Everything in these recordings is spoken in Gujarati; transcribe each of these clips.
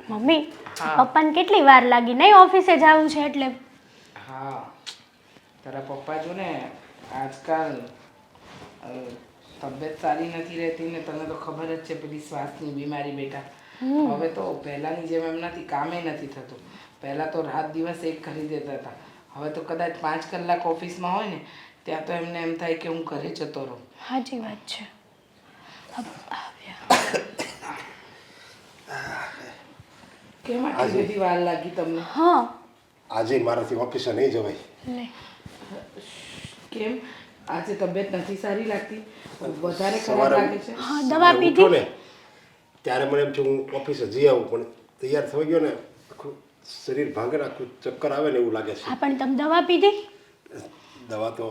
મમ્મી હા. પપ્પાને કેટલી વાર લાગી નહીં ઓફિસે જવું છે એટલે? હા, તારા પપ્પા જો ને આજકાલ તબિયત સારી નથી રહેતી ને તને તો ખબર જ છે પેલી શ્વાસની બીમારી બેટા. હવે તો પહેલાંની જેમ એમનાથી કામે નથી થતું. પહેલાં તો રાત દિવસ એક કરી દેતા હતા. હવે તો કદાચ 5 કલાક ઓફિસમાં હોય ને ત્યાં તો એમને એમ થાય કે હું ઘરે જતો રહું. સાચી વાત છે. કેમ આટલી બધી વાર લાગી તમને? હા આજે મારાથી ઓફિસે નહીં જવાય. લે કેમ આજે તબિયત નથી સારી લાગતી? વધારે ખરાબ સવારે લાગે છે? હા દવા સવારે પીધી? ઉઠો ને ત્યારે મને એમ થયું હું ઓફિસે જઈ આવું, પણ તૈયાર થઈ ગયો ને આખું શરીર ભાંગે ને આખું ચક્કર આવે ને એવું લાગે છે. હા પણ તમે દવા પીધી? દવા તો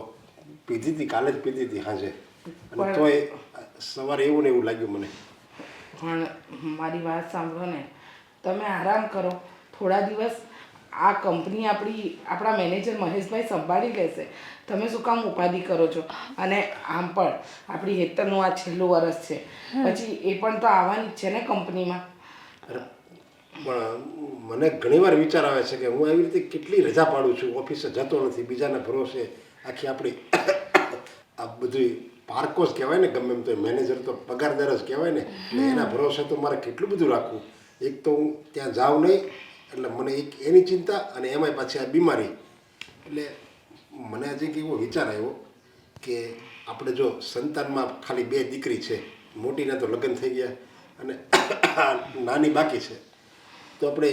પીધી હતી, કાલે જ પીધી હતી સાંજે, અને પણ- તોય સવારે એવું ને એવું લાગ્યું મને. પણ મારી વાત સાંભળો ને, તમે આરામ કરો થોડા દિવસ. આ કંપની આપણા મેનેજર મહેશભાઈ સંભાળી લેશે. તમે શું કામ ઉપાધિ કરો છો? અને આમ પણ આપણી હેતરનું આ છેલ્લું વર્ષ છે, પછી એ પણ તો આવવાની જ છે ને કંપનીમાં. અરે પણ મને ઘણીવાર વિચાર આવે છે કે હું આવી રીતે કેટલી રજા પાડું છું, ઓફિસે જતો નથી, બીજાના ભરોસે. આખી આપણી આ બધું પાર્કો જ કહેવાય ને, ગમે એમ તો મેનેજર તો પગારદાર જ કહેવાય ને, એટલે એના ભરોસે તો મારે કેટલું બધું રાખવું. એક તો હું ત્યાં જાઉં નહીં એટલે મને એક એની ચિંતા, અને એમાંય પાછી આ બીમારી. એટલે મને આજે એક એવો વિચાર આવ્યો કે આપણે જો સંતાનમાં ખાલી 2 દીકરી છે, મોટીના તો લગ્ન થઈ ગયા અને નાની બાકી છે, તો આપણે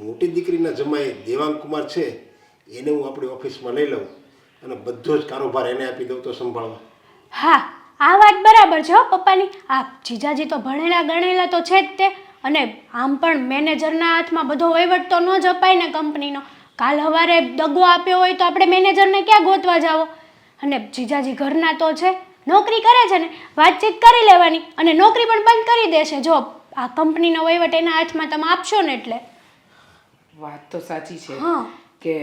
મોટી દીકરીના જમાઈ દેવાંગ કુમાર છે એને હું આપણી ઓફિસમાં લઈ લઉં અને બધો જ કારોબાર એને આપી દઉં તો સંભાળવા. હા આ વાત બરાબર છે હો પપ્પાની. આ જીજાજી તો ભણેલા ગણેલા તો છે જ તે, અને આમ પણ મેનેજરના હાથમાં બધો વહીવટ તો ન જ અપાય ને કંપનીનો. કાલ સવારે દગો આપ્યો હોય તો આપણે મેનેજરને ક્યાં ગોતવા જાવો? અને જીજાજી ઘરના તો છે, નોકરી કરે છે ને, વાતચીત કરી લેવાની અને નોકરી પણ બંધ કરી દેશે જો આ કંપનીનો વહીવટ એના હાથમાં તમે આપશો ને એટલે. વાત તો સાચી છે હા કે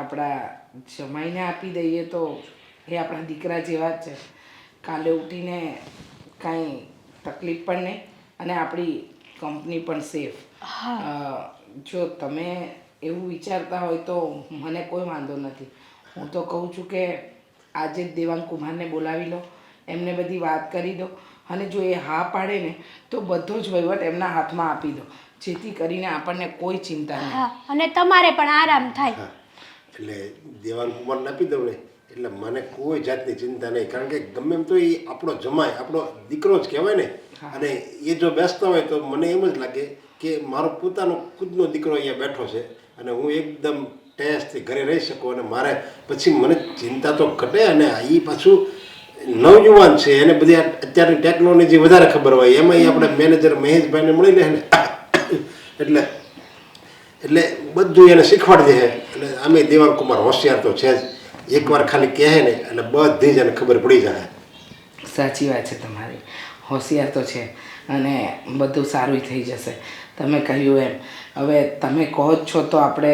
આપણા જમાઈને આપી દઈએ તો એ આપણા દીકરા જેવા જ છે. કાલે ઉઠીને કાંઈ તકલીફ પણ નહીં અને આપણી કંપની પણ સેફ. જો તમે એવું વિચારતા હોય તો મને કોઈ વાંધો નથી. હું તો કહું છું કે આજે જ દેવાંગ કુમારને બોલાવી લો, એમને બધી વાત કરી દો, અને જો એ હા પાડે ને તો બધો જ વહીવટ એમના હાથમાં આપી દો, જેથી કરીને આપણને કોઈ ચિંતા નહીં. હા અને તમારે પણ આરામ થાય. હા, એટલે દેવાંગ કુમારને આપી દઉં ને એટલે મને કોઈ જાતની ચિંતા નહીં, કારણ કે ગમે એમ તો એ આપણો જમાઈ, આપણો દીકરો જ કહેવાય ને. અને એ જો બેસતા હોય તો મને એમ જ લાગે કે મારો પોતાનો ખુદનો દીકરો અહીંયા બેઠો છે અને હું એકદમ ટેસ્ટથી ઘરે રહી શકું, અને મારે પછી મને ચિંતા તો ઘટે. અને એ પાછું નવયુવાન છે, એને બધી અત્યારની ટેકનોલોજી વધારે ખબર હોય, એમાં આપણે મેનેજર મહેશભાઈને મળી લે ને એટલે એટલે બધું એને શીખવાડી દે. એટલે આમે દેવાંગ કુમાર હોશિયાર તો છે જ, એકવાર ખાલી કહે ને એટલે બધી જ એને ખબર પડી જાય. સાચી વાત છે તમારી, હોશિયાર તો છે અને બધું સારું થઈ જશે. તમે કહ્યું એમ હવે તમે કહો જ છો તો આપણે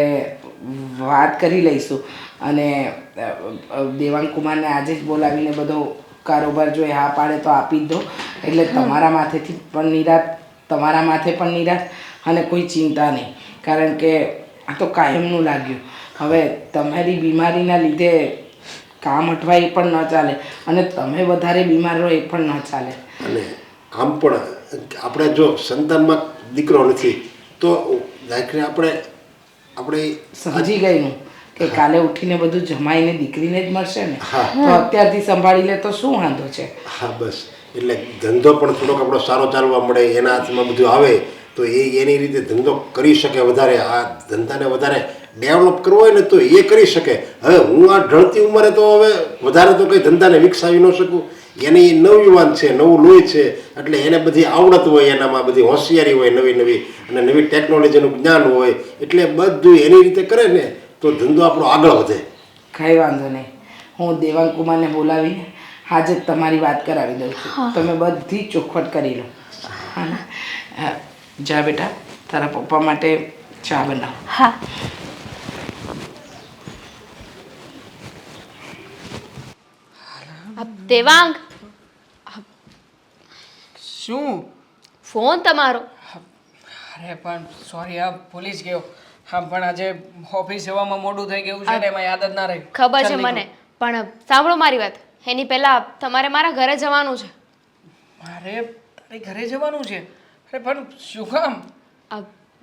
વાત કરી લઈશું, અને દેવાંગ કુમારને આજે જ બોલાવીને બધો કારોબાર જો એ હા પાડે તો આપી જ દો, એટલે તમારા માથેથી પણ નિરાશ, તમારા માથે પણ નિરાશ અને કોઈ ચિંતા નહીં. કારણ કે આ તો કાયમનું લાગ્યું. હવે તમારી બીમારીના લીધે કામ અટવાય એ પણ ન ચાલે, અને તમે વધારે બીમાર રહો એ પણ ન ચાલે. અને આમ પણ આપણે જો સંતાનમાં દીકરો નથી તો આપણે સમજી ગઈ હું કે કાલે ઉઠીને બધું જમાઈને દીકરીને જ મળશે ને, હા. તો અત્યારથી સંભાળી લે તો શું વાંધો છે? હા બસ, એટલે ધંધો પણ થોડોક આપણો સારો ચાલવા મળે, એના હાથમાં બધું આવે તો એ એની રીતે ધંધો કરી શકે વધારે. આ ધંધાને વધારે ડેવલપ કરવો હોય ને તો એ કરી શકે. હવે હું આ ઢળતી ઉંમરે તો હવે વધારે તો કંઈ ધંધાને વિકસાવી ન શકું. એને એ નવયુવાન છે, નવું લોહી છે, એટલે એને બધી આવડત હોય, એનામાં બધી હોશિયારી હોય નવી નવી, અને નવી ટેકનોલોજીનું જ્ઞાન હોય, એટલે બધું એની રીતે કરે ને તો ધંધો આપણો આગળ વધે. કંઈ વાંધો નહીં, હું દેવાંગ કુમારને બોલાવીને આજે જ તમારી વાત કરાવી દઉં છું. તમે બધી ચોખવટ કરી લો. હા જા બેટા, તારા પપ્પા માટે ચા બનાવો. હા દેવાંગ, શું? ફોન તમારો. અરે અરે પણ સોરી હા ભૂલી જ ગયો. હા પણ આજે ઓફિસ જવામાં મોડું થઈ ગયું છે ને એમાં યાદ જ ના રહ્યું. ખબર છે ચાલ મને, નીકળો. પણ સાંભળો મારી વાત. એની પહેલા તમારે મારા ઘરે જવાનું છે. મારે તારી ઘરે જવાનું છે? અરે પણ શું કામ?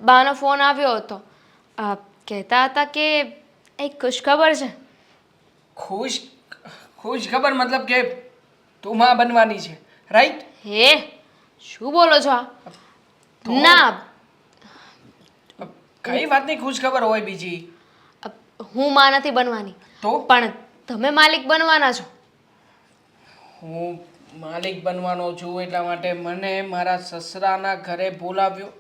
બાનો ફોન આવ્યો હતો. કહેતા હતા કે એક ખુશખબર છે. ખુશ ખુશ ખબર મતલબ કે તું માં બનવાની છે, રાઈટ? હે શું બોલો છો આ? ના, કઈ વાતની ખુશ ખબર હોય બીજી? હું માં નથી બનવાની, તો પણ તમે માલિક બનવાના છો. હું માલિક બનવાનો છું એટલા માટે મને મારા સસરાના ઘરે બોલાવ્યો.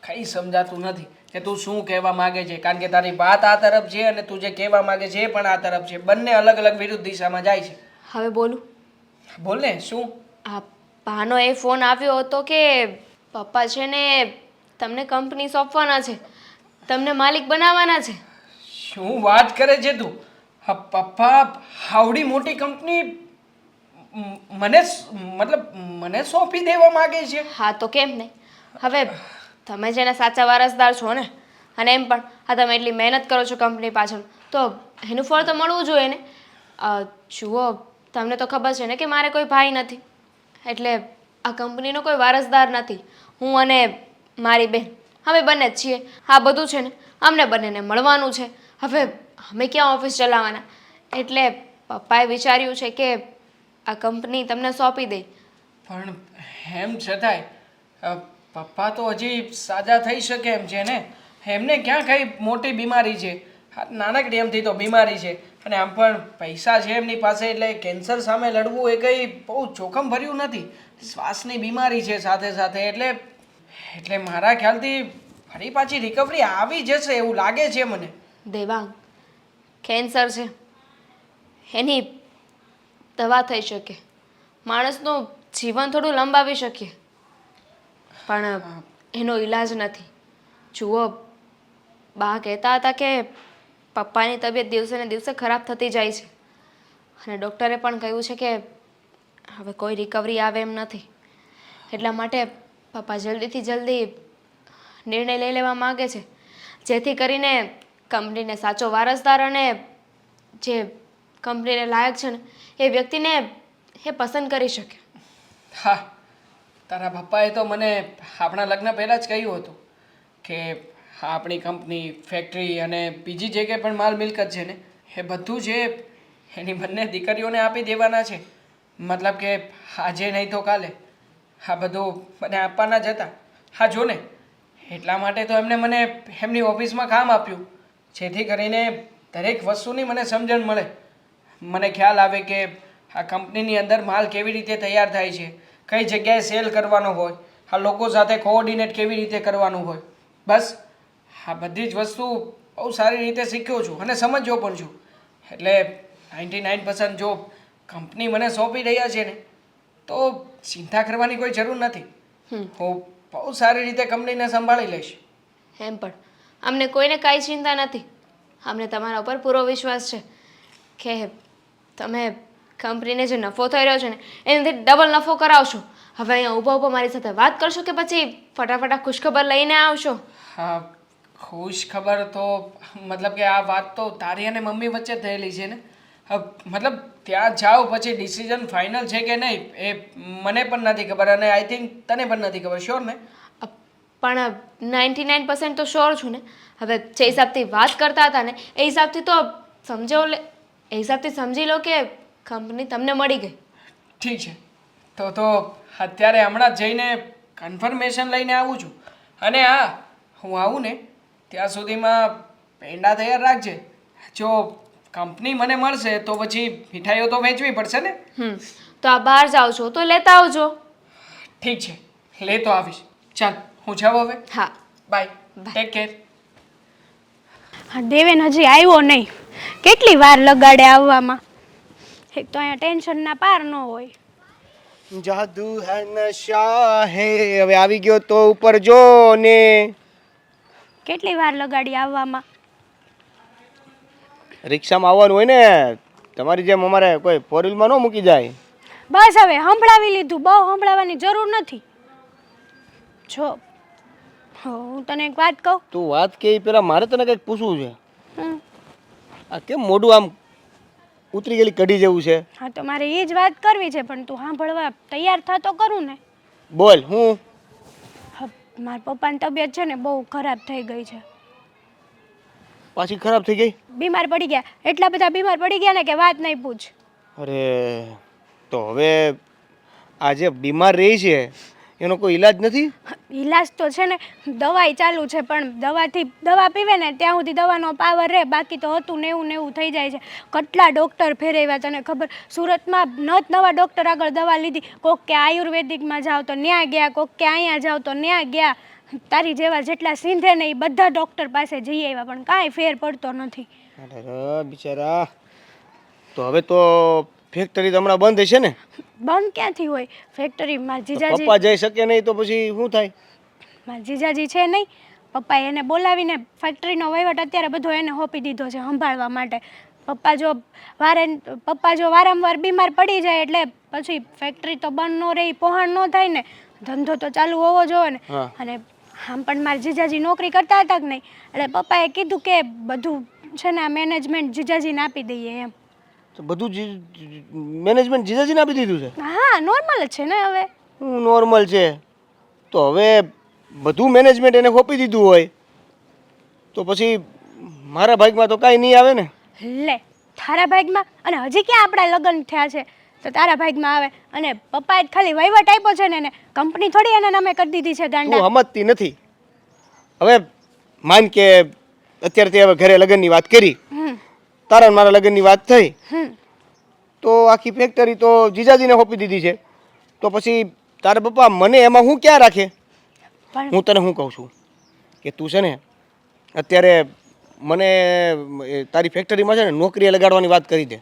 કંઈ સમજાતું નથી કે તું શું કહેવા માંગે છે, કારણ કે તારી વાત આ તરફ છે અને તું જે કહેવા માંગે છે એ પણ આ તરફ છે. બંને અલગ અલગ વિરુદ્ધ દિશામાં જાય છે. હવે બોલું? બોલ ને શું? બાનો એ ફોન આવ્યો હતો કે પપ્પા છે ને તમને કંપની સોંપવાના છે, તમને માલિક બનાવવાના છે. શું વાત કરે છે તું? હા પપ્પા હાવડી મોટી કંપની મને સોંપી દેવા માંગે છે? હા તો કેમ નહીં? હવે તમે જેના સાચા વારસદાર છો ને, અને એમ પણ તમે એટલી મહેનત કરો છો કંપની પાછળ, તો એનું ફળ તો મળવું જોઈએ ને. જુઓ, તમને તો ખબર છે ને કે મારે કોઈ ભાઈ નથી, એટલે આ કંપનીનો કોઈ વારસદાર નથી. હું અને મારી બેન અમે બંને જ છીએ. આ બધું છે ને અમને બંનેને મળવાનું છે. હવે અમે ક્યાં ઓફિસ ચલાવવાના? એટલે પપ્પાએ વિચાર્યું છે કે આ કંપની તમને સોંપી દે. પણ એમ છતાંય પપ્પા તો હજી સાજા થઈ શકે એમ છે ને. એમને ક્યાં કઈ મોટી બીમારી છે? નાનકડી એમથી તો બીમારી છે, અને આમ પણ પૈસા છે એમની પાસે, એટલે કેન્સર સામે લડવું એ કંઈ બહુ જોખમ ભર્યું નથી. શ્વાસની બીમારી છે સાથે સાથે, એટલે મારા ખ્યાલથી ફરી પાછી રિકવરી આવી જશે એવું લાગે છે મને. દેવાંગ, કેન્સર છે, એની દવા થઈ શકે, માણસનું જીવન થોડું લંબાવી શકીએ, પણ એનો ઈલાજ નથી. જુઓ, બા કહેતા હતા કે પપ્પાની તબિયત દિવસે ને દિવસે ખરાબ થતી જાય છે, અને ડૉક્ટરે પણ કહ્યું છે કે હવે કોઈ રિકવરી આવે એમ નથી. એટલા માટે પપ્પા જલ્દીથી જલ્દી નિર્ણય લઈ લેવા માગે છે, જેથી કરીને કંપનીને સાચો વારસદાર અને જે કંપનીને લાયક છે ને એ વ્યક્તિને એ પસંદ કરી શકે. હા, તારા પપ્પાએ તો મને આપણા લગ્ન પહેલાં જ કહ્યું હતું કે આપણી કંપની, ફેક્ટરી અને બીજી જે કંઈ પણ માલ મિલકત છે ને એ બધું જે એની બંને દીકરીઓને આપી દેવાના છે. મતલબ કે આજે નહીં તો કાલે આ બધું મને આપવાના જ હતા. હા જો ને, એટલા માટે તો એમને મને એમની ઓફિસમાં કામ આપ્યું, જેથી કરીને દરેક વસ્તુની મને સમજણ મળે. મને ખ્યાલ આવે કે આ કંપનીની અંદર માલ કેવી રીતે તૈયાર થાય છે, કઈ જગ્યાએ સેલ કરવાનો હોય, આ લોકો સાથે કોઓર્ડિનેટ કેવી રીતે કરવાનું હોય. બસ આ બધી જ વસ્તુ બહુ સારી રીતે શીખ્યો છું અને સમજ્યો પણ છું. એટલે 99% જો કંપની મને સોંપી રહ્યા છે ને તો ચિંતા કરવાની કોઈ જરૂર નથી. હું બહુ સારી રીતે કંપનીને સંભાળી લઈશ. એમ પણ અમને કોઈને કાંઈ ચિંતા નથી. અમને તમારા ઉપર પૂરો વિશ્વાસ છે કે તમે કંપનીને જે નફો થઈ રહ્યો છે ને એનાથી ડબલ નફો કરાવશો. હવે અહીંયા ઊભા ઊભા મારી સાથે વાત કરશો કે પછી ફટાફટ ખુશખબર લઈને આવશો? હા, ખુશ ખબર તો મતલબ કે આ વાત તો તારી અને મમ્મી વચ્ચે થયેલી છે ને. મતલબ ત્યાં જાઓ પછી ડિસિઝન ફાઇનલ છે કે નહીં એ મને પણ નથી ખબર, અને આઈ થિંક તને પણ નથી ખબર. શ્યોર ને? પણ 99% તો શ્યોર છું ને. હવે જે હિસાબથી વાત કરતા હતા ને એ હિસાબથી તો એ હિસાબથી સમજી લો કે કંપની તમને મળી ગઈ. ઠીક છે, તો અત્યારે હમણાં જ જઈને કન્ફર્મેશન લઈને આવું છું. અને હા, હું આવું ને ત્યાં સુધીમાં પેંડા તૈયાર રાખજે. જો કંપની મને મળશે તો પછી મીઠાઈઓ તો વેચવી પડશે ને. તો આ બહાર જાઓ છો તો લેતા આવજો. ઠીક છે, લેતો આવીશ. ચાલ હું જાઉં હવે. હા, બાય, ટેક કેર. હા, દેવેન હજી આવ્યો નહીં. કેટલી વાર લગાડે આવવામાં? એક તો અહીંયા ટેન્શનના પાર ન હોય. જાદુ હે નશા હે. હવે આવી ગયો તો ઉપર જો ને. કેટલી વાર લગાડી આવવામાં? રિક્ષામાં આવવાનું હોય ને, તમારી જેમ અમારે કોઈ ફોર વ્હીલમાં ન મૂકી જાય. બસ હવે સંભળાવી લીધું, બહુ સંભળાવવાની જરૂર નથી. જો હું તને એક વાત કહું. તું વાત કે પેલા મારે તને કંઈક પૂછવું છે. હમ. આ કેમ મોઢું આમ ઉતરી ગયેલી કઢી જેવું છે? હા તો મારે એ જ વાત કરવી છે પણ તું સાંભળવા તૈયાર થતો કરું ને. બોલ હું. હા, મારા પપ્પાની તબિયત છે ને બહુ ખરાબ થઈ ગઈ છે. પાછી ખરાબ થઈ ગઈ? બીમાર પડી ગયા, એટલા બધા બીમાર પડી ગયા ને કે વાત નહીં પૂછ. અરે તો હવે આ જે બીમાર રહી છે એનો કોઈ ઈલાજ નથી? ઈલાજ તો છે ને, દવાઈ ચાલુ છે પણ દવા પીવે ને ત્યાં સુધી દવાનો પાવર રહે, બાકી તો હતું ને એવું થઈ જાય છે. કેટલા ડૉક્ટર ફેરવ્યા તને ખબર? સુરતમાં નવા ડૉક્ટર આગળ દવા લીધી, કોક કે આયુર્વેદિકમાં જાઓ તો ન્યા ગયા, કોક કે અહીંયા જાઓ તો ન્યા ગયા. તારી જેવા જેટલા સિંધે ને એ બધા ડૉક્ટર પાસે જઈ આવ્યા પણ કાંઈ ફેર પડતો નથી. અરે બિચારા, તો હવે તો ફેક્ટરી તો હમણાં બંધ હશે ને? બંધ ક્યાંથી હોય ફેક્ટરી? મારા જીજાજી પપ્પા જઈ શકે નહીં તો પછી શું થાય? મારા જીજાજી છે નહીં, પપ્પાએ એને બોલાવીને ફેક્ટરીનો વહીવટ અત્યારે બધો એને સોંપી દીધો છે સંભાળવા માટે. પપ્પા જો વારંવાર બીમાર પડી જાય એટલે પછી ફેક્ટરી તો બંધ ન રહી, પહોંચ ન થાય ને, ધંધો તો ચાલુ હોવો જોઈએ ને. અને આમ પણ મારા જીજાજી નોકરી કરતા હતા કે નહીં, એટલે પપ્પાએ કીધું કે બધું છે ને આ મેનેજમેન્ટ જીજાજીને આપી દઈએ એમ. તો બધું મેનેજમેન્ટ જીજાજીને આપી દીધું છે? હા, નોર્મલ જ છે ને હવે. હું નોર્મલ છે તો હવે બધું મેનેજમેન્ટ એને સોંપી દીધું હોય તો પછી મારા ભાગમાં તો કાંઈ નહીં આવે ને? લે, તારા ભાગમાં? અને હજી ક્યાં આપણા લગ્ન થયા છે તો તારા ભાગમાં આવે? અને પપ્પાએ જ ખાલી વહીવટ આપ્યો છે ને એને, કંપની થોડી એના નામે કરી દીધી છે ગાંડા. તું સમજતી નથી. હવે માન કે અત્યારે તે હવે ઘરે લગ્નની વાત કરી, તારા ને મારા લગ્નની વાત થઈ, તો આખી ફેક્ટરી તો જીજાજીને સોંપી દીધી છે, તો પછી તારા પપ્પા મને એમાં હું ક્યાં રાખે? પણ હું તને શું કહું છું કે તું છે ને અત્યારે મને તારી ફેક્ટરીમાં છે ને નોકરીએ લગાડવાની વાત કરી દે.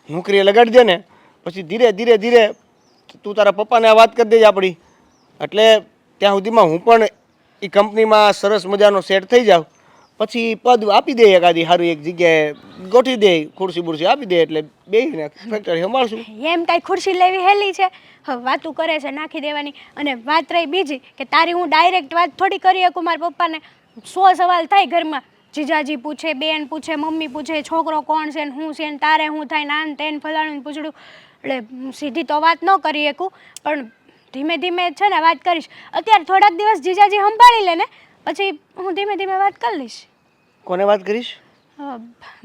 નોકરીએ લગાડી દે ને પછી ધીરે ધીરે તું તારા પપ્પાને આ વાત કરી દેજે આપણી, એટલે ત્યાં સુધીમાં હું પણ એ કંપનીમાં સરસ મજાનો સેટ થઈ જાઉં, પછી પદ આપી દે એકાદી સારું એક જગ્યાએ ગોઠવી દે, ખુરશી બુરશી આપી દે એટલે બેસીને ફેક્ટરી સંભાળશું. એમ કાંઈ ખુરશી લેવી હેલી છે? હવે વાતું કરે છે નાખી દેવાની. અને વાત રહી બીજી કે તારી હું ડાયરેક્ટ વાત થોડી કરી શકું મારા પપ્પાને. 100 સવાલ થાય ઘરમાં, જીજાજી પૂછે, બેન પૂછે, મમ્મી પૂછે, છોકરો કોણ છે ને શું છે ને તારે શું થાય ને આન તેન ફલાણું પૂછડું. એટલે સીધી તો વાત ન કરી શકું પણ ધીમે ધીમે છે ને વાત કરીશ. અત્યારે થોડાક દિવસ જીજાજી સંભાળી લે ને પછી હું ધીમે ધીમે વાત કરી લઈશ. કોને વાત કરીશ?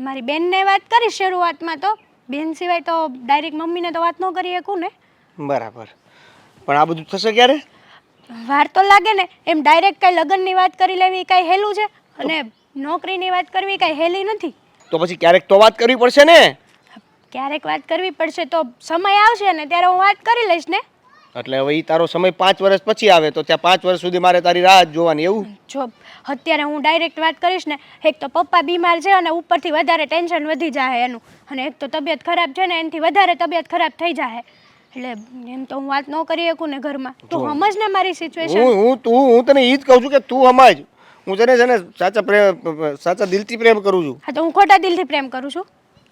મારી બેનને વાત કરીશ શરૂઆતમાં, તો બેન સિવાય તો ડાયરેક્ટ મમ્મીને તો વાત ન કરી શકું ને. બરાબર, પણ આ બધું થશે ક્યારે? વાર તો લાગે ને. એમ ડાયરેક્ટ કાંઈ લગ્નની વાત કરી લેવી કાંઈ હેલું છે? અને નોકરીની વાત કરવી કાંઈ હેલી નથી. તો પછી ક્યારેક તો વાત કરવી પડશે ને? ક્યારેક વાત કરવી પડશે તો સમય આવશે ને ત્યારે હું વાત કરી લઈશ ને. એટલે હવે ઈ તારો સમય 5 વર્ષ પછી આવે તો ત્યાં 5 વર્ષ સુધી મારે તારી રાહ જ જોવાની એવું? જો અત્યારે હું ડાયરેક્ટ વાત કરીશ ને, એક તો પપ્પા બીમાર છે અને ઉપરથી વધારે ટેન્શન વધી જાય એનું, અને એક તો તબિયત ખરાબ છે ને એનાથી વધારે તબિયત ખરાબ થઈ જાય, એટલે એમ તો હું વાત ન કરી શકું ને ઘરમાં. તું સમજ ને મારી સિચ્યુએશન. હું તને ઈ જ કહું છું કે તું સમજ. હું તને છે ને સાચા દિલથી પ્રેમ કરું છું. હા તો હું ખોટા દિલથી પ્રેમ કરું છું?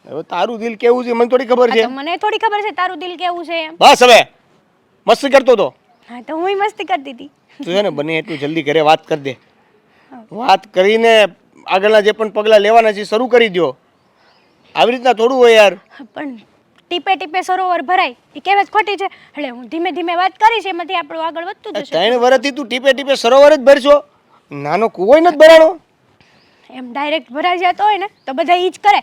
હવે તારું દિલ કેવું છે મને થોડી ખબર હા છે. તો મને થોડી ખબર છે તારું દિલ કેવું છે એમ. બસ હવે મસ્તી કરતો તો. હા તો હું મસ્તી કરતી હતી. તું છે ને બને એટલું જલ્દી ઘરે વાત કરી દે. વાત કરીને આગળના જે પણ પગલાં લેવાના છે શરૂ કરી દો. આવી રીતના થોડું હોય યાર. પણ ટીપે ટીપે સરોવર ભરાય એ કહેવત ખોટી છે. એટલે હું ધીમે ધીમે વાત કરીશ, એમાંથી આપણું આગળ વધતું જશે. 3 વર્ષથી તું ટીપે ટીપે સરોવર જ ભરશો, નાનો કૂવો નથી ભરાણો. એમ ડાયરેક્ટ ભરાઈ જતો હોય ને તો બધા ઈ જ કરે.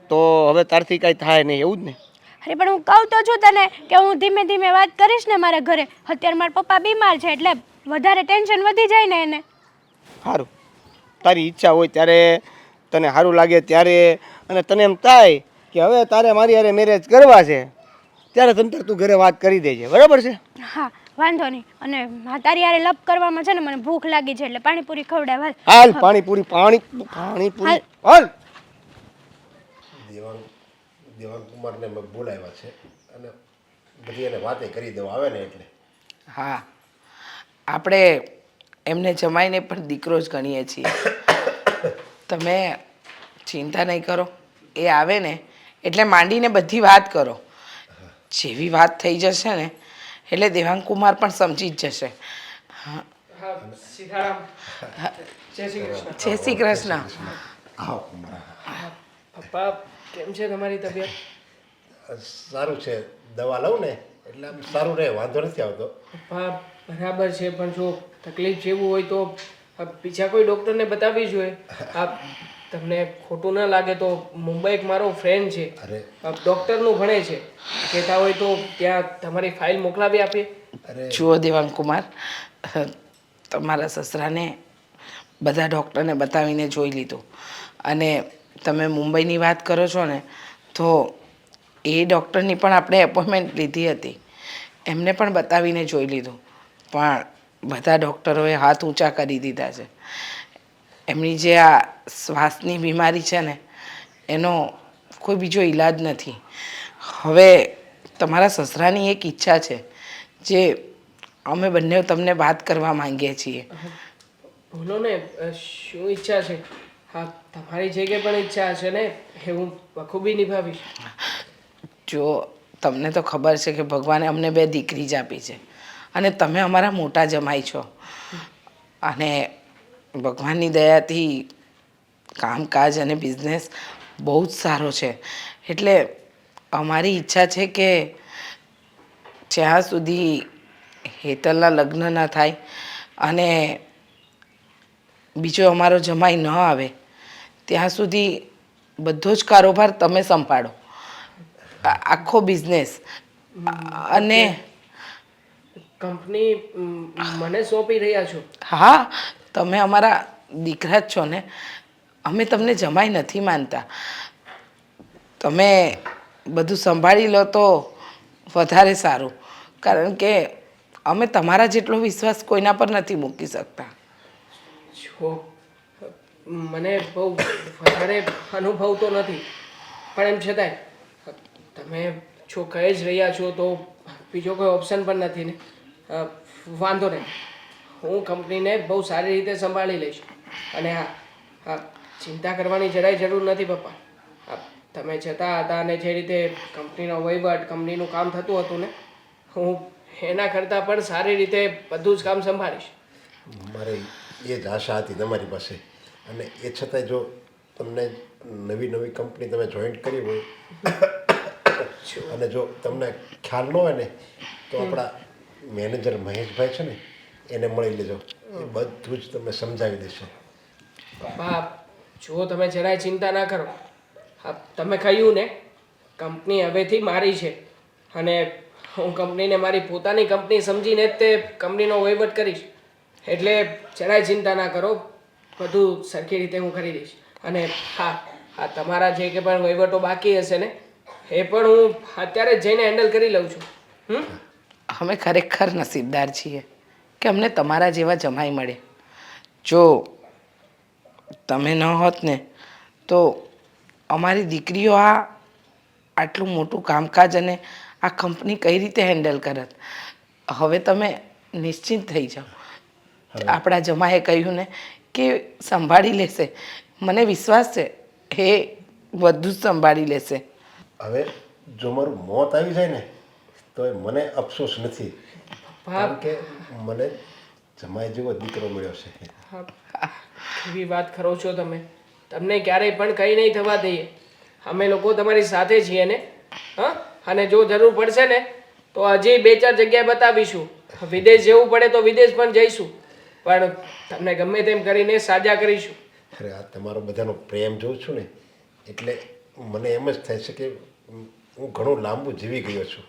તો હવે તારથી કાંઈ થાય નહીં એવું જ ને? અરે પણ હું કહું તો છું તને કે હું ધીમે ધીમે વાત કરીશ ને મારા ઘરે. અત્યારે મારા પપ્પા બીમાર છે એટલે વધારે ટેન્શન વધી જાય ને એને. સારું, તારી ઈચ્છા હોય ત્યારે, તને સારું લાગે ત્યારે, અને તને એમ થાય કે હવે તારે મારી હારે મેરેજ કરવા છે ત્યારે તું ઘરે વાત કરી દેજે, બરાબર છે? હા વાંધો નહીં. અને તારી હારે લપ કરવામાં છે ને મને ભૂખ લાગી છે એટલે પાણીપુરી ખવડાવ. હાલ પાણીપુરી હાલ. દેવાંગ કુમારને મેં બોલાવ્યા છે અને બધી એને વાતે કરી દઉં આવે ને એટલે. હા, આપણે એમને જમાઈને પણ દીકરો જ ગણીએ છીએ. તમે ચિંતા નહીં કરો, એ આવે ને એટલે માંડીને બધી વાત કરો. જેવી વાત થઈ જશે ને એટલે દેવાંગ કુમાર પણ સમજી જ જશે. હા સીતારામ. જય શ્રી કૃષ્ણ. જય શ્રી કૃષ્ણ. આવો કુમાર. પપ્પા કેમ છે તમારી તબિયત? સારું છે, દવા લઉં ને એટલે આમ સારું રહે, વાંધો નથી આવતો. પપ્પા બરાબર છે, પણ જો તકલીફ જેવું હોય તો બીજા કોઈ ડૉક્ટરને બતાવવી જોઈએ. તમને ખોટું ન લાગે તો મુંબઈ એક મારો ફ્રેન્ડ છે, અરે ડૉક્ટરનું ભણે છે, કહેતા હોય તો ત્યાં તમારી ફાઇલ મોકલાવી આપીએ. અરે જુઓ દેવાંગકુમાર, તમારા સસરાને બધા ડૉક્ટરને બતાવીને જોઈ લીધું અને તમે મુંબઈની વાત કરો છો ને, તો એ ડૉક્ટરની પણ આપણે એપોઇન્ટમેન્ટ લીધી હતી, એમને પણ બતાવીને જોઈ લીધું, પણ બધા ડૉક્ટરોએ હાથ ઊંચા કરી દીધા છે. એમની જે આ શ્વાસની બીમારી છે ને, એનો કોઈ બીજો ઈલાજ નથી. હવે તમારા સસરાની એક ઈચ્છા છે જે અમે બંને તમને વાત કરવા માંગીએ છીએ. બોલો ને, શું ઈચ્છા છે? હા, તમારી જે કંઈ પણ ઈચ્છા હશે ને એ હું બખૂબી નિભાવીશ. જો તમને તો ખબર છે કે ભગવાને અમને 2 દીકરી જ આપી છે અને તમે અમારા મોટા જમાઈ છો, અને ભગવાનની દયાથી કામકાજ અને બિઝનેસ બહુ જ સારો છે. એટલે અમારી ઈચ્છા છે કે જ્યાં સુધી હેતલના લગ્ન ન થાય અને બીજો અમારો જમાઈ ન આવે ત્યાં સુધી બધો જ કારોબાર તમે સંભાળો, આખો બિઝનેસ. અને કંપની મને સોંપી રહ્યા છો? હા, તમે અમારા દીકરા જ છો ને, અમે તમને જમાઈ નથી માનતા. તમે બધું સંભાળી લો તો વધારે સારું, કારણ કે અમે તમારા જેટલો વિશ્વાસ કોઈના પર નથી મૂકી શકતા. જો મને બહુ વધારે અનુભવ તો નથી, પણ એમ છતાંય તમે જો કહી જ રહ્યા છો તો બીજો કોઈ ઓપ્શન પણ નથી ને. વાંધો નહીં, હું કંપનીને બહુ સારી રીતે સંભાળી લઈશ. અને હા, ચિંતા કરવાની જરાય જરૂર નથી પપ્પા. તમે જતા હતા અને જે રીતે કંપનીનો વહીવટ, કંપનીનું કામ થતું હતું ને, હું એના કરતાં પણ સારી રીતે બધું જ કામ સંભાળીશ. મારે એ જ આશા હતી તમારી પાસે, અને એ છતાંય જો તમને નવી કંપની તમે જોઈન્ટ કરી હોય અને જો તમને ખ્યાલ ન હોય ને તો આપણા મેનેજર મહેશભાઈ છે ને, એને મળી લેજો, એ બધું જ તમને સમજાવી દેશે. પપ્પા જો તમે જરાય ચિંતા ના કરો. તમે કહ્યું ને, કંપની હવેથી મારી છે અને હું કંપનીને મારી પોતાની કંપની સમજીને જ તે કંપનીનો વહીવટ કરીશ. એટલે જરાય ચિંતા ના કરો, બધું સરખી રીતે હું કરી દઈશ. અને હા, તમારા જે કે પણ વહીવટો બાકી હશે ને એ પણ હું અત્યારે જ જઈને હેન્ડલ કરી લઉં છું. અમે ખરેખર નસીબદાર છીએ કે અમને તમારા જેવા જમાઈ મળે. જો તમે ન હોત ને તો અમારી દીકરીઓ આટલું મોટું કામકાજ અને આ કંપની કઈ રીતે હેન્ડલ કરત. હવે તમે નિશ્ચિંત થઈ જાઓ. આપણા જમાએ કહ્યું ને કે સંભાળી લેશે, મને વિશ્વાસ છે એ બધું જ સંભાળી લેશે. હવે જો મારું મોત આવી જાય ને તો મને અફસોસ નથી, કારણ કે મને જમાઈ જેવો દીકરો મળ્યો છે. એવી વાત કરો છો તમે. તમને ક્યારેય પણ કંઈ નહીં થવા દઈએ. અમે લોકો તમારી સાથે છીએ ને. અને જો જરૂર પડશે ને તો હજી 2-4 જગ્યાએ બતાવીશું. વિદેશ જવું પડે તો વિદેશ પણ જઈશું, પણ તમને ગમે તેમ કરીને સાજા કરીશું. અરે આ તમારો બધાનો પ્રેમ જોઉં છું ને, એટલે મને એમ જ થાય છે કે હું ઘણું લાંબુ જીવી ગયો છું.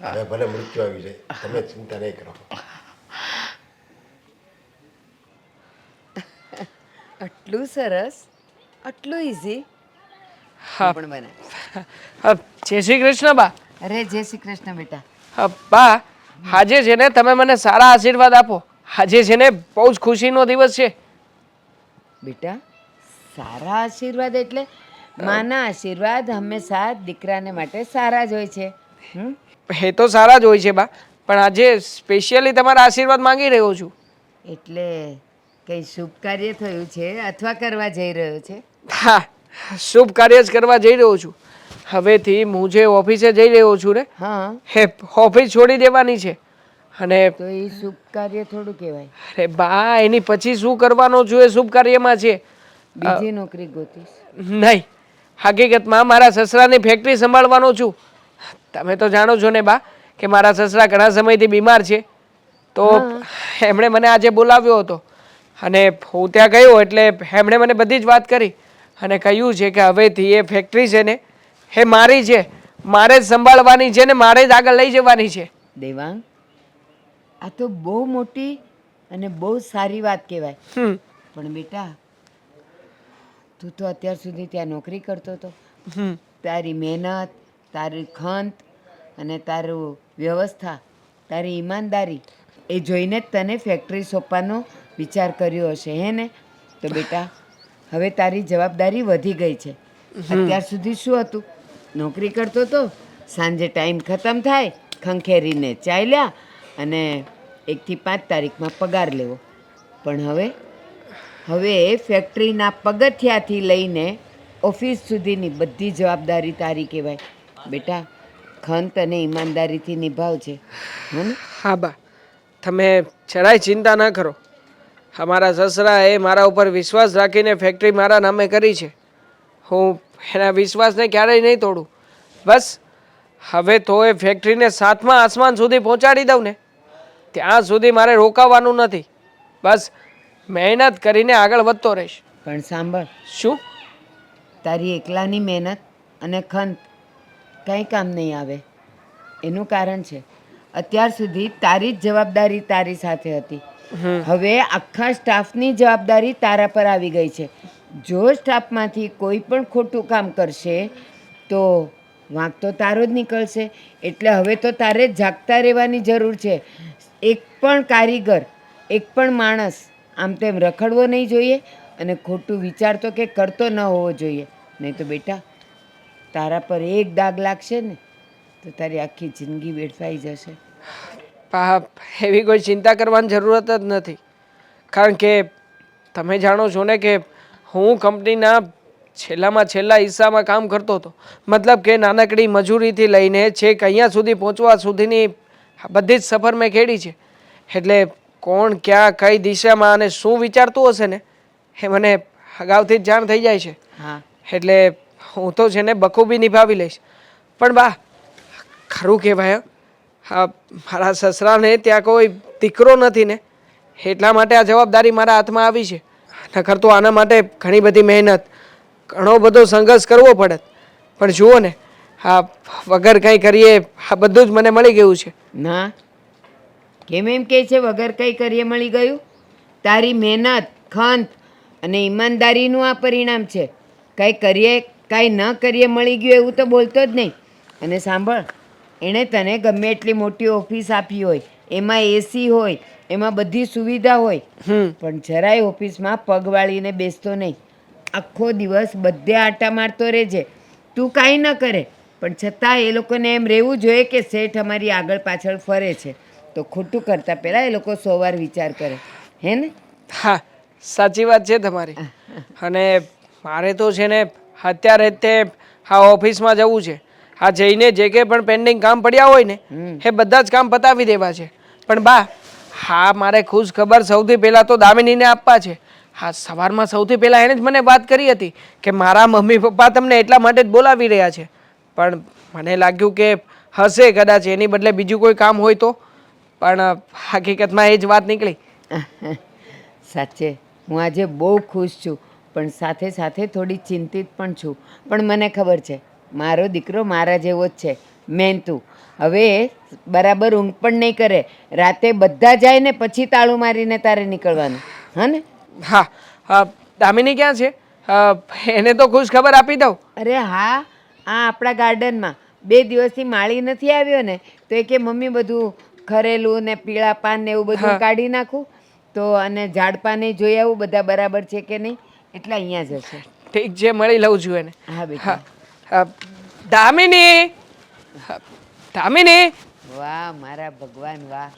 હવે ભલે મૃત્યુ આવી જાય, તમે ચિંતા નહીં કરો. આટલું સરસ, આટલું ઇઝી. હા પણ બને. જય શ્રી કૃષ્ણ બા. અરે જય શ્રી કૃષ્ણ બેટા. બા, આજે છે ને તમે મને સારા આશીર્વાદ આપો. આજે છે ને બહુ જ ખુશીનો દિવસ છે. બેટા સારા આશીર્વાદ એટલે માના આશીર્વાદ હંમેશા દીકરાને માટે સારા જ હોય છે. એ તો સારા જ હોય છે બા, પણ આજે સ્પેશિયલી તમારા આશીર્વાદ માંગી રહ્યો છું. એટલે કંઈ શુભ કાર્ય થયું છે અથવા કરવા જઈ રહ્યો છે? હા, શુભ કાર્ય જ કરવા જઈ રહ્યો છું. હવેથી હું જે ઓફિસે જઈ રહ્યો છું ને, હા. એ ઓફિસ છોડી દેવાની છે અને તો એ શુભ કાર્ય થોડું કહેવાય. અરે બા એની પછી શું કરવાનું છું એ શુભ કાર્યમાં છે. બીજી નોકરી ગોતીશ. નહીં, હકીકતમાં મારા સસરાની ફેક્ટરી સંભાળવાનો છું. તમે તો જાણો છો ને બા કે મારા સસરા ઘણા સમયથી બીમાર છે. તો એમણે મને આજે બોલાવ્યો હતો અને હું ત્યાં ગયો એટલે એમણે મને બધી જ વાત કરી અને કહ્યું છે કે હવેથી એ ફેક્ટરી છે ને એ મારી છે, મારે જ સંભાળવાની છે ને મારે જ આગળ લઈ જવાની છે. દેવાંગ, આ તો બહુ મોટી અને બહુ સારી વાત કહેવાય. પણ બેટા, તું તો અત્યાર સુધી ત્યાં નોકરી કરતો હતો. તારી મહેનત, તારી ખંત અને તારું વ્યવસ્થા, તારી ઈમાનદારી એ જોઈને જ તને ફેક્ટરી સોંપવાનો વિચાર કર્યો હશે, હે ને? તો બેટા, હવે તારી જવાબદારી વધી ગઈ છે. અત્યાર સુધી શું હતું? નોકરી કરતો હતો, સાંજે ટાઈમ ખતમ થાય, ખંખેરીને ચાલ્યા અને 1 થી 5 તારીખમાં પગાર લેવો. પણ હવે ફેક્ટરીના પગથિયાથી લઈને ઓફિસ સુધીની બધી જવાબદારી તારી કહેવાય. બેટા, ખંત અને ઈમાનદારીથી નિભાવજે, હો ને? હા બા, તમે જરાય ચિંતા ન કરો. અમારા સસરાએ મારા ઉપર વિશ્વાસ રાખીને ફેક્ટરી મારા નામે કરી છે. હું એના વિશ્વાસને ક્યારેય નહીં તોડું. બસ હવે તો એ ફેક્ટરીને 7મા આસમાન સુધી પહોંચાડી દઉં ને ત્યાં સુધી મારે રોકાવાનું નથી. બસ મહેનત કરીને આગળ વધતો રહીશ. પણ સાંભળ, શું? તારી એકલાની મહેનત અને ખંત કંઈ કામ નહીં આવે. એનું કારણ છે, અત્યાર સુધી તારી જ જવાબદારી તારી સાથે હતી. હવે આખા સ્ટાફની જવાબદારી તારા પર આવી ગઈ છે. જો સ્ટાફમાંથી કોઈ પણ ખોટું કામ કરશે તો વાંક તો તારો જ નીકળશે. એટલે હવે તો તારે જાગતા રહેવાની જરૂર છે. એક પણ કારીગર, એક પણ માણસ આમ તેમ રખડવો નહીં જોઈએ અને ખોટું વિચારતો કે કરતો ન હોવો જોઈએ. નહીં તો બેટા, તારા પર એક દાગ લાગશે ને તો તારી આખી જિંદગી વેડફાઈ જશે. એવી કોઈ ચિંતા કરવાની જરૂરત જ નથી. કારણ કે તમે જાણો છો ને કે હું કંપનીના છેલ્લામાં છેલ્લા હિસ્સામાં કામ કરતો હતો. મતલબ કે નાનકડી મજૂરીથી લઈને છેક અહીંયા સુધી પહોંચવા સુધીની બધી જ સફર મેં ખેડી છે. એટલે કોણ ક્યાં કઈ દિશામાં અને શું વિચારતું હશે ને એ મને અગાઉથી જ જાણ થઈ જાય છે. હા, એટલે હું તો છે ને બખૂબી નિભાવી લઈશ. પણ બા, ખરું કહેવાય મારા સસરાને ત્યાં કોઈ દીકરો નથી ને એટલા માટે આ જવાબદારી મારા હાથમાં આવી છે. નકર તો આના માટે ઘણી બધી મહેનત, ઘણો બધો સંઘર્ષ કરવો પડે. પણ જુઓ ને, આ વગર કંઈ કરીએ આ બધું જ મને મળી ગયું છે. ના, કેમ એમ કહે છે વગર કંઈ કરીએ મળી ગયું? તારી મહેનત, ખંત અને ઈમાનદારીનું આ પરિણામ છે. કંઈ કરીએ કાંઈ ન કરીએ મળી ગયું એવું તો બોલતો જ નહીં. અને સાંભળ, એણે તને ગમે એટલી મોટી ઓફિસ આપી હોય, એમાં એસી હોય, એમાં બધી સુવિધા હોય, પણ જરાય ઓફિસમાં પગ વાળીને બેસતો નહીં. આખો દિવસ બધે આટા મારતો રહેજે. તું કાંઈ ન કરે પણ છતાં એ લોકોને એમ રહેવું જોઈએ કે શેઠ અમારી આગળ પાછળ ફરે છે. તો ખોટું કરતાં પહેલાં એ લોકો 100 વાર વિચાર કરે, હે ને? હા, સાચી વાત છે તમારી. અને મારે તો છે ને અત્યારે જ તે આ ઓફિસમાં જવું છે. આ જઈને જે કંઈ પણ પેન્ડિંગ કામ પડ્યા હોય ને એ બધા જ કામ પતાવી દેવા છે. પણ બા, હા મારે ખુશ ખબર સૌથી પહેલાં તો દામિનીને આપવા છે. હા, સવારમાં સૌથી પહેલાં એણે જ મને વાત કરી હતી કે મારા મમ્મી પપ્પા તમને એટલા માટે જ બોલાવી રહ્યા છે. પણ મને લાગ્યું કે હશે કદાચ એની બદલે બીજું કોઈ કામ હોય તો. પણ હકીકતમાં એ જ વાત નીકળી. સાચે હું આજે બહુ ખુશ છું, પણ સાથે સાથે થોડી ચિંતિત પણ છું. પણ મને ખબર છે મારો દીકરો મારા જેવો જ છે, મહેનતુ. હવે બરાબર ઊંઘ પણ નહીં કરે. રાતે બધા જાય ને પછી તાળું મારીને તારે નીકળવાનું, હા ને? હા, દામિની ક્યાં છે? એને તો ખુશ ખબર આપી દઉં. અરે હા, આ આપણા ગાર્ડનમાં 2 દિવસથી માળી નથી આવ્યો ને તો એ કે મમ્મી બધું ખરેલું ને પીળા પાન ને એવું બધું કાઢી નાખું તો અને ઝાડપાને જોઈ આવું બધા બરાબર છે કે નહીં, એટલે અહીંયા જ હશે. ઠીક છે, મળી લઉં છું એને. હા બેટા. દામિની, દામિની. વાહ મારા ભગવાન વાહ!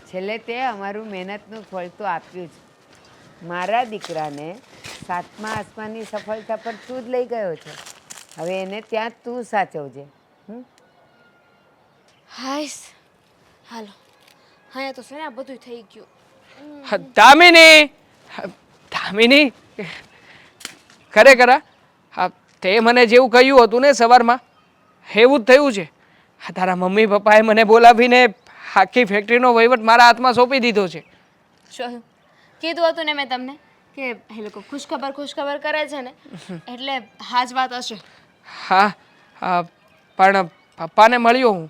છેલ્લે તે અમારું મહેનતનું ફળ તો આપ્યું જ. મારા દીકરાને 7મા આસમાનની સફળતા પર તું જ લઈ ગયો છે. હવે એને ત્યાં તું સાચવજે. હાઈસ, હાલો અહીંયા તો છે ને આ બધું થઈ ગયું. દામિની, દામિની, ખરેખર હા, તે મને જેવું કહ્યું હતું ને સવારમાં એવું જ થયું છે. તારા મમ્મી પપ્પાએ મને બોલાવીને આખી ફેક્ટરીનો વહીવટ મારા હાથમાં સોંપી દીધો છે. જોયું, કીધું હતું ને મેં તમને કે એ લોકો ખુશખબર કરે છે ને એટલે હા જ વાત હશે. હા, પણ પપ્પાને મળ્યો હું.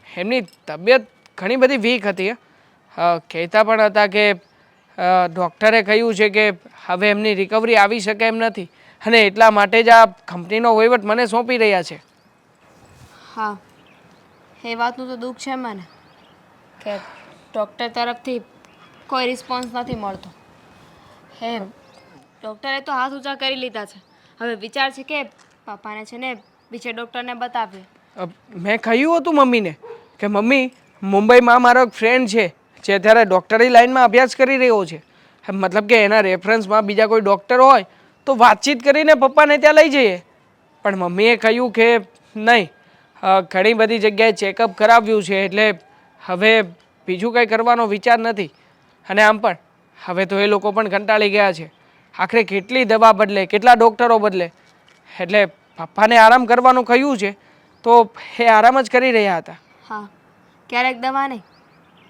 એમની તબિયત ઘણી બધી વીક હતી. કહેતા પણ હતા કે ડૉક્ટરે કહ્યું છે કે હવે એમની રિકવરી આવી શકે એમ નથી અને એટલા માટે જ આ કંપનીનો વહીવટ મને સોંપી રહ્યા છે. હા, એ વાતનું તો દુઃખ છે મને કે ડૉક્ટર તરફથી કોઈ રિસ્પોન્સ નથી મળતો. હે ડૉક્ટરે તો હાથ ઊંચા કરી લીધા છે. હવે વિચાર છે કે પપ્પાને છે ને બીજે ડૉક્ટરને બતાવીએ. મેં કહ્યું હતું મમ્મીને કે મમ્મી, મુંબઈમાં મારો એક ફ્રેન્ડ છે જે અત્યારે ડૉક્ટરી લાઇનમાં અભ્યાસ કરી રહ્યો છે. મતલબ કે એના રેફરન્સમાં બીજા કોઈ ડૉક્ટર હોય તો વાતચીત કરીને પપ્પાને ત્યાં લઈ જઈએ. પણ મમ્મીએ કહ્યું કે નહીં, ઘણી બધી જગ્યાએ ચેકઅપ કરાવ્યું છે એટલે હવે બીજું કંઈ કરવાનો વિચાર નથી. અને આમ પણ હવે તો એ લોકો પણ કંટાળી ગયા છે. આખરે કેટલી દવા બદલે, કેટલા ડૉક્ટરો બદલે. એટલે પપ્પાને આરામ કરવાનું કહ્યું છે તો એ આરામ જ કરી રહ્યા હતા. હા, ક્યારેક દવા નહીં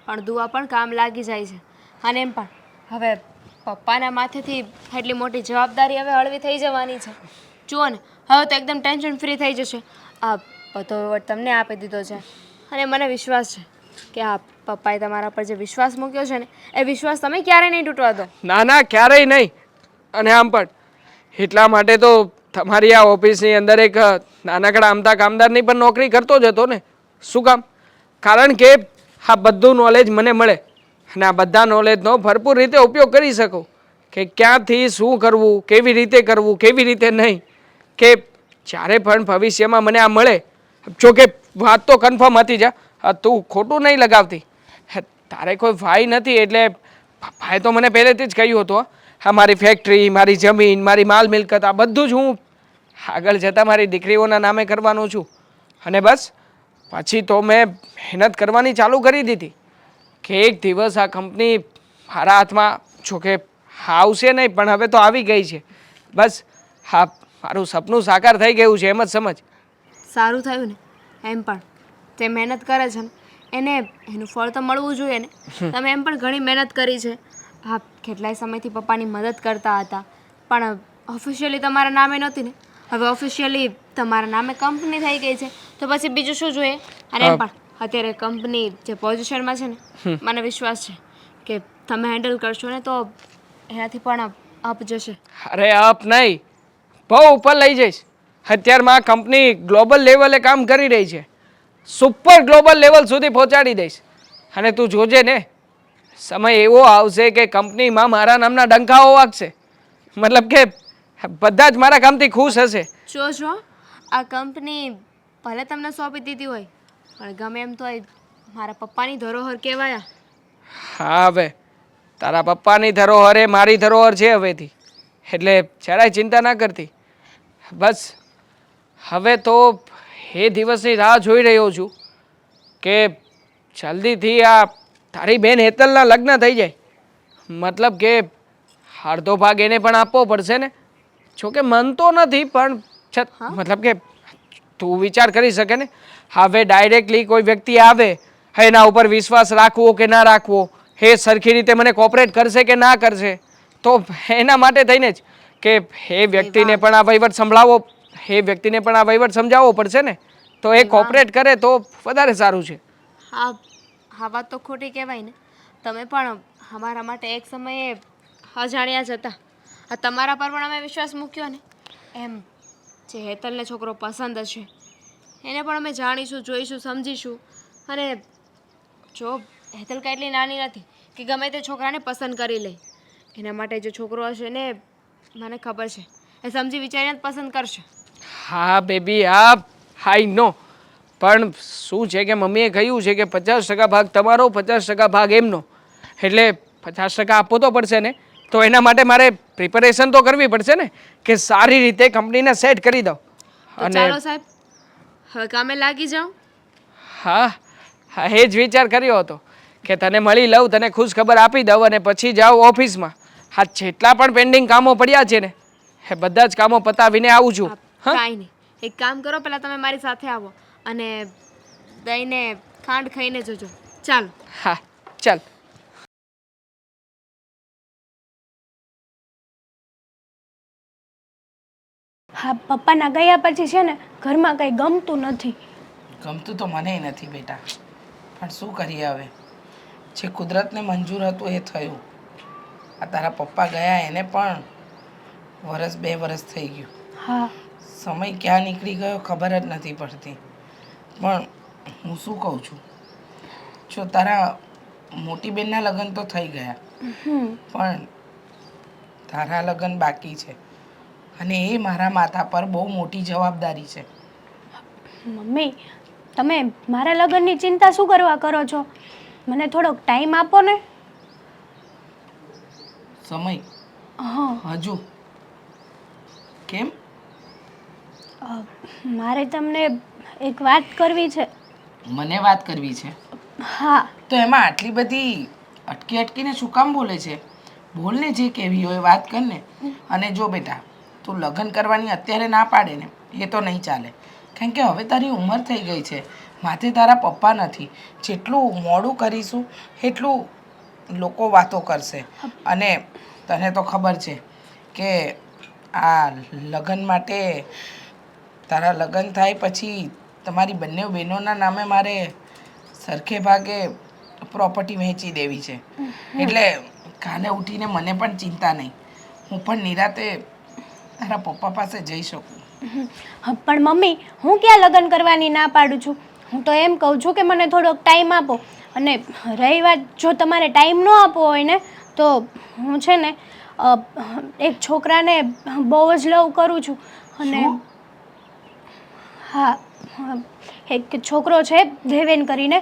પણ દુઆ પણ કામ લાગી જાય છે. અને એમ પણ હવે પપ્પાના માથેથી એટલી મોટી જવાબદારી હવે હળવી થઈ જવાની છે. જુઓ ને, હવે તો એકદમ ટેન્શન ફ્રી થઈ જશે. આ બધો વહીવટ તમને આપી દીધો છે અને મને વિશ્વાસ છે કે આ પપ્પાએ તમારા પર જે વિશ્વાસ મૂક્યો છે ને એ વિશ્વાસ તમે ક્યારેય નહીં તૂટવા દો. ના ના, ક્યારેય નહીં. અને આમ પણ એટલા માટે તો તમારી આ ઓફિસની અંદર એક નાનકડા અમથા કામદારની પણ નોકરી કરતો જ હતો ને. શું કામ? કારણ કે આ બધું નોલેજ મને મળે અને આ બધા નોલેજનો ભરપૂર રીતે ઉપયોગ કરી શકું કે ક્યાંથી શું કરવું, કેવી રીતે કરવું, કેવી રીતે નહીં. કે જ્યારે પણ ભવિષ્યમાં મને આ મળે, જો કે વાત તો કન્ફર્મ હતી જા, તું ખોટું નહીં લગાવતી. તારે કોઈ ભાઈ નથી એટલે ભાઈ તો મને પહેલેથી જ કહ્યું હતું હા, મારી ફેક્ટરી, મારી જમીન, મારી માલ મિલકત આ બધું જ હું આગળ જતાં મારી દીકરીઓના નામે કરવાનું છું. અને બસ પછી તો મેં મહેનત કરવાની ચાલુ કરી દીધી કે એક દિવસ આ કંપની મારા હાથમાં, જો કે આવશે નહીં પણ હવે તો આવી ગઈ છે. બસ હા, મારું સપનું સાકાર થઈ ગયું છે એમ જ સમજ. સારું થયું ને. એમ પણ જે મહેનત કરે છે ને એને એનું ફળ તો મળવું જોઈએ ને. તમે એમ પણ ઘણી મહેનત કરી છે. હા, કેટલાય સમયથી પપ્પાની મદદ કરતા હતા પણ ઓફિશિયલી તમારા નામે નહોતી ને. હવે ઓફિશિયલી તમારા નામે કંપની થઈ ગઈ છે તો પછી બીજું શું જોઈએ. અને એમ પણ અત્યારે કંપની જે પોઝિશનમાં છે ને મને વિશ્વાસ છે કે તમે હેન્ડલ કરશો ને તો એનાથી પણ અપ જશે. અરે અપ નહીં, બહુ ઉપર લઈ જઈશ. અત્યારમાં આ કંપની ગ્લોબલ લેવલે કામ કરી રહી છે. સુપર ગ્લોબલ લેવલ સુધી પહોંચાડી દઈશ. અને તું જોજે ને, સમય એવો આવશે કે કંપનીમાં મારા નામના ડંકાઓ વાગશે. મતલબ કે બધા જ મારા કામથી ખુશ હશે. જો આ કંપની ભલે તમને સોંપી દીધી હોય પણ ગમે એમ તોય મારા પપ્પાની ધરોહર કહેવાયા. હા, હવે તારા પપ્પાની ધરોહર એ મારી ધરોહર છે હવેથી. એટલે જરાય ચિંતા ના કરતી. બસ હવે તો એ દિવસની રાહ જોઈ રહ્યો છું કે જલ્દીથી આ તારી બેન હેતલના લગ્ન થઈ જાય. મતલબ કે અડધો ભાગ એને પણ આપવો પડશે ને. જોકે મન તો નથી પણ મતલબ કે તું વિચાર કરી શકે ને. હવે ડાયરેક્ટલી કોઈ વ્યક્તિ આવે, એના ઉપર વિશ્વાસ રાખવો કે ના રાખવો, એ સરખી રીતે મને કોપરેટ કરશે કે ના કરશે, તો એના માટે થઈને જ કે એ વ્યક્તિને પણ આ વહીવટ સંભળાવવો, એ વ્યક્તિને પણ આ વહીવટ સમજાવવો પડશે ને. તો એ કોપરેટ કરે તો વધારે સારું છે. હા, વાત તો ખોટી કહેવાય ને. તમે પણ અમારા માટે એક સમયે અજાણ્યા જ હતા. આ તમારા પર પણ અમે વિશ્વાસ મૂક્યો ને. એમ જે હેતલને છોકરો પસંદ હશે એને પણ અમે જાણીશું, જોઈશું, સમજીશું. અને જો હેતલ કાંઈ એટલી નાની નથી કે ગમે તે છોકરાને પસંદ કરી લે. એના માટે જે છોકરો હશે ને મને ખબર છે એ સમજી વિચારીને જ પસંદ કરશે. હા બેબી, આઈ નો. પણ શું છે કે મમ્મીએ કહ્યું છે કે 50% ભાગ તમારો, 50% ભાગ એમનો. એટલે 50% આપવો તો પડશે ને. તો એના માટે મારે પ્રિપેરેશન તો કરવી પડશે ને કે સારી રીતે કંપનીને સેટ કરી દઉં. તો ચાલો સાહેબ, હવે કામે લાગી જાઓ. હા, એ જ વિચાર કર્યો હતો કે તને મળી લઉં, તને ખુશ ખબર આપી દઉં અને પછી જાઉં ઓફિસમાં. હા, જેટલા પણ પેન્ડિંગ કામો પડ્યા છે ને એ બધા જ કામો પતાવીને આવું છું. કાંઈ નહીં, એક કામ કરો, પહેલાં તમે મારી સાથે આવો અને દહીંને ખાંડ ખાઈને જજો. ચાલો. હા, ચાલ. હા, પપ્પાના ગયા પછી છે ને ઘરમાં કંઈ ગમતું નથી. ગમતું તો મને નથી બેટા, પણ શું કરીએ હવે? જે કુદરતને મંજૂર હતું એ થયું. આ તારા પપ્પા ગયા એને પણ વરસ 2 વરસ થઈ ગયું. હા, સમય ક્યાં નીકળી ગયો ખબર જ નથી પડતી. પણ હું શું કહું છું, જો તારા મોટી બેનના લગ્ન તો થઈ ગયા, પણ તારા લગ્ન બાકી છે અને એ મારા માથા પર બહુ મોટી જવાબદારી છે. મમ્મી તમે મારા લગ્નની ચિંતા શું કરવા કરો છો? મને થોડોક ટાઈમ આપો ને. સમય હા, હજુ કેમ? મારે તમને એક વાત કરવી છે. મને વાત કરવી છે? હા, તો એમાં આટલી બધી અટકી અટકીને શું કામ બોલે છે? બોલને, જે કેવી હોય વાત કરને. અને જો બેટા, તું લગ્ન કરવાની અત્યારે ના પાડે ને એ તો નહીં ચાલે, કારણ કે હવે તારી ઉંમર થઈ ગઈ છે, માથે તારા પપ્પા નથી. જેટલું મોડું કરીશું એટલું લોકો વાતો કરશે. અને તને તો ખબર છે કે આ લગ્ન માટે, તારા લગ્ન થાય પછી તમારી બંને બહેનોના નામે મારે સરખે ભાગે પ્રોપર્ટી વહેંચી દેવી છે. એટલે કાલે ઉઠીને મને પણ ચિંતા નહીં, હું પણ નિરાતે તારા પપ્પા પાસે જઈ શકું. પણ મમ્મી હું ક્યાં લગ્ન કરવાની ના પાડું છું? હું તો એમ કહું છું કે મને થોડોક ટાઈમ આપો. અને રહી વાત, જો તમારે ટાઈમ ન આપવો હોય ને તો હું છે ને એક છોકરાને બહુ જ લવ કરું છું. અને હા, એક છોકરો છે દેવેન કરીને,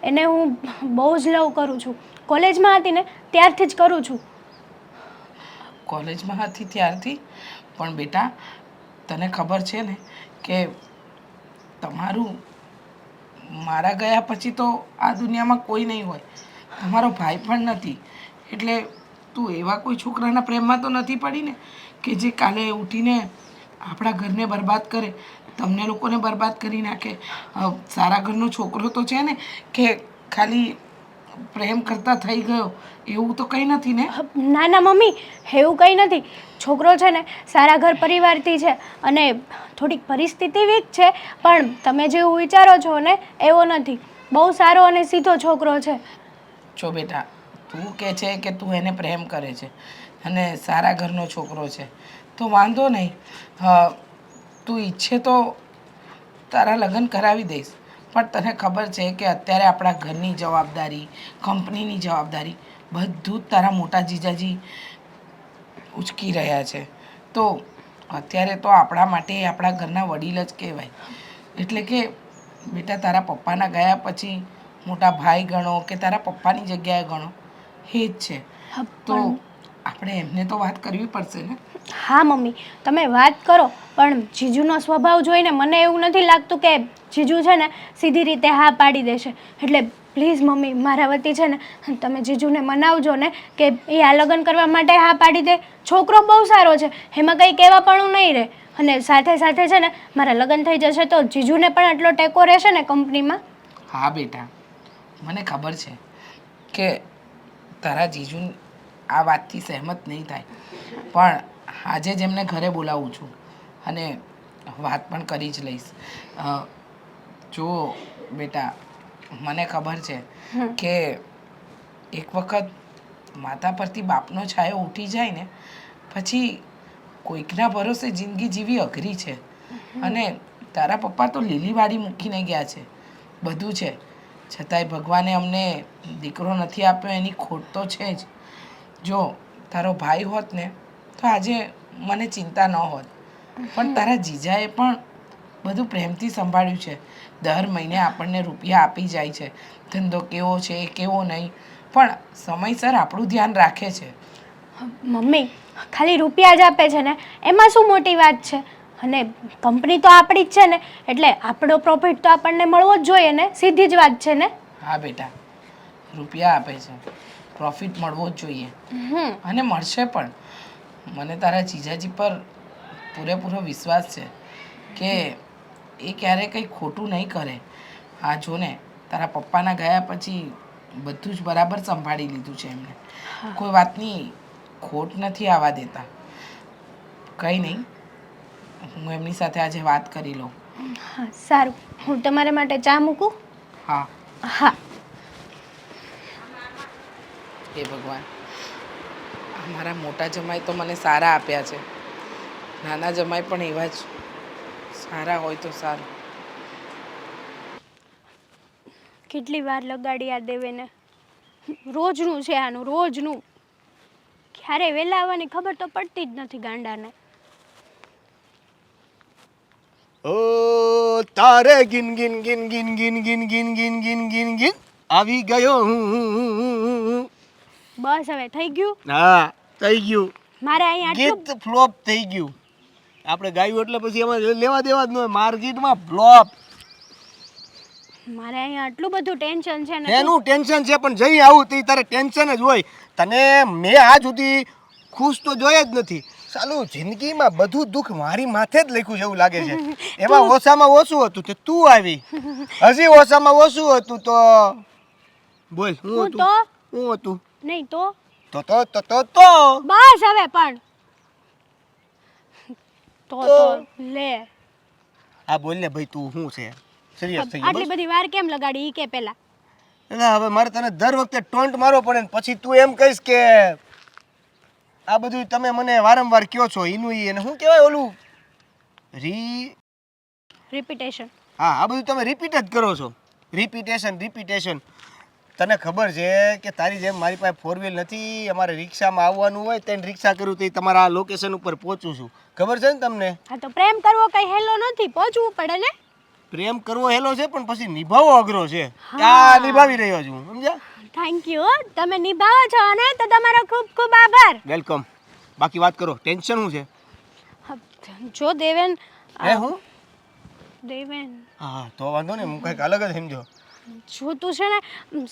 એને હું બહુ જ લવ કરું છું. કોલેજમાં હતી ને ત્યારથી જ કરું છું. કોલેજમાં હતી ત્યારથી? પણ બેટા, તને ખબર છે ને કે તમારું મારા ગયા પછી તો આ દુનિયામાં કોઈ નહીં હોય, તમારો ભાઈ પણ નથી. એટલે તું એવા કોઈ છોકરાના પ્રેમમાં તો નથી પડી ને કે જે કાલે ઉઠીને આપણા ઘરને બરબાદ કરે, તમને લોકોને બરબાદ કરી નાખે? સારા ઘરનો છોકરો તો છે ને કે ખાલી પ્રેમ કરતા થઈ ગયો, એવું તો કંઈ નથી ને? ના ના મમ્મી, એવું કંઈ નથી. છોકરો છે ને સારા ઘર પરિવારથી છે અને થોડીક પરિસ્થિતિ વીક છે, પણ તમે જેવું વિચારો છો ને એવો નથી. બહુ સારો અને સીધો છોકરો છે. જો બેટા, તું કહે છે કે તું એને પ્રેમ કરે છે અને સારા ઘરનો છોકરો છે, તો વાંધો નહીં. તું ઈચ્છે તો તારા લગ્ન કરાવી દઈશ. પણ તને ખબર છે કે અત્યારે આપણા ઘરની જવાબદારી, કંપનીની જવાબદારી બધું જ તારા મોટા જીજાજી ઉચકી રહ્યા છે. તો અત્યારે તો આપણા માટે આપણા ઘરના વડીલ જ કહેવાય. એટલે કે બેટા, તારા પપ્પાના ગયા પછી મોટા ભાઈ ગણો કે તારા પપ્પાની જગ્યાએ ગણો, એ જ છે. તો આપણે એમને તો વાત કરવી પડશે ને? હા મમ્મી, તમે વાત કરો, પણ જીજુનો સ્વભાવ જોઈને મને એવું નથી લાગતું કે જીજુ છે ને સીધી રીતે હા પાડી દેશે. એટલે પ્લીઝ મમ્મી, મારા વતી છે ને તમે જીજુને મનાવજો ને કે એ આ લગ્ન કરવા માટે હા પાડી દે. છોકરો બહુ સારો છે, એમાં કંઈ કહેવા પણ નહીં રહે. અને સાથે સાથે છે ને મારા લગ્ન થઈ જશે તો જીજુને પણ આટલો ટેકો રહેશે ને કંપનીમાં. હા બેટા, મને ખબર છે કે તારા જીજુ આ વાતથી સહેમત નહીં થાય, પણ આજે જ એમને ઘરે બોલાવું છું અને વાત પણ કરી જ લઈશ. જો બેટા, મને ખબર છે કે એક વખત માતા પરથી બાપનો છાયો ઉઠી જાય ને પછી કોઈકના ભરોસે જિંદગી જીવી અઘરી છે. અને તારા પપ્પા તો લીલી વાડી મૂકીને ગયા છે, બધું છે, છતાંય ભગવાને અમને દીકરો નથી આપ્યો એની ખોટ તો છે જ. જો તારો ભાઈ હોત ને તો આજે મને ચિંતા ન હોત, પણ તારા જીજાએ પણ બધું પ્રેમથી સંભાળ્યું છે. દર મહિને આપણને રૂપિયા આપી જાય છે, ધંધો કેવો છે કેવો નહીં, પણ સમયસર આપણું ધ્યાન રાખે છે. મમ્મી, ખાલી રૂપિયા જ આપે છે ને એમાં શું મોટી વાત છે? અને કંપની તો આપણી જ છે ને, એટલે આપણો પ્રોફિટ તો આપણને મળવો જ જોઈએ ને, સીધી જ વાત છે ને. હા બેટા, રૂપિયા આપે છે, પ્રોફિટ મળવો જ જોઈએ અને મળશે પણ. મને તારા જીજાજી પર પૂરેપૂરો વિશ્વાસ છે કે એ ક્યારે કંઈ ખોટું નહીં કરે. આ જો ને તારા પપ્પાના ગયા પછી બધું જ બરાબર સંભાળી લીધું છે એમને. કોઈ વાતની ખોટ નથી આવવા દેતા. કંઈ નહીં, હું એમની સાથે આજે વાત કરી લઉં. હા સારું, હું તમારા માટે ચા મૂકું? હા. હા. હે ભગવાન, મારા મોટા જમાઈ તો મને સારા આપ્યા છે, નાના જમાઈ પણ એવા જ સારા હોય તો સારું. કેટલી વાર લગાડી આ દેવેને, રોજનું છે આનું, રોજનું. ક્યારે વહેલા આવવાની ખબર તો પડતી જ નથી ગાંડાને. ઓ તારે ગિન ગિન ગિન ગિન ગિન ગિન ગિન ગિન ગિન ગિન ગિન આવી ગયો હું. બસ હવે થઈ ગયું. હા થઈ ગયું. મારે અહીંયા આટલું ગીત ફ્લોપ થઈ ગયું. આપણે ગાયું એટલે પછી એમાં લેવા દેવા જ ન હોય. માર્કેટમાં ફ્લોપ. મારે અહીંયા આટલું બધું ટેન્શન છે ને. એનું ટેન્શન છે પણ જઈ આવું તે તારે ટેન્શન જ હોય. તને મેં આજ સુધી ખુશ તો જોયા જ નથી. ચાલું જિંદગીમાં બધું દુઃખ મારી માથે જ લખ્યું છે એવું લાગે છે. એમાં ઓછામાં ઓછું હતું તે તું આવી. હજી ઓછામાં ઓછું હતું તો બોલ હું હું હતું તો હું હતું નહીં તો તો બસ હવે પણ તો લે. આ બોલ ને ભાઈ તું શું છે સિરિયસ થઈ ગયો આટલી બધી વાર કેમ લગાડી ઈ કે પેલા? એટલે હવે મારે તને દર વખતે ટોન્ટ મારવો પડે ને પછી તું એમ કહીશ કે આ બધું તમે મને વારંવાર કયો છો એનું ઈ અને શું કહેવાય ઓલું રિપીટેશન. હા આ બધું તમે રિપીટ જ કરો છો. રિપીટેશન. તને ખબર છે કે તારી જેમ મારી પાસે 4 વ્હીલ નથી. અમારે રિક્ષામાં આવવાનું હોય તેને રિક્ષા કર્યું તો તમારા લોકેશન ઉપર પહોંચું છું. ખબર છે ને તમને? હા તો પ્રેમ કરવો કઈ હેલો નથી, પહોંચવું પડે ને. પ્રેમ કરવો હેલો છે પણ પછી નિભાવવો અઘરો છે. આ નિભાવી રહ્યો છું સમજ્યા? Thank you. તમે નિભાવો છો ને તો તમારો ખૂબ ખૂબ આભાર. વેલકમ. બાકી વાત કરો, ટેન્શન શું છે? જો દેવેન હે હું દેવેન હા તો વાંધો ને હું કંઈક અલગ જ સમજો. જો તું છે ને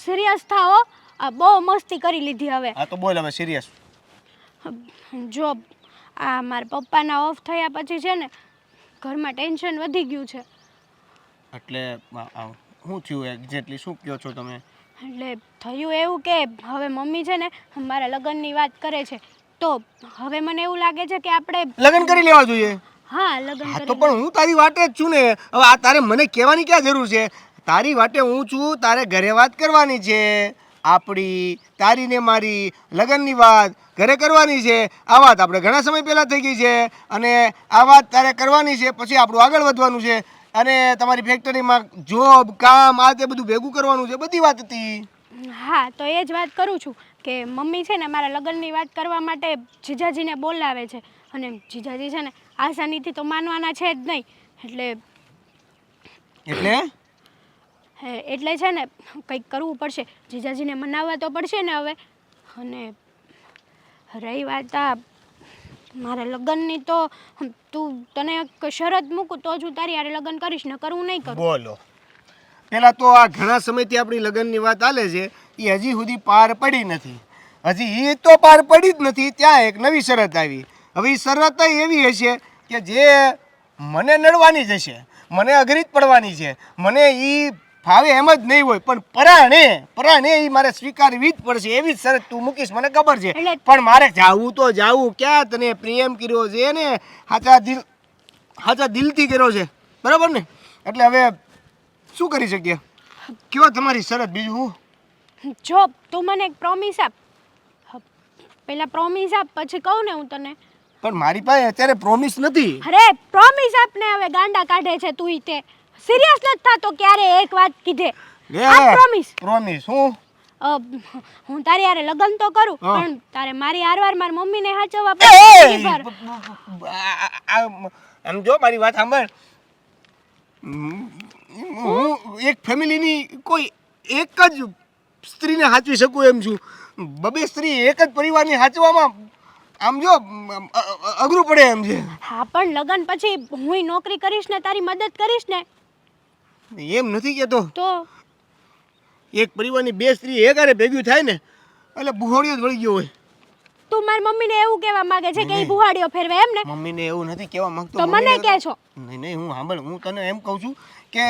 સિરિયસ થાઓ. આ બહુ મસ્તી કરી લીધી હવે. હા તો બોલ હવે સિરિયસ. જો આ મારા પપ્પાના ઓફ થયા પછી છે ને ઘરમાં ટેન્શન વધી ગયું છે. એટલે શું થયું એક્ઝેક્ટલી શું કહો છો તમે? એટલે થયું એવું કે હવે મમ્મી છે ને મારા લગ્નની વાત કરે છે તો હવે મને એવું લાગે છે કે આપણે લગ્ન કરી લેવા જોઈએ. હા લગ્ન હા તો પણ હું તારી વાટે જ છું ને. હવે આ તારે મને કહેવાની ક્યાં જરૂર છે? તારી વાટે હું છું. તારે ઘરે વાત કરવાની છે આપણી, તારી ને મારી લગ્નની વાત ઘરે કરવાની છે. આ વાત આપણે ઘણા સમય પહેલાં થઈ ગઈ છે અને આ વાત તારે કરવાની છે. પછી આપણું આગળ વધવાનું છે અને તમારી ફેક્ટરીમાં જોબ કામ આ તે બધું ભેગું કરવાનું છે. બધી વાત હતી. હા તો એ જ વાત કરું છું કે મમ્મી છે ને મારા લગ્નની વાત કરવા માટે જીજાજીને બોલાવે છે અને જીજાજી છે ને આસાનીથી તો માનવાના છે જ નહીં. એટલે છે ને કંઈક કરવું પડશે. જીજાજીને મનાવવા તો પડશે ને હવે. અને રહી વાત આ મારા લગ્નની તો તને એક શરત મૂકું તો જ હું તારી હારે લગ્ન કરીશ, ન કરવું નહીં કરું. બોલો. પહેલાં તો આ ઘણા સમયથી આપણી લગ્નની વાત ચાલે છે એ હજી સુધી પાર પડી નથી. હજી એ તો પાર પડી જ નથી. ત્યાં એક નવી શરત આવી. હવે એ શરત એવી હશે કે જે મને નડવાની જ હશે, મને અઘરી જ પડવાની છે. મને એ ફાવે એમ જ નહીં હોય પણ પરાણે એ મારે સ્વીકારવી જ પડશે. એવી જ શરત તું મૂકીશ મને ખબર છે. પણ મારે જાવું તો જાવું ક્યાં? તને પ્રેમ કર્યો છે ને સાચા દિલથી કર્યો છે બરાબર ને? એટલે હવે શું કરી શકીએ? કયો તમારી શરત બીજું? જો તું મને એક પ્રોમિસ આપ. પેલા પ્રોમિસ આપ પછી કહું ને હું તને. પણ મારી પાસે અત્યારે પ્રોમિસ નથી. અરે પ્રોમિસ આપ ને. હવે ગાંડા કાઢે છે તું ઈ તે. સિરિયસ નથી થતો ક્યારે એક વાત કીધે. આ પ્રોમિસ હું તારી હારે લગ્ન તો કરું પણ તારે મારી હારવાર મારી મમ્મીને સાચવવા પડે. આમ જો મારી વાત સાંભળ. હું એક ફેમિલીની કોઈ એક જ સ્ત્રીને સાચવી શકું એમ છું. બબે સ્ત્રી એક જ પરિવારની સાચવામાં આમ જો અઘરું પડે એમ છે. હા પણ લગ્ન પછી હું નોકરી કરીશ ને તારી મદદ કરીશ ને. એમ નથી કહેતો. તો એક પરિવારની બે સ્ત્રી એકારે ભેગું થાય ને એટલે બુહોળીઓ જ વળી ગયો હોય. તું મારી મમ્મીને એવું કહેવા માંગે છે કે એ બુહાડીઓ ફેરવે એમ ને? મમ્મીને એવું નથી કહેવા માંગતો. તો મને કહે છો? નહીં નહીં, હું સાંભળ, હું તને એમ કહું છું કે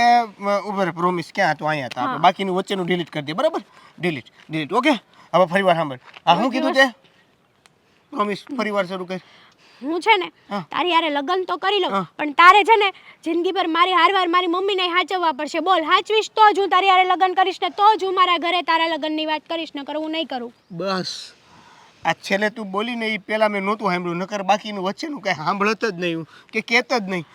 ઉપર પ્રોમિસ ક્યાં હતો? અહીંયા હતા આપણે. બાકીનું વચ્ચેનું ડિલીટ કરી દે, બરાબર? Delete okay. હવે ફરીવાર સાંભળ, આ શું કીધું તે? પ્રોમિસ ફરીવાર શરૂ કર. હું છે ને તારી હારે લગ્ન તો કરી લઉં, પણ તારે છે ને જિંદગી પર મારી હારવાર મારી મમ્મીને સાચવવા પડશે. બોલ, સાચવીશ તો જ હું તારી હારે લગ્ન કરીશ ને તો જ હું મારા ઘરે તારા લગ્નની વાત કરીશ, ને કરું નહીં કરું. બસ આ છેલ્લે તું બોલીને એ પહેલાં મેં નહોતું સાંભળ્યું, નકર બાકીનું વચ્ચેનું કાંઈ સાંભળત જ નહીં કે કહેત જ નહીં.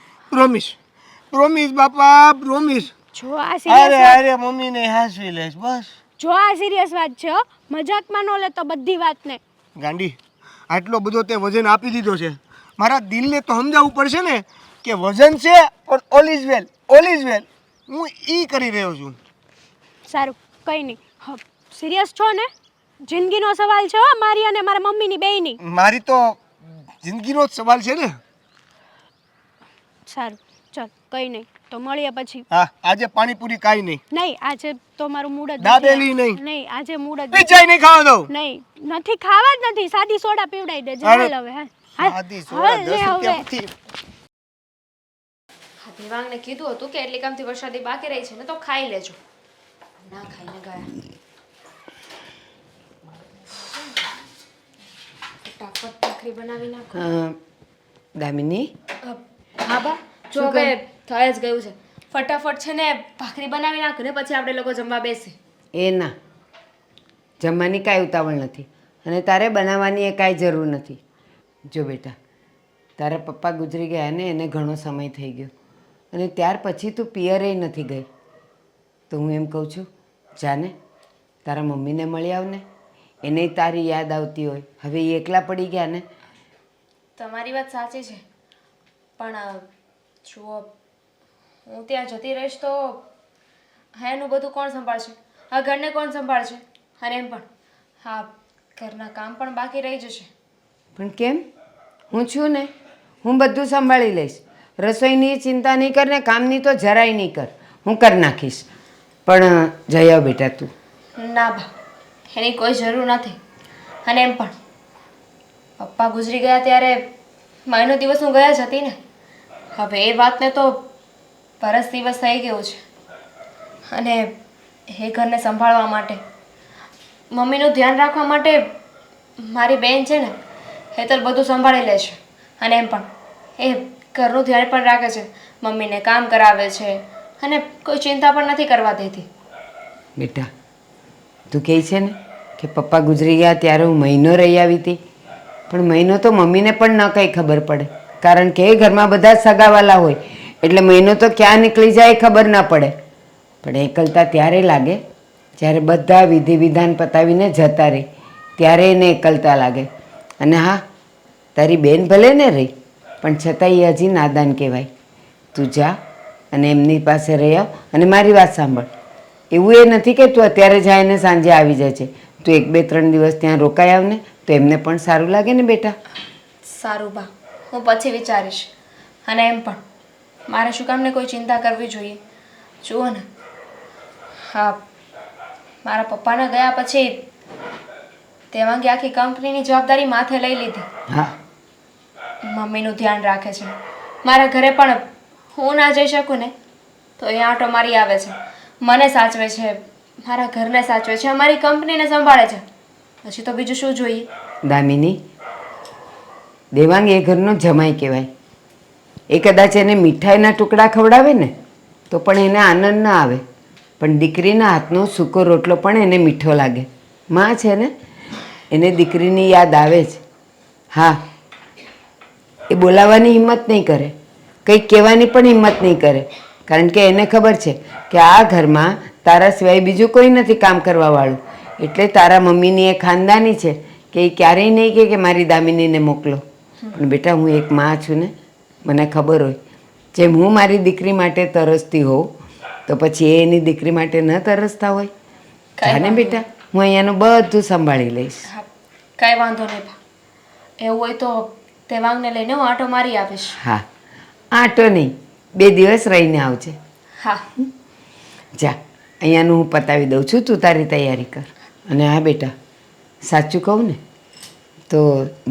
પ્રોમિસ બાપા, પ્રોમિસ. જો આ અરે સિરિયસ અરે મમ્મીને હાંસવી લઈશ બસ. જો આ સિરિયસ વાત છે હો, મજાકમાં ન લેતો બધી વાતને. ગાંડી, આટલો બધો તે વજન આપી દીધો છે, મારા દિલને તો સમજાવવું પડશે ને કે વજન છે પણ all is well, all is well. હું ઈ કરી રહ્યો છું. સારું, કંઈ નહીં. સિરિયસ છો ને? જિંદગીનો સવાલ છે હો, મારી અને મારા મમ્મીની બેયની. મારી તો જિંદગીનો જ સવાલ છે ને. સારું, ચાલ, કંઈ નહીં, તો મળીએ પછી. હા, આજે પાણીપુરી કાંઈ નહીં. નહીં, આજે તો મારું મૂડ જ દાબેલી નહીં. નહીં, આજે મૂડ જ પીચાઈ નહીં ખાવા દઉં. નહીં, નથી ખાવા જ નથી. સાદી સોડા પીવડાવી દેજે. હાલ હવે, હાલ. સાદી સોડા 10 રૂપિયાથી. હા, દેવાંગને કીધું હતું કે એટલી કામથી વરસાદી બાકી રહી છે ને તો ખાઈ લેજો. ના ખાઈને ગયા. ફટાફટ ભાખરી બનાવી નાખો. દામિની, હા બા, જો હવે થઈ જ ગયું છે. ફટાફટ છે ને ભાખરી બનાવી નાખો ને પછી આપણે લોકો જમવા બેસી. એ ના, જમવાની કાંઈ ઉતાવળ નથી અને તારે બનાવવાની એ કાંઈ જરૂર નથી. જો બેટા, તારા પપ્પા ગુજરી ગયા ને એને ઘણો સમય થઈ ગયો અને ત્યાર પછી તું પિયરે નથી ગઈ. તો હું એમ કહું છું, જાને તારા મમ્મીને મળી આવને. એને તારી યાદ આવતી હોય. હવે એ એકલા પડી ગયા ને. તમારી વાત સાચી છે, પણ જુઓ, હું ત્યાં જતી રહીશ તો હા એનું બધું કોણ સંભાળશે? આ ઘરને કોણ સંભાળશે? અને એમ પણ હા, ઘરના કામ પણ બાકી રહી જશે. પણ કેમ? હું છું ને, હું બધું સંભાળી લઈશ. રસોઈની ચિંતા નહીં કર ને કામની તો જરાય નહીં કર, હું કરી નાખીશ. પણ જઈ આવ બેટા તું. ના બા, એની કોઈ જરૂર નથી. અને એમ પણ પપ્પા ગુજરી ગયા ત્યારે મહિનો દિવસ હું ગયા જ હતી ને. હવે એ વાતને તો વરસ દિવસ થઈ ગયું છે. અને એ ઘરને સંભાળવા માટે, મમ્મીનું ધ્યાન રાખવા માટે મારી બેન છે ને હેતલ બધું સંભાળી લે છે. અને એમ પણ એ ઘરનું ધ્યાન પણ રાખે છે, મમ્મીને કામ કરાવે છે અને કોઈ ચિંતા પણ નથી કરવા દેતી. બેટા, તું કહે છે ને કે પપ્પા ગુજરી ગયા ત્યારે હું મહિનો રહી આવી હતી, પણ મહિનો તો મમ્મીને પણ ન કંઈ ખબર પડે, કારણ કે એ ઘરમાં બધા સગાવાલા હોય એટલે મહિનો તો ક્યાં નીકળી જાય ખબર ના પડે. પણ એકલતા ત્યારે લાગે જ્યારે બધા વિધિ વિધાન પતાવીને જતા રહે, ત્યારે એને એકલતા લાગે. અને હા, તારી બેન ભલે ને રહી પણ છતાં એ હજી નાદાન કહેવાય. તું જા અને એમની પાસે રહી આવ અને મારી વાત સાંભળ. એવું એ નથી કે તું અત્યારે જાય ને સાંજે આવી જાય છે. તું 1-2-3 દિવસ ત્યાં રોકાઈ આવ ને તો એમને પણ સારું લાગે ને બેટા. સારું બા, હું પછી વિચારીશ. અને એમ પણ મારે શું કામને કોઈ ચિંતા કરવી જોઈએ? જુઓ ને, હા, મારા પપ્પાના ગયા પછી દેવાંગે આખી કંપનીની જવાબદારી માથે લઈ લીધી. હા, મમ્મીનું ધ્યાન રાખે છે. મારા ઘરે પણ હું ના જઈ શકું ને તો એ આંટો મારી આવે છે, મને સાચવે છે, મારા ઘરને સાચવે છે, અમારી કંપનીને સંભાળે છે. પછી તો બીજું શું જોઈએ? દામિની, દેવાંગ એ ઘરનો જમાઈ કહેવાય. એ કદાચ એને મીઠાઈના ટુકડા ખવડાવે ને તો પણ એને આનંદ ના આવે, પણ દીકરીના હાથનો સૂકો રોટલો પણ એને મીઠો લાગે. માં છે ને એને દીકરીની યાદ આવે જ. હા, એ બોલાવવાની હિંમત નહીં કરે, કંઈક કહેવાની પણ હિંમત નહીં કરે, કારણ કે એને ખબર છે કે આ ઘરમાં તારા સિવાય બીજું કોઈ નથી કામ કરવાવાળું. એટલે તારા મમ્મીની એ ખાનદાની છે કે એ ક્યારેય નહીં કહે કે મારી દામિનીને મોકલો. પણ બેટા, હું એક માં છું ને, મને ખબર હોય જેમ હું મારી દીકરી માટે તરસતી હોઉં તો પછી એ એની દીકરી માટે ન તરસતા હોય. જાને બેટા, હું અહીંયાનું બધું સંભાળી લઈશ. હા, કાંઈ વાંધો નહીં બા. એવું હોય તો દેવાંગને લઈને હું આંટો મારી આવીશ. હા, આંટો નહીં, 2 દિવસ રહીને આવજે. હા. જા, અહીંયાનું હું પતાવી દઉં છું, તું તારી તૈયારી કર. અને હા બેટા, સાચું કહું ને તો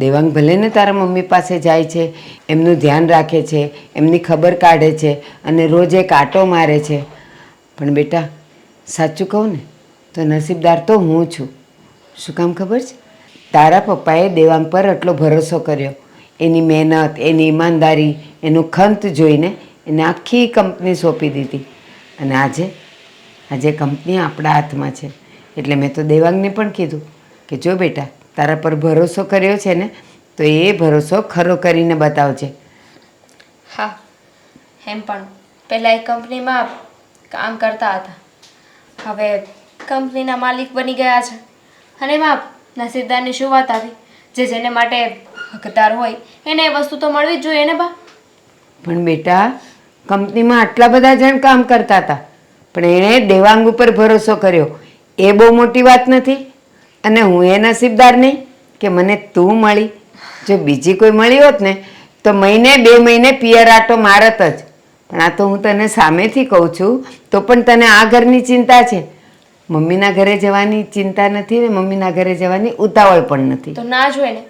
દેવાંગ ભલે ને તારા મમ્મી પાસે જાય છે, એમનું ધ્યાન રાખે છે, એમની ખબર કાઢે છે અને રોજ એક આંટો મારે છે, પણ બેટા સાચું કહું ને તો નસીબદાર તો હું છું. શું કામ ખબર છે? તારા પપ્પાએ દેવાંગ પર આટલો ભરોસો કર્યો. એની મહેનત, એની ઈમાનદારી, એનું ખંત જોઈને એને આખી કંપની સોંપી દીધી. અને આજે કંપની આપણા હાથમાં છે. એટલે મેં તો દેવાંગને પણ કીધું કે જો બેટા, તારા પર ભરોસો કર્યો છે ને તો એ ભરોસો ખરો કરીને બતાવજે. હા, એમ પણ પહેલાં એક કંપનીમાં કામ કરતા હતા, હવે કંપનીના માલિક બની ગયા છે. અને એમાં નસીબદારની શું વાત આવી? જેને માટે હકદાર હોય એને એ વસ્તુ તો મળવી જ જોઈએ ને બા. પણ બેટા, કંપનીમાં આટલા બધા જણ કામ કરતા હતા, પણ એણે દેવાંગ ઉપર ભરોસો કર્યો. એ બહુ મોટી વાત નથી? અને હું એ નસીબદાર નહીં કે મને તું મળી. જો બીજી કોઈ મળી હોત ને તો મહિને 2 મહિને પિયર આટો મારત જ. પણ આ તો હું તને સામેથી કહું છું તો પણ તને આ ઘરની ચિંતા છે. મમ્મીના ઘરે જવાની ચિંતા નથી ને મમ્મીના ઘરે જવાની ઉતાવળ પણ નથી. તો ના જોઈએ ને,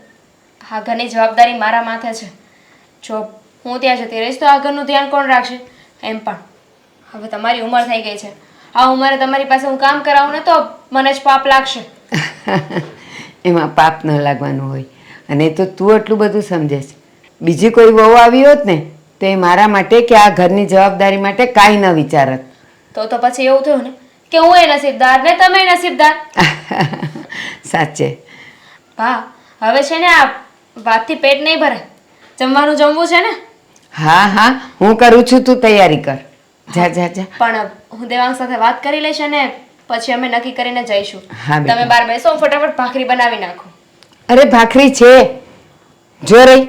આ ઘરની જવાબદારી મારા માથે છે. જો હું ત્યાં જતી રહીશ તો આ ઘરનું ધ્યાન કોણ રાખશે? એમ પણ હવે તમારી ઉંમર થઈ ગઈ છે. આ ઉંમરે તમારી પાસે હું કામ કરાવું ને તો મને જ પાપ લાગશે. એમાં પાપ ન લાગવાનું હોય. અને એ તો તું એટલું બધું સમજે છે. બીજી કોઈ વહુ આવી હોત ને તો એ મારા માટે કે આ ઘરની જવાબદારી માટે કાંઈ ન વિચારત. તો પછી એવું થયું ને કે હું એ નસીબદાર ને તમે નસીબદાર. સાચે. હા, હવે છે ને આ વાતથી પેટ નહીં ભરે. જમવાનું જમવું છે ને? હા, હું કરું છું, તું તૈયારી કર. જા જા જા. પણ હું દેવાંગ સાથે વાત કરી લઈશ અને પછી અમે નક્કી કરીને જઈશું. હા બેટા. તમે બહાર બેસો, ફટાફટ ભાખરી બનાવી નાખો. અરે ભાખરી છે, જો રહી,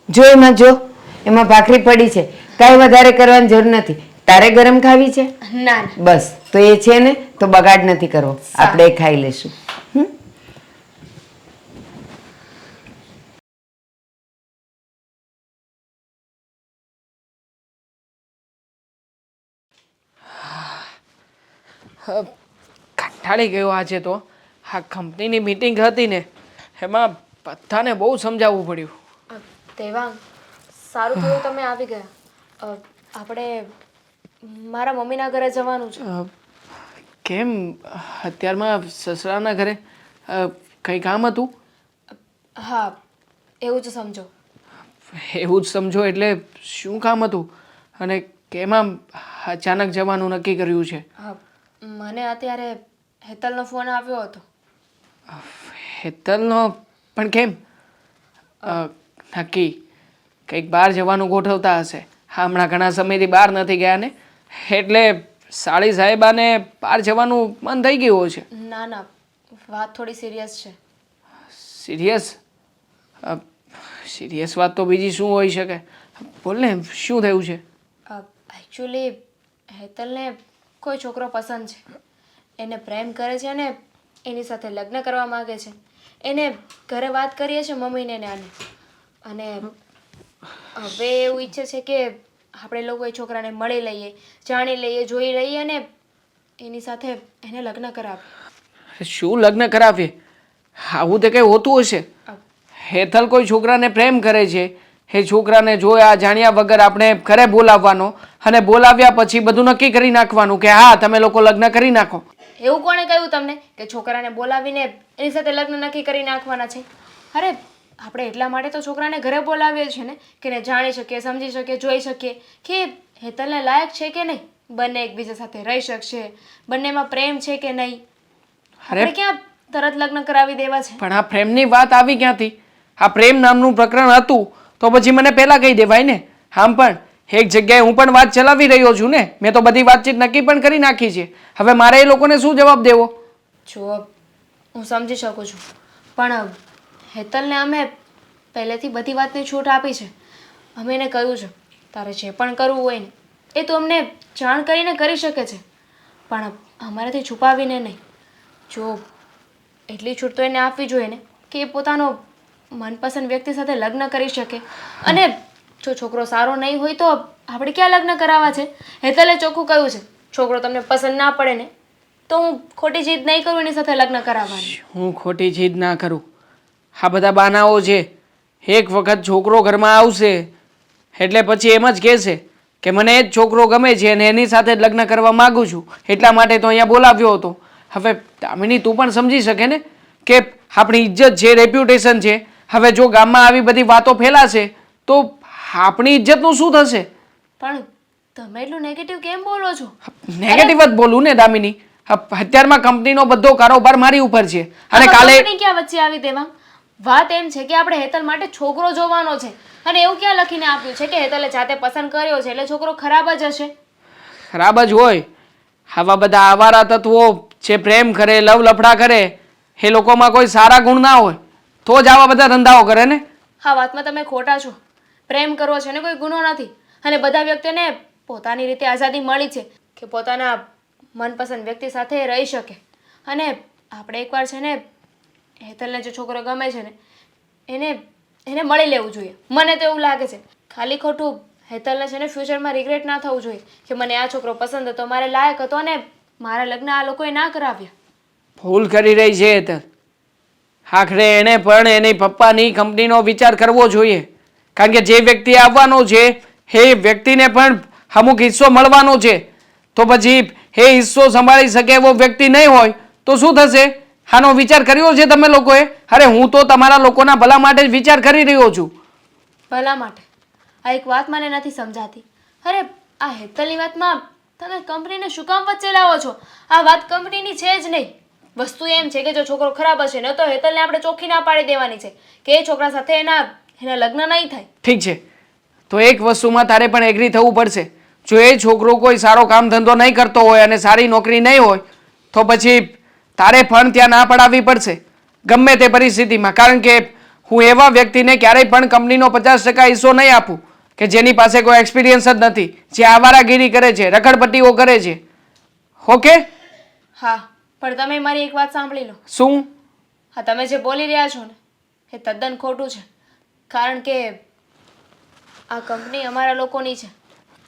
જો એમાં ભાખરી પડી છે. કાંઈ વધારે કરવાની જરૂર નથી. તારે ગરમ ખાવી છે? ના ના, બસ તો એ છે ને તો બગાડ નથી કરવો, આપણે એ ખાઈ લેશું. કંટાળી ગયો આજે તો. આ કંપનીની મીટિંગ હતી ને એમાં બધાને બહુ સમજાવવું પડ્યું. દેવાંગ, સારું થયું તમે આવી ગયા. આપણે મારા મમ્મીના ઘરે જવાનું છે. કેમ અત્યારમાં સસરાના ઘરે કંઈ કામ હતું? હા, એવું જ સમજો. એવું જ સમજો એટલે શું કામ હતું? અને કેમ આમ અચાનક જવાનું નક્કી કર્યું છે? હા, મને અત્યારે હેતલનો ફોન આવ્યો હતો. હેતલનો? પણ કેમ? નક્કી કંઈક બહાર જવાનું ગોઠવતા હશે. હમણાં ઘણા સમયથી બહાર નથી ગયા ને એટલે સાળી સાહેબાને બહાર જવાનું મન થઈ ગયું છે. ના ના, વાત થોડી સિરિયસ છે. સિરિયસ? સિરિયસ વાત તો બીજી શું હોઈ શકે? બોલ ને, શું થયું છે? એકચ્યુઅલી હેતલને કોઈ છોકરો પસંદ છે. એને પ્રેમ કરે છે અને એની સાથે લગ્ન કરવા માગે છે. એને ઘરે વાત કરીએ છે મમ્મીને ને આને. અને હવે એવું ઈચ્છે છે કે આપણે લોકો એ છોકરાને મળી લઈએ, જાણી લઈએ, જોઈ લઈએ અને એની સાથે એને લગ્ન કરાવીએ. શું લગ્ન કરાવીએ? આવું તો કંઈ હોતું હશે? હેતલ કોઈ છોકરાને પ્રેમ કરે છે, એ છોકરાને જોયા જાણ્યા વગર આપણે ઘરે બોલાવવાનો અને બોલાવ્યા પછી બધું નક્કી કરી નાખવાનું કે હા તમે લોકો લગ્ન કરી નાખો. એવું કોણે કહ્યું તમને કે છોકરાને બોલાવીને એની સાથે લગ્ન નક્કી કરી નાખવાના છે? અરે આપણે એટલા માટે તો છોકરાને ઘરે બોલાવીએ છીએ ને કે એને જાણી શકીએ, સમજી શકીએ, જોઈ શકીએ કે હેતલને લાયક છે કે નહીં, બંને એકબીજા સાથે રહી શકશે, બંનેમાં પ્રેમ છે કે નહીં. આપણે ક્યાં તરત લગ્ન કરાવી દેવા છે? પણ આ પ્રેમની વાત આવી ક્યાંથી? આ પ્રેમ નામનું પ્રકરણ હતું તો પછી મને પહેલા કહી દેવાય ને. આમ પણ એક જગ્યાએ હું પણ વાત ચલાવી રહ્યો છું ને, મેં તો બધી વાતચીત નક્કી પણ કરી નાખી છે. હવે મારે એ લોકોને શું જવાબ દેવો? જો હું સમજી શકું છું, પણ હેતલને અમે પહેલેથી બધી વાતની છૂટ આપી છે. અમે એને કહ્યું છે તારે જે પણ કરવું હોય ને એ તું અમને જાણ કરીને કરી શકે છે, પણ અમારાથી છુપાવીને નહીં. જો એટલી છૂટ તો એને આપવી જોઈએ ને કે એ પોતાનો મનપસંદ વ્યક્તિ સાથે લગ્ન કરી શકે. અને જો છોકરો સારો નહીં હોય તો આપણે ક્યાં લગ્ન કરાવવા છે? હેતલે ચોખ્ખું કહ્યું છે છોકરો તમને પસંદ ના પડે ને તો હું ખોટી જીદ નહીં કરું એની સાથે લગ્ન કરાવવાની. હું ખોટી જીદ ના કરું. આ બધા બાનાઓ છે. એક વખત છોકરો ઘરમાં આવશે એટલે પછી એમ જ કહેશે કે મને એ જ છોકરો ગમે છે અને એની સાથે જ લગ્ન કરવા માગું છું, એટલા માટે તો અહીંયા બોલાવ્યો હતો. હવે દામિની તું પણ સમજી શકે ને કે આપણી ઇજ્જત છે, રેપ્યુટેશન છે. હવે જો ગામમાં આવી બધી વાતો ફેલાશે તો આપણી ઇજ્જતનું શું થશે? પણ તમે એટલું નેગેટિવ કેમ બોલો છો? નેગેટિવ જ બોલું ને દામિની. અત્યારમાં કંપનીનો બધો કારોબાર મારી ઉપર છે અને કાલે કંપની ક્યાં વચ્ચે આવી તેમાં? વાત એમ છે કે આપણે હેતલ માટે છોકરો જોવાનો છે અને એવું ક્યાં લખીને આપ્યું છે કે હેતલે જાતે પસંદ કર્યો છે એટલે છોકરો ખરાબ જ હશે? ખરાબ જ હોય. આવા બધા આવારા તત્વો જે પ્રેમ કરે, લવ લફડા કરે, એ લોકોમાં કોઈ સારા ગુણ ના હોય તો જ આવા બધા ધંધાઓ કરે ને. હા, વાતમાં તમે ખોટા છો. પ્રેમ કરવો છે ને કોઈ ગુનો નથી અને બધા વ્યક્તિને પોતાની રીતે આઝાદી મળી છે કે પોતાના મનપસંદ વ્યક્તિ સાથે રહી શકે. અને આપણે એકવાર છે ને હેતલને જે છોકરો ગમે છે ને એને મળી લેવું જોઈએ. મને તો એવું લાગે છે ખાલી ખોટું હેતલને છે ને ફ્યુચરમાં રિગ્રેટ ના થવું જોઈએ કે મને આ છોકરો પસંદ હતો, મારે લાયક હતો અને મારા લગ્ન આ લોકોએ ના કરાવ્યા. ભૂલ કરી રહી છે હેતલ. આખરે એણે પણ એની પપ્પાની કંપનીનો વિચાર કરવો જોઈએ, કારણ કે જે વ્યક્તિ આવવાનો છે એ વ્યક્તિને પણ અમુક હિસ્સો મળવાનો છે. તો પછી એ હિસ્સો સંભાળી શકે એવો વ્યક્તિ નહીં હોય તો શું થશે? આનો વિચાર કર્યો છે તમે લોકોએ? અરે હું તો તમારા લોકોના ભલા માટે જ વિચાર કરી રહ્યો છું. ભલા માટે? આ એક વાત મને નથી સમજાતી. અરે આ હેતલની વાતમાં તમે કંપનીને શું કામ વચ્ચે લાવો છો? આ વાત કંપનીની છે જ નહીં. વસ્તુ એમ છે કે જો છોકરો ખરાબ હશે ને તો હેતલને આપણે ચોખ્ખી ના પાડી દેવાની છે કે એ છોકરા સાથે એના લગ્ન નહીં થાય. ઠીક છે, તો એક વસ્તુમાં તારે પણ એગ્રી થવું પડશે. જો એ છોકરો કોઈ સારો કામ ધંધો નહીં કરતો હોય અને સારી નોકરી નહીં હોય તો પછી તારે પણ ત્યાં ના પડાવવી પડશે ગમે તે પરિસ્થિતિમાં. કારણ કે હું એવા વ્યક્તિને ક્યારેય પણ કંપનીનો 50% હિસ્સો નહીં આપું કે જેની પાસે કોઈ એક્સપિરિયન્સ જ નથી, જે આવારાગીરી કરે છે, રખડપટ્ટીઓ કરે છે. ઓકે? હા, પણ તમે મારી એક વાત સાંભળી લો. શું? હા, તમે જે બોલી રહ્યા છો ને એ તદ્દન ખોટું છે. કારણ કે આ કંપની અમારા લોકોની છે.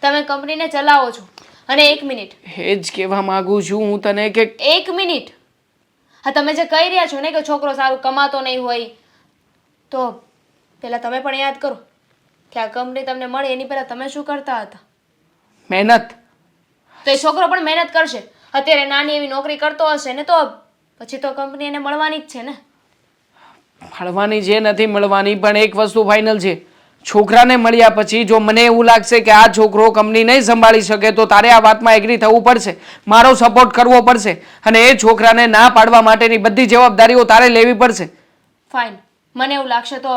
તમે કંપનીને ચલાવો છો. અને 1 મિનિટ, એ જ કહેવા માંગુ છું હું તને કે 1 મિનિટ. હા, તમે જે કહી રહ્યા છો ને કે છોકરો સારું કમાતો નહીં હોય તો પહેલાં તમે પણ યાદ કરો કે આ કંપની તમને મળી એની પહેલાં તમે શું કરતા હતા? મહેનત. તો એ છોકરો પણ મહેનત કરશે. અત્યારે નાની એવી નોકરી કરતો હશે ને તો પછી તો કંપની એને મળવાની જ છે ને. મળવાની જે નથી મળવાની, પણ એક વસ્તુ ફાઇનલ છે, છોકરાને મળ્યા પછી જો મને એવું લાગશે કે આ છોકરો કંપની નહીં સંભાળી શકે તો તારે આ વાતમાં એગ્રી થવું પડશે, મારો સપોર્ટ કરવો પડશે અને એ છોકરાને ના પાડવા માટેની બધી જવાબદારીઓ તારે લેવી પડશે. ફાઇન, મને એવું લાગશે તો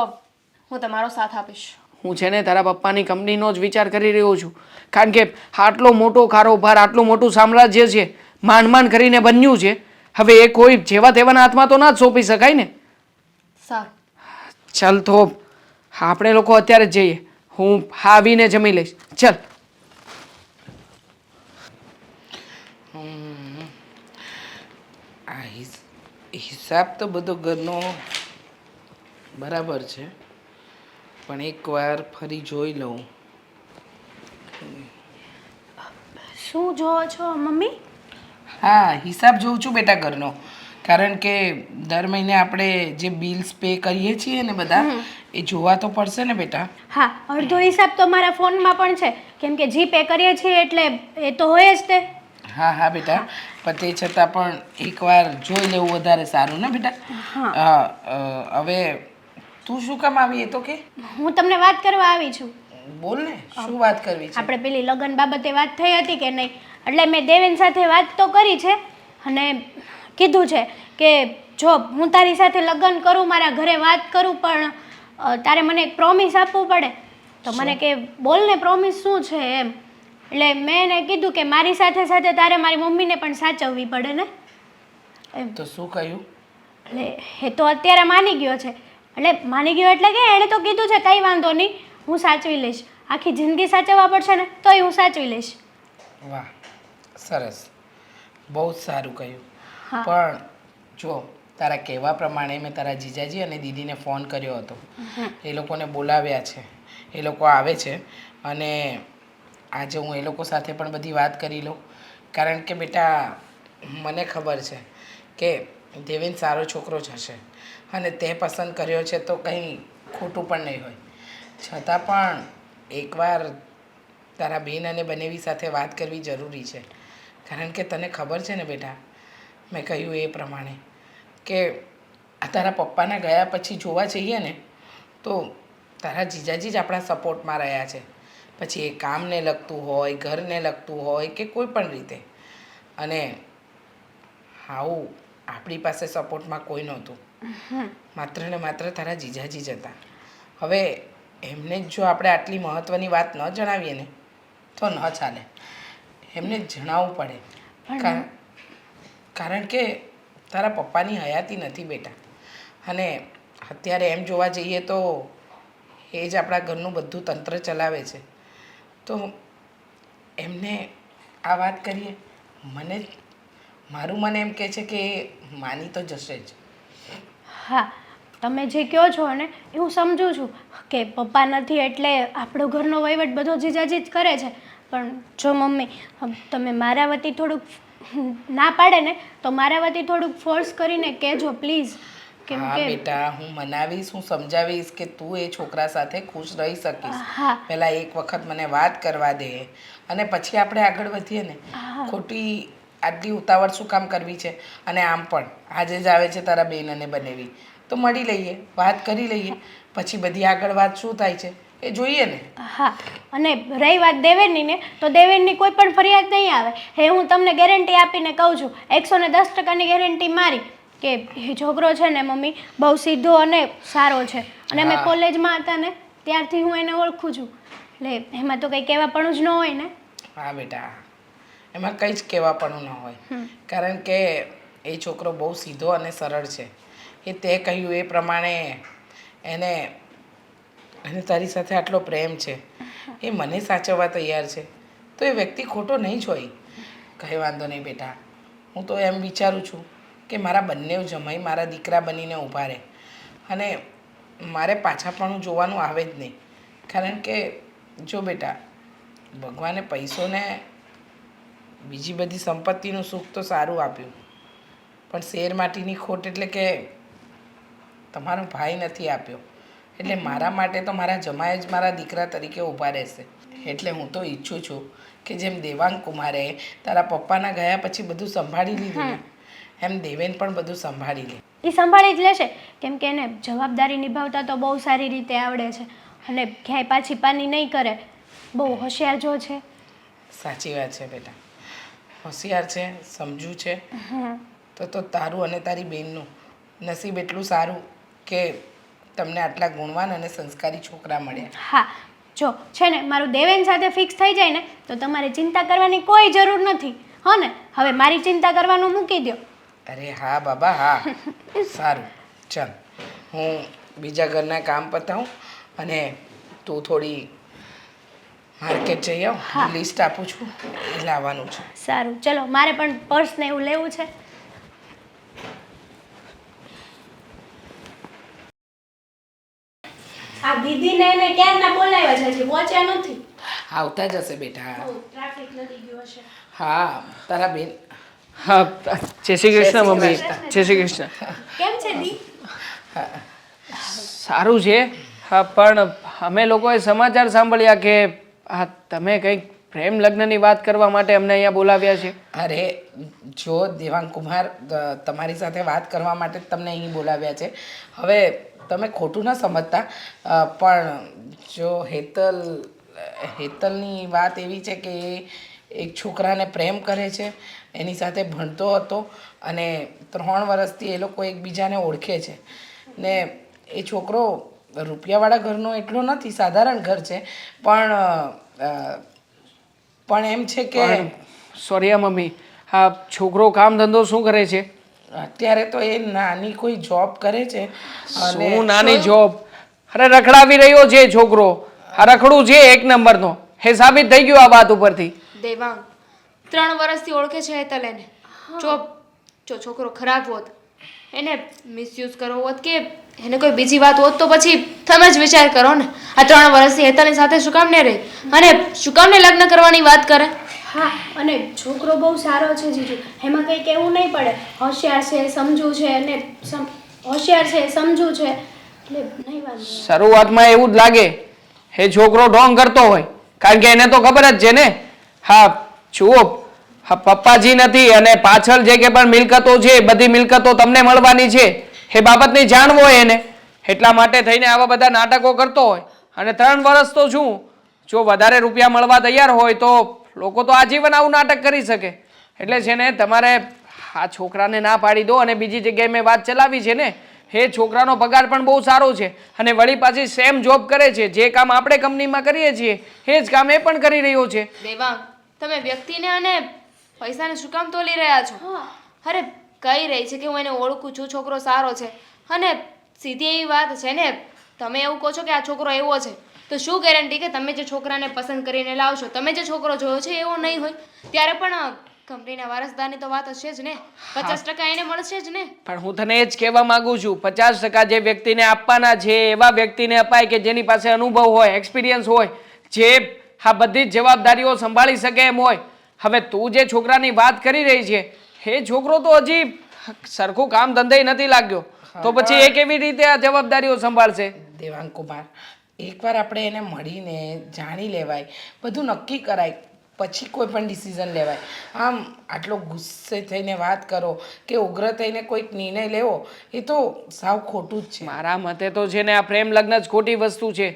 હું તમારો સાથ આપીશ. હું છે ને તારા પપ્પાની કંપનીનો જ વિચાર કરી રહ્યો છું, કારણ કે આટલો મોટો કારોબાર, આટલું મોટું સામ્રાજ્ય છે, માંડ કરીને બન્યું છે. હવે એ કોઈ જેવા તેવાના હાથમાં તો ના જ સોંપી શકાય ને. સારું, ચાલ તો આપણે લોકો અત્યારે જ જઈએ. હું આવીને જમી લઈશ. ચાલ. આ હિસાબ તો બધો ઘરનો બરાબર છે, પણ એકવાર ફરી જોઈ લઉં. શું જોવો છો મમ્મી? હા, હિસાબ જોઉં છું બેટા ઘરનો, કારણ કે દર મહિને આપણે જે બિલ્સ પે કરીએ છીએ ને બધા એ જોવા તો પડશે ને બેટા. હા, અડધો હિસાબ તો મારા ફોનમાં પણ છે, કેમ કે જીપે કરીએ છીએ એટલે એ તો હોય જ તે. હા હા બેટા, પણ તે છતાં પણ એકવાર જોઈ લેવું વધારે સારું ને બેટા. હા, હવે તું શું કામ આવી એ તો કે? હું તમને વાત કરવા આવી છું. બોલ ને, શું વાત કરવી છે? આપણે પેલી લગ્ન બાબતે વાત થઈ હતી કે નહીં, એટલે મેં દેવેન સાથે વાત તો કરી છે અને કીધું છે કે જો હું તારી સાથે લગ્ન કરું, મારા ઘરે વાત કરું, પણ તારે મને એક પ્રોમિસ આપવું પડે. તો મને કે બોલ ને પ્રોમિસ શું છે એમ. એટલે મેં એને કીધું કે મારી સાથે સાથે તારે મારી મમ્મીને પણ સાચવવી પડે ને એમ. તો શું કહ્યું? એટલે એ તો અત્યારે માની ગયો છે. એટલે માની ગયો એટલે કે એણે તો કીધું છે કંઈ વાંધો નહીં, હું સાચવી લઈશ. આખી જિંદગી સાચવવા પડશે ને તોય હું સાચવી લઈશ. વાહ, સરસ, બહુ જ સારું કહ્યું. હા. પણ જો તારા કહેવા પ્રમાણે મેં તારા જીજાજી અને દીદીને ફોન કર્યો હતો. એ લોકોને બોલાવ્યા છે, એ લોકો આવે છે અને આજે હું એ લોકો સાથે પણ બધી વાત કરી લઉં. કારણ કે બેટા મને ખબર છે કે દેવેન સારો છોકરો જ હશે અને તે પસંદ કર્યો છે તો કંઈ ખોટું પણ નહીં હોય. છતાં પણ એકવાર તારા બેન અને બનેવી સાથે વાત કરવી જરૂરી છે. કારણ કે તને ખબર છે ને બેટા, મેં કહ્યું એ પ્રમાણે કે આ તારા પપ્પાના ગયા પછી જોવા જઈએ ને તો તારા જીજાજી જ આપણા સપોર્ટમાં રહ્યા છે. પછી એ કામને લગતું હોય, ઘરને લગતું હોય કે કોઈ પણ રીતે. અને આવું આપણી પાસે સપોર્ટમાં કોઈ નહોતું, માત્ર ને માત્ર તારા જીજાજી જ હતા. હવે એમને જ જો આપણે આટલી મહત્ત્વની વાત ન જણાવીએ ને તો ન ચાલે. એમને જણાવવું પડે. કારણ કે તારા પપ્પાની હયાતી નથી બેટા, અને અત્યારે એમ જોવા જઈએ તો એ જ આપણા ઘરનું બધું તંત્ર ચલાવે છે. તો એમને આ વાત કરીએ, મારું મને એમ કહે છે કે એ માની તો જશે જ. હા, તમે જે કહો છો ને એ હું સમજુ છું કે પપ્પા નથી એટલે આપણો ઘરનો વહીવટ બધો જીજાજી જ કરે છે. પણ જો મમ્મી તમે મારા વતી થોડુંક ના પાડે ને તો મારા વતી થોડુંક ફોર્સ કરીને કહેજો પ્લીઝ. કેમ હા કે બેટા, હું મનાવીશ, હું સમજાવીશ કે તું એ છોકરા સાથે ખુશ રહી શકીશ. પહેલાં એક વખત મને વાત કરવા દે અને પછી આપણે આગળ વધીએ ને. ખોટી આટલી ઉતાવળ શું કામ કરવી છે? અને આમ પણ આજે જ આવે છે તારા બેન અને બનેવી, તો મળી લઈએ, વાત કરી લઈએ, પછી બધી આગળ વાત શું થાય છે એ જોઈએ ને. હા, અને રહી વાત દેવેનની ને તો દેવેનની કોઈ પણ ફરિયાદ નહીં આવે. એ હું તમને ગેરંટી આપીને કહું છું, 110%ની ગેરંટી મારી કે એ છોકરો છે ને મમ્મી બહુ સીધો અને સારો છે. અને અમે કોલેજમાં હતા ને ત્યારથી હું એને ઓળખું છું, એટલે એમાં તો કંઈ કહેવાપણું જ ન હોય ને. હા બેટા, એમાં કંઈ જ કહેવાપણું ન હોય. કારણ કે એ છોકરો બહુ સીધો અને સરળ છે. એ તે કહ્યું એ પ્રમાણે એને તારી સાથે આટલો પ્રેમ છે, એ મને સાચવવા તૈયાર છે, તો એ વ્યક્તિ ખોટો નહીં જ હોય. કંઈ વાંધો નહીં બેટા, હું તો એમ વિચારું છું કે મારા બંને જમાઈ મારા દીકરા બનીને ઊભા રહે અને મારે પાછા પણ જોવાનું આવે જ નહીં. કારણ કે જો બેટા, ભગવાને પૈસોને બીજી બધી સંપત્તિનું સુખ તો સારું આપ્યું, પણ શેર માટીની ખોટ એટલે કે તમારો ભાઈ નથી આપ્યો. એટલે મારા માટે તો મારા જમાએ જ મારા દીકરા તરીકે ઊભા રહેશે. એટલે હું તો ઈચ્છું છું કે જેમ દેવાંગ કુમારે તારા પપ્પાના ગયા પછી બધું સંભાળી લીધું ને, એમ દેવેન પણ બધું સંભાળી લે. એ સંભાળી જ લેશે, કેમ કે એને જવાબદારી નિભાવતા તો બહુ સારી રીતે આવડે છે અને ક્યાંય પાછી પાની નહીં કરે. બહુ હોશિયાર જો છે. સાચી વાત છે બેટા, હોશિયાર છે, સમજુ છે. તો તારું અને તારી બેનનું નસીબ એટલું સારું કે તમને આટલા ગુણવાન અને સંસ્કારી છોકરા મળ્યા. હા, જો છે ને મારું દેવેન સાથે ફિક્સ થઈ જાય ને તો તમારે ચિંતા કરવાની કોઈ જરૂર નથી. હો ને, હવે મારી ચિંતા કરવાનું મૂકી દો. અરે હા બાબા હા, સારું ચાલ, હું બીજા ઘરના કામ પતાવું અને તું થોડી માર્કેટ જઈ આવ. લિસ્ટ આપું છું, એ લાવવાનું છે. સારું, ચલો, મારે પણ પર્સ ને એવું લેવું છે. આ દીદીને એને ક્યારના બોલાવ્યા છે, હજી પહોંચ્યા નથી. આવતા જ હશે બેટા. ટ્રાફિક નડી ગયો હશે. હા, તારા બેન. હા, જય શ્રી કૃષ્ણ મમ્મી. જય શ્રી કૃષ્ણ. કેમ છે દી? સારું છે. હા, પણ અમે લોકોએ સમાચાર સાંભળ્યા કે આ તમે કંઈક પ્રેમ લગ્નની વાત કરવા માટે અમને અહીંયા બોલાવ્યા છે. અરે જો દેવાંગ કુમાર, તમારી સાથે વાત કરવા માટે જ તમને અહીં બોલાવ્યા છે. હવે તમે ખોટું ન સમજતા, પણ જો હેતલની વાત એવી છે કે એ એક છોકરાને પ્રેમ કરે છે, એની સાથે ભણતો હતો અને 3 વર્ષથી એ લોકો એકબીજાને ઓળખે છે. ને એ છોકરો રૂપિયાવાળા ઘરનો એટલો નથી, સાધારણ ઘર છે, પણ એમ છે કે સોરી મમ્મી, હા છોકરો કામ ધંધો શું કરે છે? અત્યારે તો એ નાની કોઈ જોબ કરે છે. શું નાની જોબ? અરે રખડાવી રહ્યો છે છોકરો. આ રખડું છે એક નંબરનો. એ સાબિત થઈ ગયું આ વાત ઉપરથી. દેવાંગ 3 વર્ષથી ઓળખે છે હેતલ એને. જો છોકરો ખરાબ હોત, એને મિસયુઝ કરવો હોત કે એને કોઈ બીજી વાત હોત તો પછી તમે જ વિચાર કરો ને. આ 3 વર્ષથી હેતલની સાથે શું કામ ને રહે અને શું કામ ને લગ્ન કરવાની વાત કરે? હા, અને છોકરો બહુ સારો છે જીજુ, એમાં કંઈ કહેવું નહીં પડે. હોશિયાર છે, સમજુ છે અને હોશિયાર છે, સમજુ છે, એટલે નહીં વાંધો. શરૂઆતમાં એવું જ લાગે એ છોકરો ઢોંગ કરતો હોય, કારણ કે એને તો ખબર જ છે ને. હા જુઓ, હા પપ્પાજી નથી અને પાછળ જે કે પણ મિલકતો છે બધી મિલકતો તમને મળવાની છે એ બાબતની જાણ હોય એને, એટલા માટે થઈને આવા બધા નાટકો કરતો હોય. અને 3 વર્ષ તો શું, જો વધારે રૂપિયા મળવા તૈયાર હોય તો લોકો તો આજીવન આવું નાટક કરી શકે. એટલે છે ને તમારે આ છોકરાને ના પાડી દો. અને બીજી જગ્યાએ મેં વાત ચલાવી છે ને, એ છોકરાનો પગાર પણ બહુ સારો છે અને વળી પાછી સેમ જોબ કરે છે. જે કામ આપણે કંપનીમાં કરીએ છીએ એ જ કામ એ પણ કરી રહ્યો છે. દેવાંગ, તમે વ્યક્તિને અને પૈસાને શું કામ તોલી રહ્યા છો? અરે કહી રહી છે કે હું એને ઓળખું છું, છોકરો સારો છે. અને સીધી એવી વાત છે ને, તમે એવું કહો છો કે આ છોકરો એવો છે, તો શું ગેરંટી કે તમે જે છોકરાને પસંદ કરીને લાવશો, તમે જે છોકરો જોયો છે એવો નહીં હોય? ત્યારે પણ કંપનીના વારસદારની તો વાત હશે જ ને, 50% એને મળશે જ ને. પણ હું તને એ જ કહેવા માંગુ છું, 50% જે વ્યક્તિને આપવાના છે એવા વ્યક્તિને અપાય કે જેની પાસે અનુભવ હોય, એક્સપિરિયન્સ હોય, જે આ બધી જ જવાબદારીઓ સંભાળી શકે એમ હોય. હવે તું જે છોકરાની વાત કરી રહી છે એ છોકરો તો હજી સરખું કામ ધંધે નથી લાગ્યો, તો પછી એ કેવી રીતે આ જવાબદારીઓ સંભાળશે? દેવાંગ કુમાર, એકવાર આપણે એને મળીને જાણી લેવાય, બધું નક્કી કરાય, પછી કોઈ પણ ડિસિઝન લેવાય. આમ આટલો ગુસ્સે થઈને વાત કરો કે ઉગ્ર થઈને કોઈક નિર્ણય લેવો એ તો સાવ ખોટું જ છે. મારા મતે તો છે ને આ પ્રેમ લગ્ન જ ખોટી વસ્તુ છે.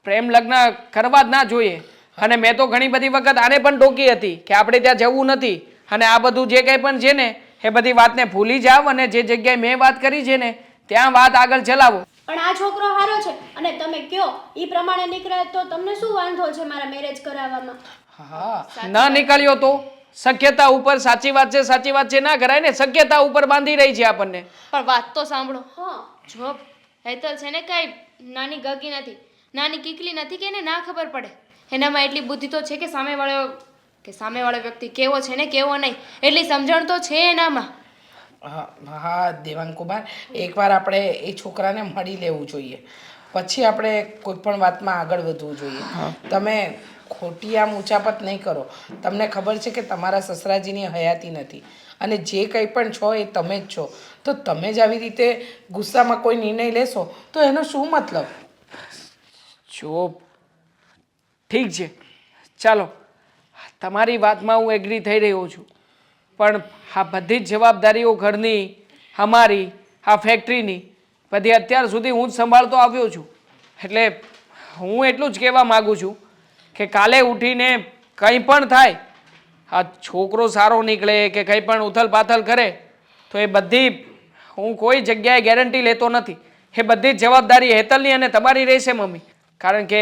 પ્રેમ લગ્ન કરવા જ ના જોઈએ. અને મેં તો ઘણી બધી વખત આને પણ ટોકી હતી કે આપણે ત્યાં જવું નથી અને આ બધું જે કંઈ પણ છે ને એ બધી વાતને ભૂલી જાવ અને જે જગ્યાએ મેં વાત કરી છે ને ત્યાં વાત આગળ ચલાવો. પણ આ છોકરો સારો છે અને તમે કયો એ પ્રમાણે નીકળે તો તમને શું વાંધો છે મારા મેરેજ કરાવવામાં? હા, ન નીકળ્યો તો શક્યતા ઉપર સાચી વાત છે ના કરાય ને, શક્યતા ઉપર બાંધી રહી છે આપણને. પણ વાત તો સાંભળો. હા, જો હેતલ છે ને કઈ નાની ગગી નથી, નાની કીકલી નથી કે એને ના ખબર પડે. એનામાં એટલી બુદ્ધિ તો છે કે સામેવાળો વ્યક્તિ કેવો છે ને કેવો નહીં, એટલી સમજણ તો છે એનામાં. હા દેવાંગ કુમાર, એકવાર આપણે એ છોકરાને મળી લેવું જોઈએ, પછી આપણે કોઈ પણ વાતમાં આગળ વધવું જોઈએ. તમે ખોટી આમ ઊંચાપત નહીં કરો. તમને ખબર છે કે તમારા સસરાજીની હયાતી નથી અને જે કંઈ પણ છો એ તમે જ છો, તો તમે જ આવી રીતે ગુસ્સામાં કોઈ નિર્ણય લેશો તો એનો શું મતલબ? જો ઠીક છે, ચાલો તમારી વાતમાં હું એગ્રી થઈ રહ્યો છું, પણ આ બધી જ જવાબદારીઓ ઘરની, અમારી, આ ફેક્ટરીની બધી અત્યાર સુધી હું જ સંભાળતો આવ્યો છું. એટલે હું એટલું જ કહેવા માગું છું કે કાલે ઉઠીને કંઈ પણ થાય, આ છોકરો સારો નીકળે કે કંઈ પણ ઉથલ પાથલ કરે તો એ બધી હું કોઈ જગ્યાએ ગેરંટી લેતો નથી. એ બધી જ જવાબદારી હેતલની અને તમારી રહેશે મમ્મી, કારણ કે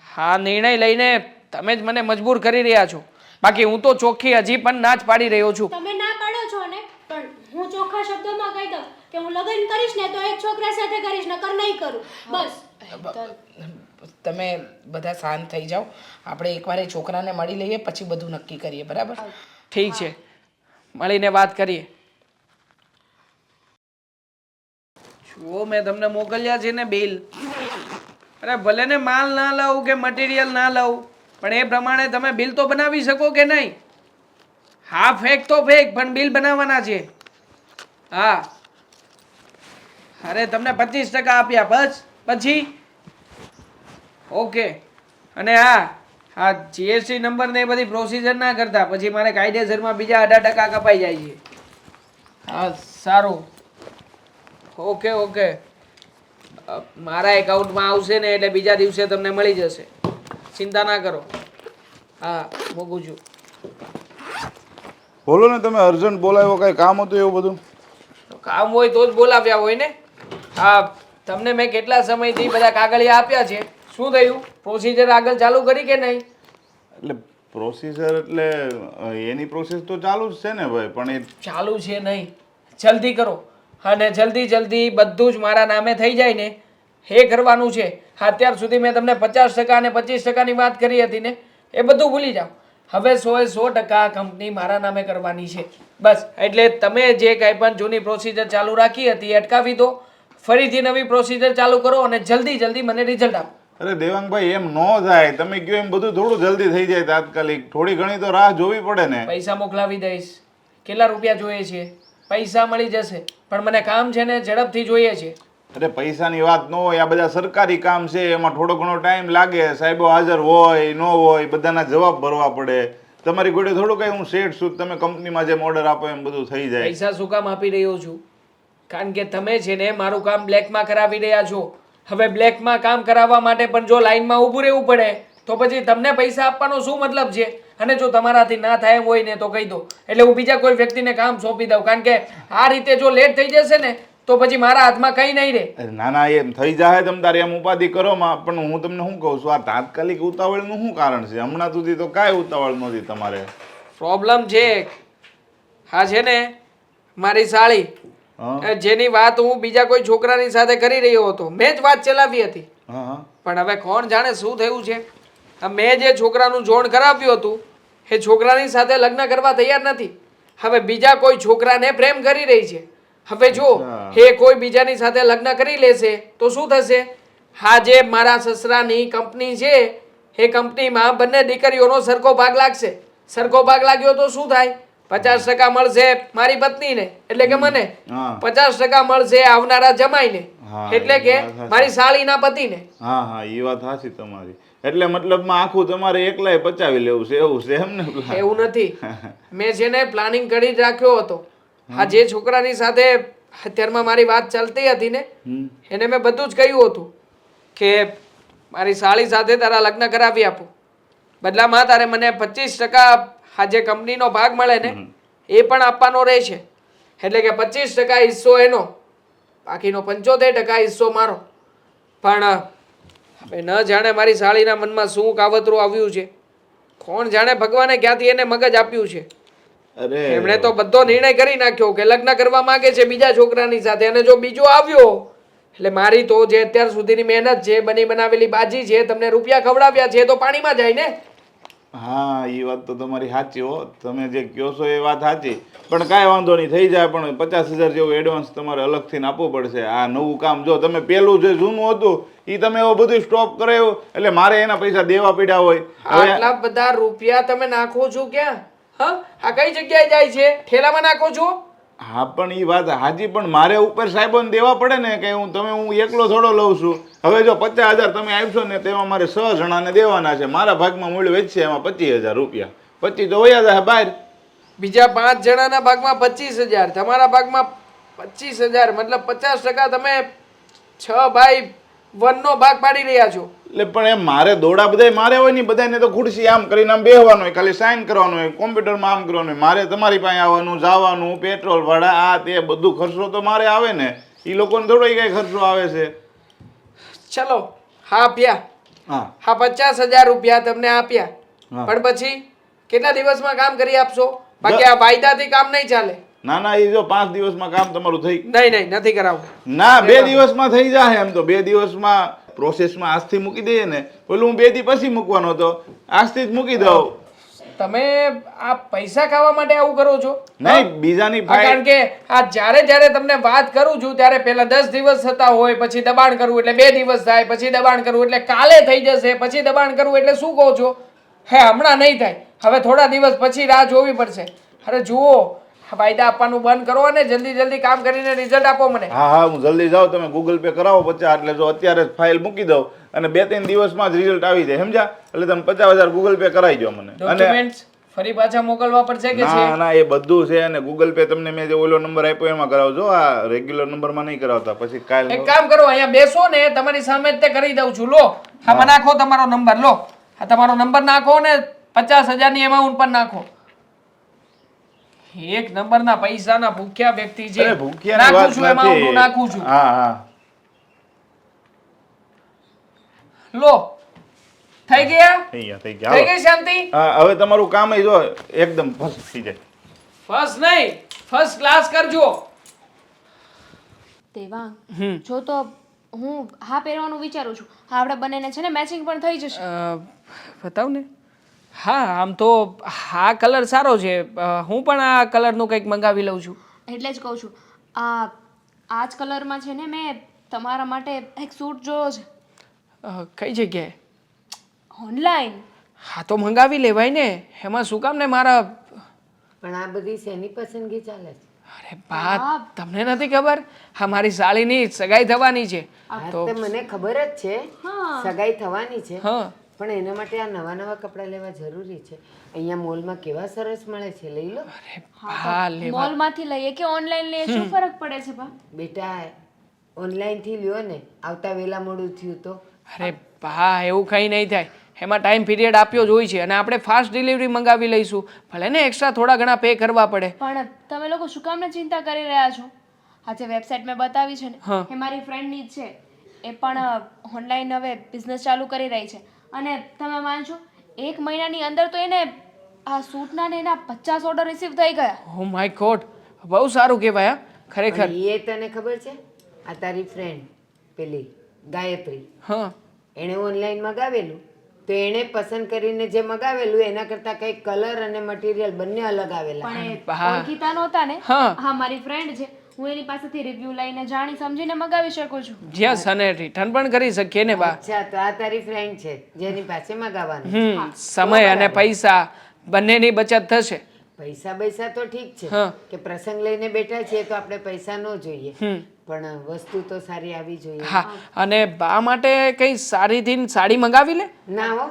આ નિર્ણય લઈને તમે જ મને મજબૂર કરી રહ્યા છો. બાકી હું તો ચોખ્ખી હજી પણ ના જ પાડી રહ્યો છું. તમે ના પાડો છો ને, પણ હું ચોખ્ખા શબ્દોમાં કહી દઉં કે હું લગ્ન કરીશ ને તો એક છોકરા સાથે કરીશ, નકર નહીં કરું. બસ તમે બધા શાંત થઈ જાઓ. આપણે એકવાર એ છોકરાને મળી લઈએ પછી બધું નક્કી કરીએ, બરાબર? ઠીક છે, મળીને વાત કરીએ. જુઓ, મેં તમને મોકલ્યા છે ને બિલ. અરે ભલે ને માલ ના લાવું કે મટીરિયલ ના લાવું, પણ એ પ્રમાણે તમે બિલ તો બનાવી શકો કે નહીં? હા, ફેક તો ફેક, પણ બિલ બનાવવાના છે. હા, અરે તમને 25% આપ્યા, બસ પછી ઓકે. અને હા જીએસટી નંબર ને એ બધી પ્રોસિજર ના કરતા, પછી મારે કાયદેસરમાં બીજા 18% કપાઈ જાય છે. હા સારું, ઓકે. મારા એકાઉન્ટમાં આવશે ને એટલે બીજા દિવસે તમને મળી જશે, ચિંતા ના કરો. હા, મૂકું છું. બોલો ને, તમે અર્જન્ટ બોલાવ્યો, કાંઈ કામ હતું એવું બધું? કામ હોય તો જ બોલાવ્યા હોય ને. હા, તમને મેં કેટલા સમયથી બધા કાગળિયા આપ્યા છે, શું થયું? પ્રોસિજર આગળ ચાલુ કરી કે નહીં? એટલે પ્રોસીજર એટલે એની પ્રોસેસ તો ચાલુ જ છે ને ભાઈ, પણ એ ચાલુ છે નહીં, જલ્દી કરો. અને જલ્દી બધું જ મારા નામે થઈ જાય ને એ કરવાનું છે. અત્યાર સુધી મેં તમને 50% અને 25%ની વાત કરી હતી ને, એ બધું ભૂલી જાઓ. હવે 100% કંપની મારા નામે કરવાની છે, બસ. એટલે તમે જે કાંઈ પણ જૂની પ્રોસિજર ચાલુ રાખી હતી એ અટકાવી દો, ફરીથી નવી પ્રોસિજર ચાલુ કરો અને જલ્દી મને રિઝલ્ટ આપો. અરે દેવાંગભાઈ એમ ન થાય, તમે કહો એમ બધું થોડું જલ્દી થઈ જાય તાત્કાલિક, થોડી ઘણી તો રાહ જોવી પડે ને. પૈસા મોકલાવી દઈશ. કેટલા રૂપિયા જોઈએ છે? પૈસા મળી જશે, પણ મને કામ છે ને ઝડપથી જોઈએ છે. અરે પૈસાની વાત ન હોય, આ બધા સરકારી કામ છે, એમાં થોડો ઘણો ટાઈમ લાગે, સાહેબો હાજર હોય ન હોય, બધાના જવાબ ભરવા પડે. તમારી જોડે થોડું કઈ હું શેઠ છું, તમે કંપનીમાં જેમ ઓર્ડર આપો એમ બધું થઈ જાય. પૈસા શું કામ આપી રહ્યો છું? કારણ કે તમે છે ને મારું કામ બ્લેકમાં કરાવી રહ્યા છો. હવે બ્લેકમાં કામ કરાવવા માટે પણ જો લાઈનમાં ઊભું રહેવું પડે તો પછી તમને પૈસા આપવાનો શું મતલબ છે? અને જો તમારાથી ના થાય એમ હોય ને તો કહી દો, એટલે હું બીજા કોઈ વ્યક્તિને કામ સોંપી દઉં. કારણ કે આ રીતે જો લેટ થઈ જશે ને તો પછી મારા હાથમાં કંઈ નહીં રહે. અરે ના ના, એમ થઈ જાય તમ તારે એમ ઉપાધિ કરો માં. પણ હું તમને શું કહું છું, આ તાત્કાલિક ઉતાવળનું શું કારણ છે? હમણાં સુધી તો કાંઈ ઉતાવળ નહોતી તમારે. પ્રોબ્લેમ છે હા, છે ને મારી સાળી, હા જેની વાત હું બીજા કોઈ છોકરાની સાથે કરી રહ્યો હતો. મેં જ વાત ચલાવી હતી. હા હા. પણ હવે કોણ જાણે શું થયું છે. આ મેં જે છોકરાનું જોણ કરાવ્યું હતું એ છોકરાની સાથે લગ્ન કરવા તૈયાર નથી. હવે બીજા કોઈ છોકરાને પ્રેમ કરી રહી છે. હવે જો એ કોઈ બીજાની સાથે લગ્ન કરી લેશે તો શું થશે? હા, જે મારા સસરાની કંપની છે એ કંપનીમાં બંને દીકરીઓનો સરખો ભાગ લાગશે. સરખો ભાગ લાગ્યો તો શું થાય? 50% મળશે મારી પત્નીને એટલે કે મને, 50% મળશે આવનારા જમાઈને એટલે કે મારી સાળીના પતિને. હા હા, એ વાત સાચી તમારી. એટલે મતલબમાં આખું તમારે એકલાય પચાવી લેવું છે એવું છે એમ ને? એવું નથી, મેં છે ને પ્લાનિંગ કરી જ રાખ્યો હતો. આ જે છોકરાની સાથે અત્યારમાં મારી વાત ચાલતી હતી ને એને મેં બધું જ કહ્યું હતું કે મારી સાળી સાથે તારા લગ્ન કરાવી આપું, બદલામાં તારે મને 25% આ જે કંપનીનો ભાગ મળે ને એ પણ આપવાનો રહેશે. એટલે કે 25% હિસ્સો એનો, બાકીનો 75% હિસ્સો મારો. પણ હવે ન જાણે મારી સાળીના મનમાં શું કાવતરું આવ્યું છે, કોણ જાણે ભગવાને ક્યાંથી એને મગજ આપ્યું છે. અરે એમણે તો બધો નિર્ણય કરી નાખ્યો કે લગ્ન કરવા માંગે છે બીજા છોકરાની સાથે, અને જો બીજો આવ્યો એટલે મારી તો જે અત્યાર સુધીની મહેનત છે, બની બનાવેલી બાજી છે, તમને રૂપિયા ખવડાવ્યા છે, તો પાણીમાં જાય ને. હા, એ વાત તો તમારી સાચી હો, તમે જે કહો છો એ વાત સાચી. પણ કાંઈ વાંધો નહીં, થઈ જાય. પણ 50,000 જેવું એડવાન્સ તમારે અલગથી આપવું પડશે. આ નવું કામ જો તમે પેલું જે જૂનું હતું એ તમે એવું બધું સ્ટોપ કરાયું એટલે મારે એના પૈસા દેવા પડ્યા હોય. આટલા બધા રૂપિયા તમે નાખો છો ક્યાં? હા, આ કઈ જગ્યાએ જાય છે? ઠેલામાં નાખો છો? હા પણ એ વાત હાજી, પણ મારે ઉપર સાહેબોને દેવા પડે ને કે હું એકલો થોડો લઉં છું. હવે જો 50,000 તમે આપશો ને તેમાં મારે 6 જણાને દેવાના છે. મારા ભાગમાં મૂળ વેચશે એમાં 25,000 રૂપિયા. 25 તો વયા જાય બહાર. બીજા 5 જણાના ભાગમાં 25,000, તમારા ભાગમાં 25,000, મતલબ 50% તમે 6 ભાઈ 1 નો ભાગ પાડી રહ્યા છો. એટલે પણ એમ મારે દોડા બધાય મારે હોય ને, બધાને તો ખુરશી આમ કરીને આમ બેહવાનું હોય, ખાલી સાઇન કરવાનું હોય, કોમ્પ્યુટરમાં આમ કરવાનું હોય. મારે તમારી પાસે આવવાનું, જવાનું, પેટ્રોલ ભાડા, આ તે બધું ખર્ચો તો મારે આવે ને. એ લોકોને થોડો કઈ ખર્ચો આવે છે. ચલો હા આપ્યા, હા હા 50,000 રૂપિયા તમને આપ્યા, હા. પણ પછી કેટલા દિવસમાં કામ કરી આપશો? બાકી આ વાયદાથી કામ નહીં ચાલે. ના ના, એ જો 5 દિવસમાં કામ તમારું થઈ નહીં નથી કરાવવું. ના 2 દિવસમાં થઈ જાય એમ તો. 2 દિવસમાં પ્રોસેસમાં આજથી મૂકી દઈએ ને, પેલું હું 2 દી પછી મૂકવાનો હતો, આજથી જ મૂકી દઉં. તમે આ પૈસા ખાવા માટે આવું કરો છો? નહીં, બીજાની કારણ કે આ જ્યારે તમને વાત કરું છું ત્યારે પહેલા 10 દિવસ થતા હોય, પછી દબાણ કરવું એટલે 2 દિવસ થાય, પછી દબાણ કરવું એટલે કાલે થઈ જશે, પછી દબાણ કરવું એટલે શું કહો છો? હે હમણાં નહીં થાય, હવે થોડા દિવસ પછી રાહ જોવી પડશે. અરે જુઓ, વાયદા આપવાનું બંધ કરો અને જલ્દી કામ કરીને રિઝલ્ટ આપો મને. હા હા, હું જલ્દી જાઉં. તમે ગૂગલ પે કરાવો 50, એટલે જો અત્યારે જ ફાઇલ મૂકી દઉં અને 2-3 દિવસમાં જ રિઝલ્ટ આવી જાય, સમજ્યા? એટલે તમે 50,000 ગૂગલ પે કરાવી દો મને. ડોક્યુમેન્ટ્સ ફરી પાછા મોકલવા પડશે કે છે? ના ના, એ બધું છે. અને ગૂગલ પે તમને મેં જે ઓલો નંબર આપ્યો એમાં કરાવજો, આ રેગ્યુલર નંબરમાં નહીં કરાવતા. પછી કાલ એક કામ કરો, અહીંયા બેસો ને તમારી સામે જ તે કરી દઉં છું. લો આમાં નાખો તમારો નંબર. લો આ તમારો નંબર નાખો ને 50,000 ની એમાઉન્ટ પણ નાખો. એક નંબરના પૈસાના ભૂખ્યા વ્યક્તિ છે. અરે ભૂખ્યાની વાત નાખું છું, એમાં હું નથી. નાખું છું. હા હા, લો થઈ ગયા? થઈ ગયા થઈ ગઈ શાંતિ? હા, હવે તમારું કામ જો એકદમ ફર્સ્ટ થઈ જાય. ફર્સ્ટ નહીં, ફર્સ્ટ ક્લાસ કરજો. દેવાંગ, જો તો હું હા પહેરવાનું વિચારું છું. હા, આપણે બંનેને છે ને મેચિંગ પણ થઈ જશે. બતાવ ને. હા, આમ તો આ કલર સારો છે. હું પણ આ કલરનું કંઈક મંગાવી લઉં છું. એટલે જ કહું છું, આ જ કલરમાં છે ને મેં તમારા માટે એક સૂટ જોયો છે. કઈ જગ્યાએ? ઓનલાઈન. હા તો મંગાવી લેવાય ને, એમાં શું કામ ને મારા. પણ આ બધી શેની પસંદગી ચાલે છે? અરે બા, તમને નથી ખબર? હા, મારી સાળીની સગાઈ થવાની છે. આ તો મને ખબર જ છે સગાઈ થવાની છે, હા. પણ એના માટે આ નવા નવા કપડાં લેવા જરૂરી છે. અહીંયા મોલમાં કેવા સરસ મળે છે, લઈ લો. અરે બા, લેવા. મોલમાંથી લઈએ કે ઓનલાઈન લઈએ શું ફરક પડે છે બા? બેટા ઓનલાઈનથી લ્યો ને, આવતા વેલા મોડું થયું તો. અરે બા, એવું કંઈ નહીં થાય. એમાં ટાઈમ પીરિયડ આપ્યો જ હોય છે અને આપણે ફાસ્ટ ડિલિવરી મંગાવી લઈશું. ભલે ને એક્સ્ટ્રા થોડા ઘણા પે કરવા પડે. પણ તમે લોકો શું કામને ચિંતા કરી રહ્યા છો? આ જે વેબસાઇટ મેં બતાવી છે ને હા. એ મારી ફ્રેન્ડની જ છે. એ પણ ઓનલાઈન હવે બિઝનેસ ચાલુ કરી રહી છે અને તમે માનશો 1 મહિનાની અંદર તો એને આ સૂટના ને એના 50 ઓર્ડર રિસીવ થઈ ગયા. ઓ માય ગોડ, બહુ સારું કહેવાય હા, ખરેખર. અને એ તને ખબર છે, આ તારી ફ્રેન્ડ પેલી ગાયત્રી, હા. એણે ઓનલાઈન મગાવેલું તો એણે પસંદ કરીને જે મગાવેલું એના કરતાં કંઈક કલર અને મટીરિયલ બંને અલગ આવેલા. પણ એ બા. ઓળખીતા નહોતા ને. હા. હા, મારી ફ્રેન્ડ છે. હું એની પાસેથી રિવ્યુ લઈને જાણી સમજીને મગાવી શકું છું. યસ, અને રિટર્ન પણ કરી શકીએ ને બા. અચ્છા, તો આ તારી ફ્રેન્ડ છે જેની પાસે મગાવવાનું. સમય અને પૈસા બંનેની બચત થશે. પૈસા તો ઠીક છે હા. કે પ્રસંગ લઈને બેઠા છીએ તો આપણે પૈસા ન જોઈએ, પણ વસ્તુ તો સારી આવી જોઈએ. હા, અને બા માટે કઈ સારીથી સાડી મંગાવી લે. ના હો,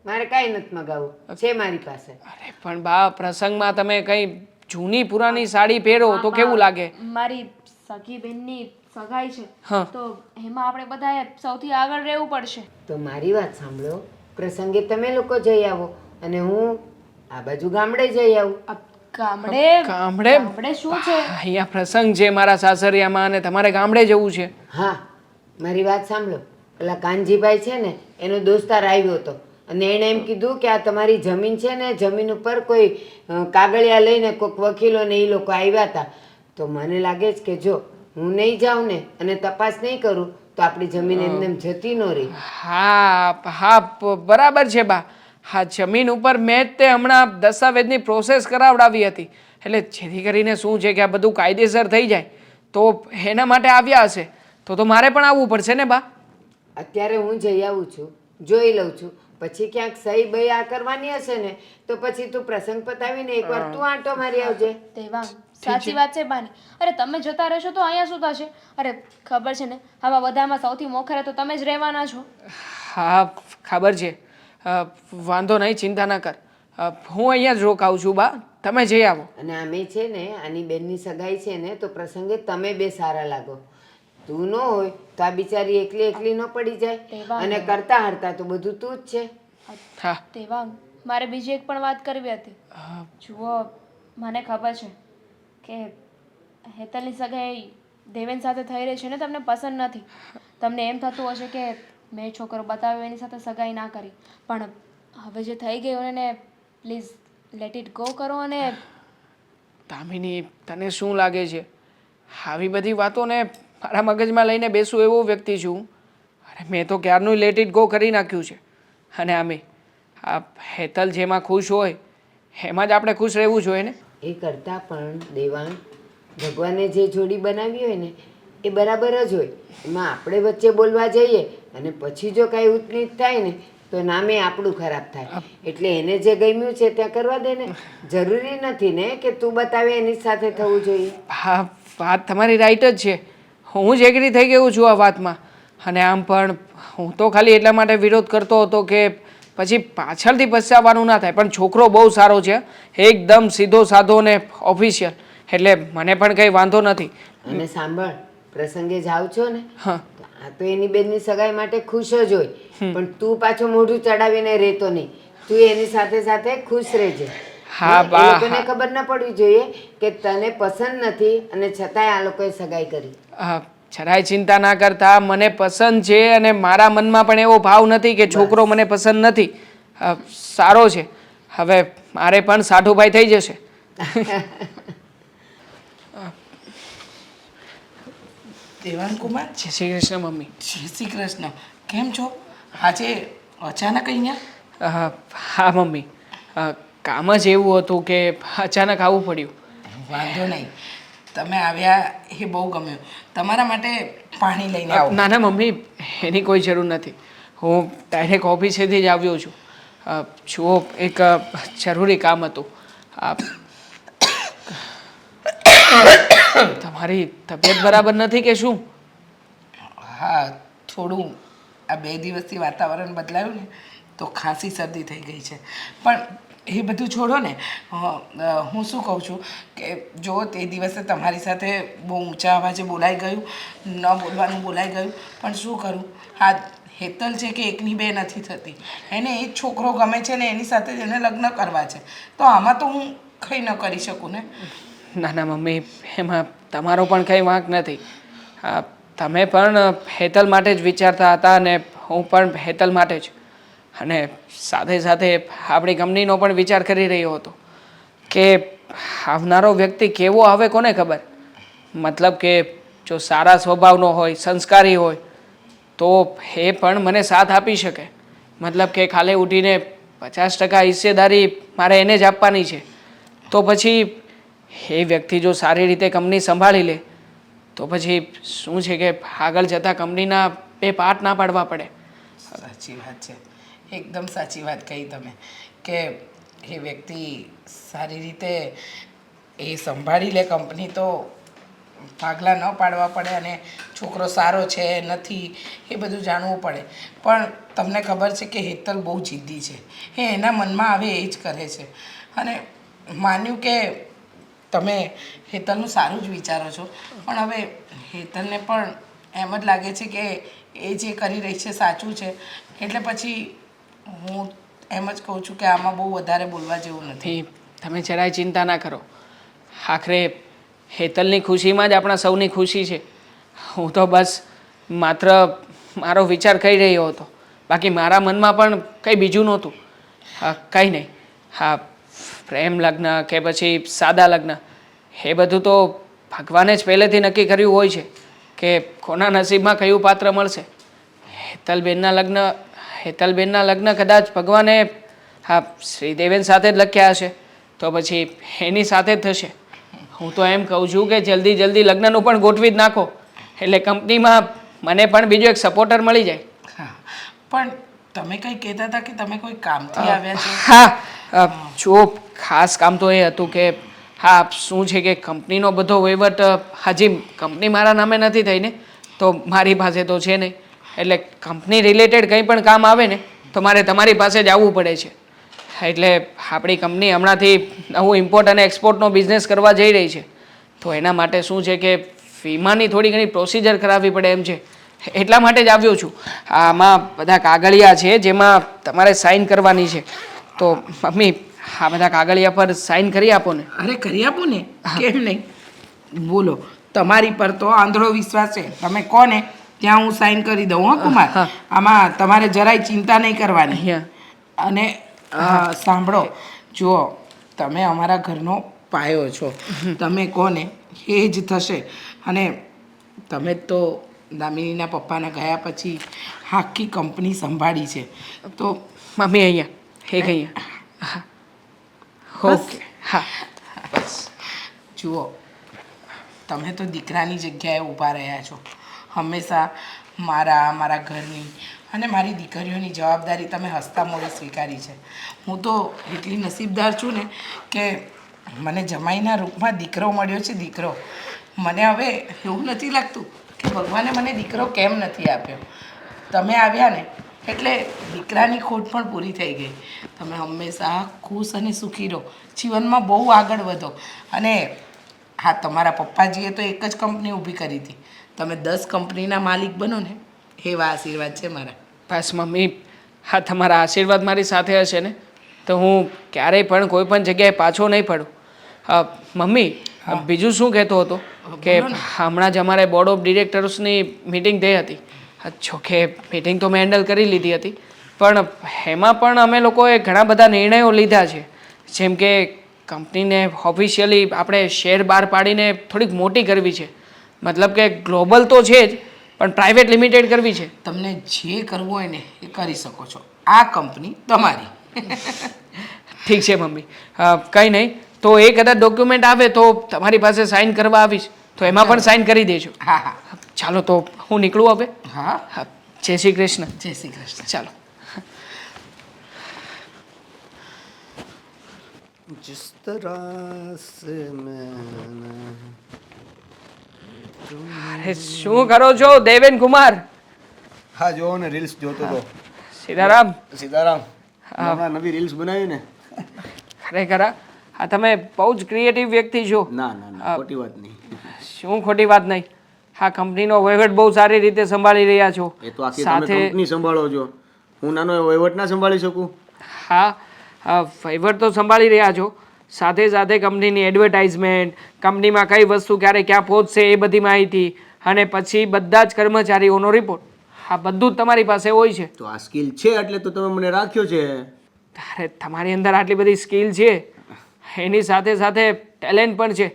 મારે કાંઈ નથી મગાવવું, છે મારી પાસે. અરે પણ બા, પ્રસંગમાં તમે કઈ જૂની પુરાની સાડી પહેરો તો કેવું લાગે? મારી સખી બેનની સગાઈ છે હા. તો એમાં આપણે બધાએ સૌથી આગળ રહેવું પડશે. તો મારી વાત સાંભળો, પ્રસંગે તમે લોકો જઈ આવો અને હું આ બાજુ ગામડે જઈ આવું. ગામડે શું છે? અહીંયા પ્રસંગ છે મારા સાસરિયામાં અને તમારે ગામડે જવું છે. હા, મારી વાત સાંભળો, પેલા કાનજીભાઈ છે ને એનો દોસ્તાર આવ્યો હતો અને એણે એમ કીધું કે આ તમારી જમીન છે ને, જમીન ઉપર કોઈ કાગળિયા લઈને કોઈક વકીલો ને એ લોકો આવ્યા હતા. તો મને લાગે છે કે જો હું નહીં જાઉં ને અને તપાસ નહીં કરું તો આપણી જમીન એમને એમ જતી ન રહી. હા હા, બરાબર છે બા. હા, જમીન ઉપર મેં જ તે હમણાં દસ્તાવેજની પ્રોસેસ કરાવડાવી હતી, એટલે જેથી કરીને શું છે કે આ બધું કાયદેસર થઈ જાય તો એના માટે આવ્યા હશે. તો મારે પણ આવવું પડશે ને બા. અત્યારે હું જઈ આવું છું, જોઈ લઉં છું, પછી ક્યાંક સહી બહી આ કરવાની હશે ને તો પછી તું પ્રસંગ પતાવીને એકવાર તું આંટો મારી આવજે. દેવાંગ, સાચી વાત છે બાની. અરે તમે જતા રહેશો તો અહીંયા શું થશે? અરે ખબર છે ને, આવા બધામાં સૌથી મોખરે તો તમે જ રહેવાના છો. હા, ખબર છે. વાંધો નહીં, ચિંતા ના કર. હું અહીંયા જ રોકાઉં છું બા, તમે જઈ આવો. અને આમે છે ને આની બેનની સગાઈ છે ને તો પ્રસંગે તમે બે સારા લાગો. તું ન હોય તો આ બિચારી એકલી ન પડી જાય અને કરતા હરતા તો બધું તું જ છે. હા. દેવાંગ, મારે બીજી એક પણ વાત કરવી હતી. જુઓ, મને ખબર છે કે હેતલની સગાઈ દેવેન સાથે થઈ રહી છે ને તમને પસંદ નથી. તમને એમ થતું હશે કે મેં છોકરો બતાવ્યો એની સાથે સગાઈ ના કરી, પણ હવે જે થઈ ગયું એને પ્લીઝ લેટ ઇટ ગો કરો. અને દામિની, તને શું લાગે છે? આવી બધી વાતોને મારા મગજમાં લઈને બેસું એવો વ્યક્તિ છું? અરે મેં તો ક્યારનું લેટ ઇટ ગો કરી નાખ્યું છે. અને આમે આ હેતલ જેમાં ખુશ હોય એમાં જ આપણે ખુશ રહેવું જોઈએ ને. એ કરતાં પણ દેવાંગ, ભગવાને જે જોડી બનાવી હોય ને એ બરાબર જ હોય. એમાં આપણે વચ્ચે બોલવા જઈએ અને પછી જો કાંઈ ઊંચનીચ થાય ને તો નામે આપણું ખરાબ થાય. એટલે એને જે ગમ્યું છે ત્યાં કરવા દે ને. જરૂરી નથી ને કે તું બતાવે એની સાથે થવું જોઈએ. હા, વાત તમારી રાઈટ જ છે. હું જ એગ્રી થઈ ગયો છું આ વાતમાં. અને આમ પણ હું તો ખાલી એટલા માટે વિરોધ કરતો હતો કે પછી પાછળથી પછતાવાનું ના થાય. પણ છોકરો બહુ સારો છે, એકદમ સીધો સાધો ને ઓફિશિયલ, એટલે મને પણ કંઈ વાંધો નથી. અને સાંભળ, પ્રસંગે જાવ છો ને હા. તો આ તો એની બેનની સગાઈ માટે ખુશ જ હોય, પણ તું પાછો મોઢું ચડાવીને રહેતો નહીં. તું એની સાથે સાથે ખુશ રહેજે. હા, એ બા. લોકોને ખબર ના પડવી જોઈએ કે તને પસંદ નથી અને છતાંય આ લોકોએ સગાઈ કરી. જરાય ચિંતા ના કરતા, મને પસંદ છે અને મારા મનમાં પણ એવો ભાવ નથી કે છોકરો મને પસંદ નથી. સારો છે. હવે મારે પણ સાઠુભાઈ થઈ જશે. દેવાંગ કુમાર, જય શ્રી કૃષ્ણ મમ્મી. જય શ્રી કૃષ્ણ. કેમ છો આજે અચાનક અહીંયા? હા મમ્મી, કામ જ એવું હતું કે અચાનક આવવું પડ્યું. વાંધો નહીં. તમે આવ્યા એ બહુ ગમ્યું. તમારા માટે પાણી લઈને આવો. ના ના મમ્મી, એની કોઈ જરૂર નથી. હું ડાયરેક્ટ ઓફિસેથી જ આવ્યો છું. જુઓ, એક જરૂરી કામ હતું. તમારી તબિયત બરાબર નથી કે શું? હા, થોડું આ 2 દિવસથી વાતાવરણ બદલાયું ને તો ખાંસી શરદી થઈ ગઈ છે. પણ એ બધું છોડો ને, હું શું કહું છું કે જો તે દિવસે તમારી સાથે બહુ ઊંચા અવાજે બોલાઈ ગયું, ન બોલવાનું બોલાઈ ગયું, પણ શું કરું, હા હેતલ છે કે એકની બે નથી થતી, એને એ જ છોકરો ગમે છે ને એની સાથે જ એને લગ્ન કરવા છે, તો આમાં તો હું કંઈ ન કરી શકું ને. ના ના મમ્મી, એમાં તમારો પણ કંઈ વાંક નથી. તમે પણ હેતલ માટે જ વિચારતા હતા અને હું પણ હેતલ માટે જ. અને સાથે સાથે આપણી કંપનીનો પણ વિચાર કરી રહ્યો હતો કે આવનારો વ્યક્તિ કેવો આવે કોને ખબર. મતલબ કે જો સારા સ્વભાવનો હોય, સંસ્કારી હોય તો એ પણ મને સાથ આપી શકે. મતલબ કે ખાલી ઉઠીને 50% હિસ્સેદારી મારે એને જ આપવાની છે. તો પછી એ વ્યક્તિ જો સારી રીતે કંપની સંભાળી લે તો પછી શું છે કે આગળ જતાં કંપનીના 2 પાર્ટ ના પાડવા પડે. સાચી વાત છે, એકદમ સાચી વાત કહી તમે કે એ વ્યક્તિ સારી રીતે એ સંભાળી લે કંપની તો ભાગલા ન પાડવા પડે, અને છોકરો સારો છે નથી એ બધું જાણવું પડે. પણ તમને ખબર છે કે હેતલ બહુ જિદ્દી છે, એ એના મનમાં આવે એ જ કરે છે. અને માન્યું કે તમે હેતલનું સારું જ વિચારો છો, પણ હવે હેતલને પણ એમ જ લાગે છે કે એ જે કરી રહી છે સાચું છે, એટલે પછી હું એમ જ કહું છું કે આમાં બહુ વધારે બોલવા જેવું નથી. તમે જરાય ચિંતા ના કરો. આખરે હેતલની ખુશીમાં જ આપણા સૌની ખુશી છે. હું તો બસ માત્ર મારો વિચાર કહી રહ્યો હતો, બાકી મારા મનમાં પણ કંઈ બીજું નહોતું. કંઈ નહીં. હા, પ્રેમ લગ્ન કે પછી સાદા લગ્ન એ બધું તો ભગવાને જ પહેલેથી નક્કી કર્યું હોય છે કે કોના નસીબમાં કયું પાત્ર મળશે. હેતલબેનના લગ્ન કદાચ ભગવાને શ્રીદેવેન સાથે જ લખ્યા હશે તો પછી એની સાથે જ થશે. હું તો એમ કહું છું કે જલ્દી લગ્નનું પણ ગોઠવી જ નાખો, એટલે કંપનીમાં મને પણ બીજો એક સપોર્ટર મળી જાય. હા, પણ તમે કંઈ કહેતા હતા કે તમે કોઈ કામથી આવ્યા છો? હા, જો ખાસ કામ તો એ હતું કે હા શું છે કે કંપનીનો બધો વહીવટ હજી કંપની મારા નામે નથી થઈ ને, તો મારી પાસે તો છે નહીં, એટલે કંપની રિલેટેડ કંઈ પણ કામ આવે ને તો મારે તમારી પાસે જ આવવું પડે છે. એટલે આપણી કંપની હમણાંથી નવું ઇમ્પોર્ટ અને એક્સપોર્ટનો બિઝનેસ કરવા જઈ રહી છે, તો એના માટે શું છે કે વીમાની થોડી ઘણી પ્રોસિજર કરાવવી પડે એમ છે, એટલા માટે જ આવ્યો છું. આમાં બધા કાગળિયા છે જેમાં તમારે સાઈન કરવાની છે, તો મમ્મી આ બધા કાગળિયા પર સાઈન કરી આપો ને. અરે કરી આપું ને, કેમ નહીં, બોલો. તમારી પર તો આંધળો વિશ્વાસ છે, તમે કહો ને ત્યાં હું સાઈન કરી દઉં. હો કુમાર, આમાં તમારે જરાય ચિંતા નહીં કરવાની. અને સાંભળો, જુઓ તમે અમારા ઘરનો પાયો છો, તમે કહો ને એ જ થશે. અને તમે તો દામિનીના પપ્પાના ગયા પછી આખી કંપની સંભાળી છે, તો મમ્મી અહીંયા ઓકે. હા બસ જુઓ, તમે તો દીકરાની જગ્યાએ ઊભા રહ્યા છો. હંમેશા મારા ઘરની અને મારી દીકરીઓની જવાબદારી તમે હસતા મોઢે સ્વીકારી છે. હું તો એટલી નસીબદાર છું ને કે મને જમાઈના રૂપમાં દીકરો મળ્યો છે. દીકરો મને હવે એવું નથી લાગતું કે ભગવાને મને દીકરો કેમ નથી આપ્યો. તમે આવ્યા ને એટલે દીકરાની ખોટ પણ પૂરી થઈ ગઈ. તમે હંમેશા ખુશ અને સુખી રહો, જીવનમાં બહુ આગળ વધો. અને હા, તમારા પપ્પાજીએ તો એક જ કંપની ઊભી કરી હતી, તમે 10 કંપનીના માલિક બનો ને એવા આશીર્વાદ છે મારા. બસ મમ્મી, હા તમારા આશીર્વાદ મારી સાથે હશે ને તો હું ક્યારેય પણ કોઈ પણ જગ્યાએ પાછો નહીં પડું. મમ્મી, બીજું શું કહેતો હતો કે હમણાં જ અમારે બોર્ડ ઓફ ડિરેક્ટર્સની મિટિંગ થઈ હતી. જોકે મિટિંગ તો મેં હેન્ડલ કરી લીધી હતી, પણ એમાં પણ અમે લોકોએ ઘણા બધા નિર્ણયો લીધા છે. જેમ કે કંપનીને ઓફિશિયલી આપણે શેર બહાર પાડીને થોડીક મોટી કરવી છે. મતલબ કે ગ્લોબલ તો છે જ, પણ પ્રાઇવેટ લિમિટેડ કરવી છે. તમને જે કરવું હોય ને એ કરી શકો છો, આ કંપની તમારી. ઠીક છે મમ્મી, કંઈ નહીં, તો એ કદાચ ડોક્યુમેન્ટ આવે તો તમારી પાસે સાઇન કરવા આવીશ તો એમાં પણ સાઇન કરી દેજો. હા હા ચાલો તો હું નીકળું હવે. હા હા, જય શ્રી કૃષ્ણ. જય શ્રી કૃષ્ણ. ચાલો. जिस तरह से मैं અરે શું કરો છો દેવેન કુમાર? હા જો ને રીલ્સ જોતો તો. સીતારામ. સીતારામ. હમણાં નવી રીલ્સ બનાવી ને. ખરેખર આ તમે બહુ જ ક્રિએટિવ વ્યક્તિ છો. ના ના ના ખોટી વાત નહીં. શું ખોટી વાત નહીં? આ કંપનીનો વહીવટ બહુ સારી રીતે સંભાળી રહ્યા છો. એ તો આખી તમે કંપની સંભાળો છો. હું નાનો એવો વહીવટ ના સંભાળી શકું? હા, વહીવટ તો સંભાળી રહ્યા છો, સાથે સાથે કંપનીની એડવર્ટાઇઝમેન્ટ, કંપનીમાં કઈ વસ્તુ ક્યારે ક્યાં પહોંચશે એ બધી માહિતી, અને પછી બધા જ કર્મચારીઓનો રિપોર્ટ, આ બધું જ તમારી પાસે હોય છે. તો આ સ્કિલ છે એટલે તો તમે મને રાખ્યો છે. અરે તમારી અંદર આટલી બધી સ્કિલ છે, એની સાથે સાથે ટેલેન્ટ પણ છે,